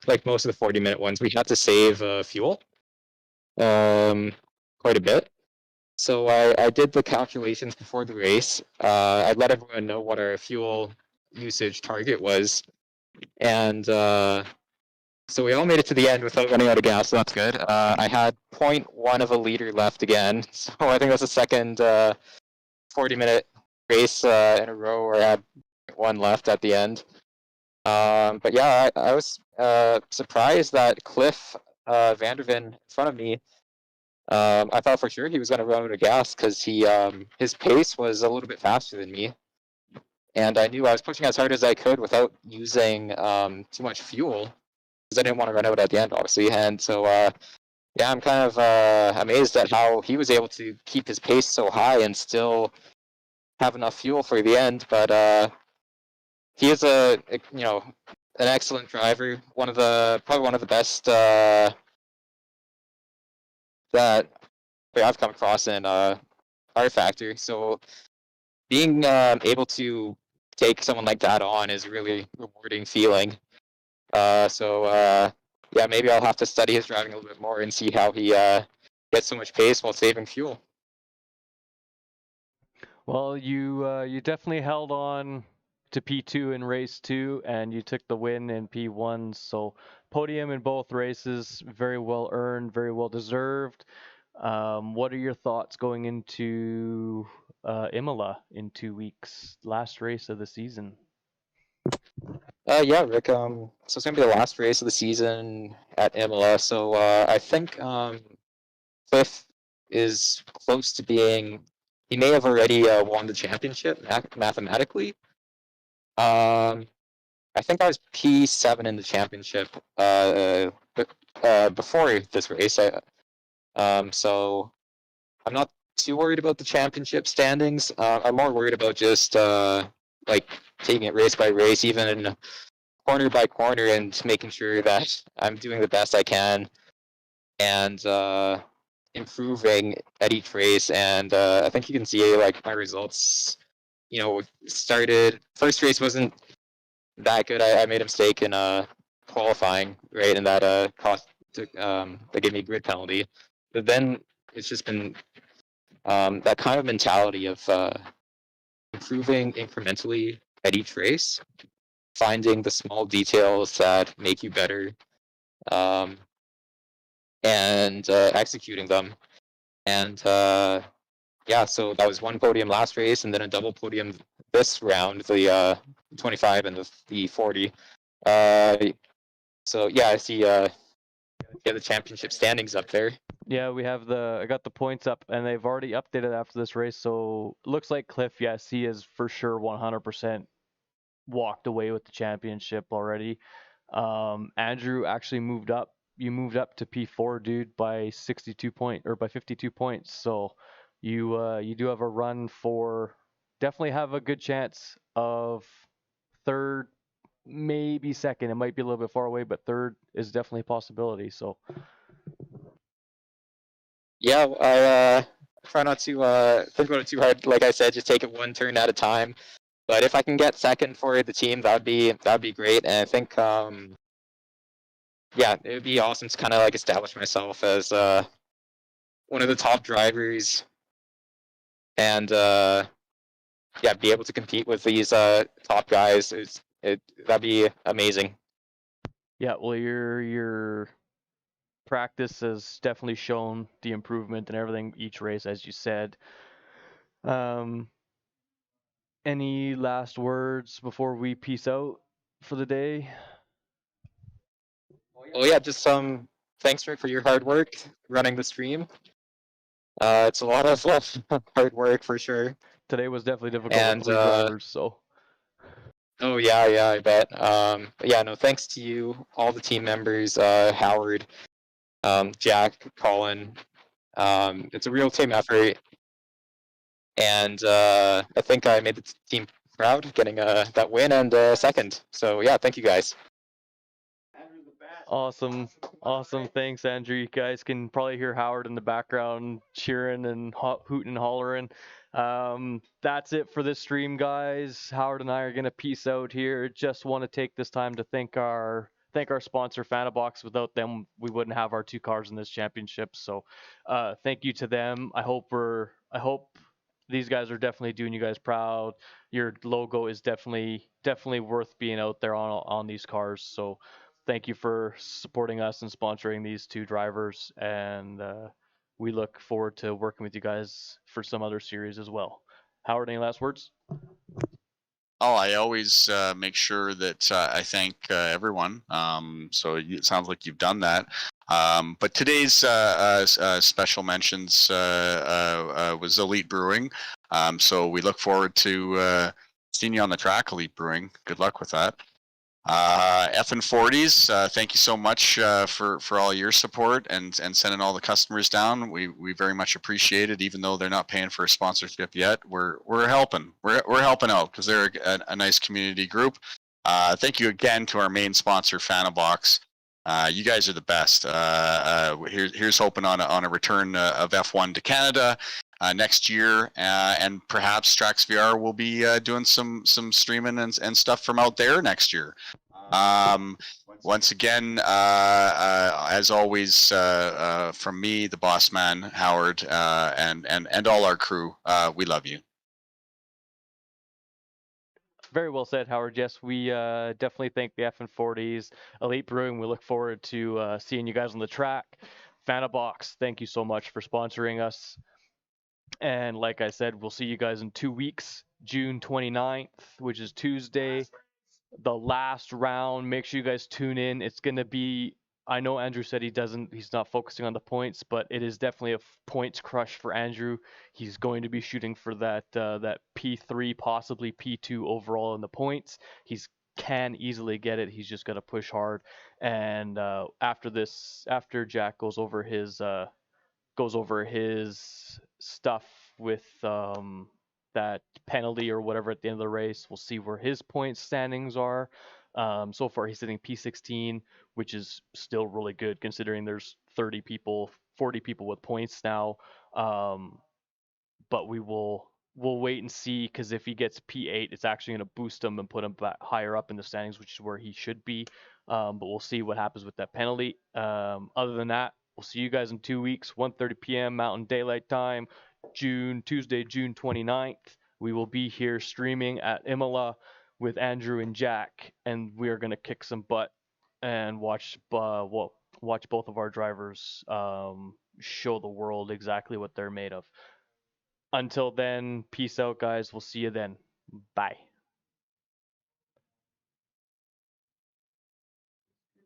like most of the 40-minute ones, we had to save fuel quite a bit. So I did the calculations before the race. I let everyone know what our fuel usage target was, and so we all made it to the end without running out of gas, so that's good. I had 0.1 of a liter left again, so I think that's the second 40-minute race in a row where I had 1 left at the end. But yeah, I was surprised that Cliff Vanderven in front of me, I thought for sure he was going to run out of gas because his pace was a little bit faster than me. And I knew I was pushing as hard as I could without using too much fuel because I didn't want to run out at the end, obviously. And so, yeah, I'm kind of amazed at how he was able to keep his pace so high and still have enough fuel for the end. But he is an excellent driver, probably one of the best that I've come across in R Factor. So being able to take someone like that on is a really rewarding feeling. Yeah, maybe I'll have to study his driving a little bit more and see how he gets so much pace while saving fuel. Well, you definitely held on to P2 in race 2, and you took the win in P1. So podium in both races, very well earned, very well deserved. What are your thoughts going into Imola in 2 weeks, last race of the season? Yeah, Rick. So it's gonna be the last race of the season at Imola. So I think Cliff is close to being. He may have already won the championship mathematically. I think I was P7 in the championship before this race. So I'm not too worried about the championship standings. I'm more worried about just like taking it race by race, even corner by corner, and making sure that I'm doing the best I can and improving at each race. And I think you can see like my results. First race wasn't that good. I made a mistake in qualifying, right, and that that gave me a grid penalty. But then it's just been that kind of mentality of improving incrementally at each race, finding the small details that make you better, and executing them. And yeah, so that was 1 podium last race, and then a double podium this round, the 25 and the 40. So yeah, I see the championship standings up there. Yeah, I got the points up, and they've already updated after this race. So looks like Cliff, yes, he is for sure 100% walked away with the championship already. Andrew actually moved up. You moved up to P4, dude, by 52 points. So you do have a run for, definitely have a good chance of third, maybe second. It might be a little bit far away, but third is definitely a possibility. So yeah, I try not to think about it too hard. Like I said, just take it 1 turn at a time. But if I can get second for the team, that'd be great. And I think yeah, it would be awesome to kind of like establish myself as one of the top drivers, and yeah, be able to compete with these top guys. That'd be amazing. yeah, well, your practice has definitely shown the improvement and everything each race, as you said. Any last words before we peace out for the day? Well, yeah, just thanks, Rick, for your hard work running the stream. It's a lot of hard work for sure. Today was definitely difficult And with 3 drivers, so Oh yeah, I bet. But yeah, no, thanks to you, all the team members, Howard, Jack, Colin. It's a real team effort, and I think I made the team proud getting that win and second. So yeah, thank you guys. Awesome. Thanks, Andrew. You guys can probably hear Howard in the background cheering and hooting and hollering. That's it for this stream, guys. Howard and I are gonna peace out here. Just want to take this time to thank our sponsor, Fanabox. Without them, we wouldn't have our 2 cars in this championship. So, thank you to them. I hope these guys are definitely doing you guys proud. Your logo is definitely worth being out there on these cars. So thank you for supporting us and sponsoring these 2 drivers, and we look forward to working with you guys for some other series as well. Howard, any last words? Oh, I always make sure that I thank everyone. So it sounds like you've done that. But today's special mentions was Elite Brewing. So we look forward to seeing you on the track, Elite Brewing. Good luck with that. F&40s, thank you so much for all your support and sending all the customers down. We very much appreciate it, even though they're not paying for a sponsorship yet. We're helping. We're helping out because they're a nice community group. Thank you again to our main sponsor, Fanabox. You guys are the best. Here's hoping on a return of F1 to Canada next year, and perhaps TRACKSVR will be doing some streaming and stuff from out there next year. Once again, as always, from me, the boss man, Howard, and all our crew, we love you. Very well said, Howard. Yes, we definitely thank the F&40s, Elite Brewing. We look forward to seeing you guys on the track. Fanabox, thank you so much for sponsoring us. And like I said, we'll see you guys in 2 weeks, June 29th, which is Tuesday, the last round. Make sure you guys tune in. It's going to be, I know Andrew said he's not focusing on the points, but it is definitely a points crush for Andrew. He's going to be shooting for that P3, possibly P2 overall in the points. He's can easily get it. He's just got to push hard. And after Jack goes over his stuff with that penalty or whatever at the end of the race, we'll see where his point standings are. So far he's sitting P16, which is still really good considering there's 40 people with points now. But we'll wait and see, because if he gets P8, it's actually going to boost him and put him back higher up in the standings, which is where he should be. But we'll see what happens with that penalty. Other than that, we'll see you guys in 2 weeks, 1:30 p.m. Mountain Daylight Time, Tuesday, June 29th. We will be here streaming at Imola with Andrew and Jack, and we are going to kick some butt and watch both of our drivers show the world exactly what they're made of. Until then, peace out, guys. We'll see you then. Bye.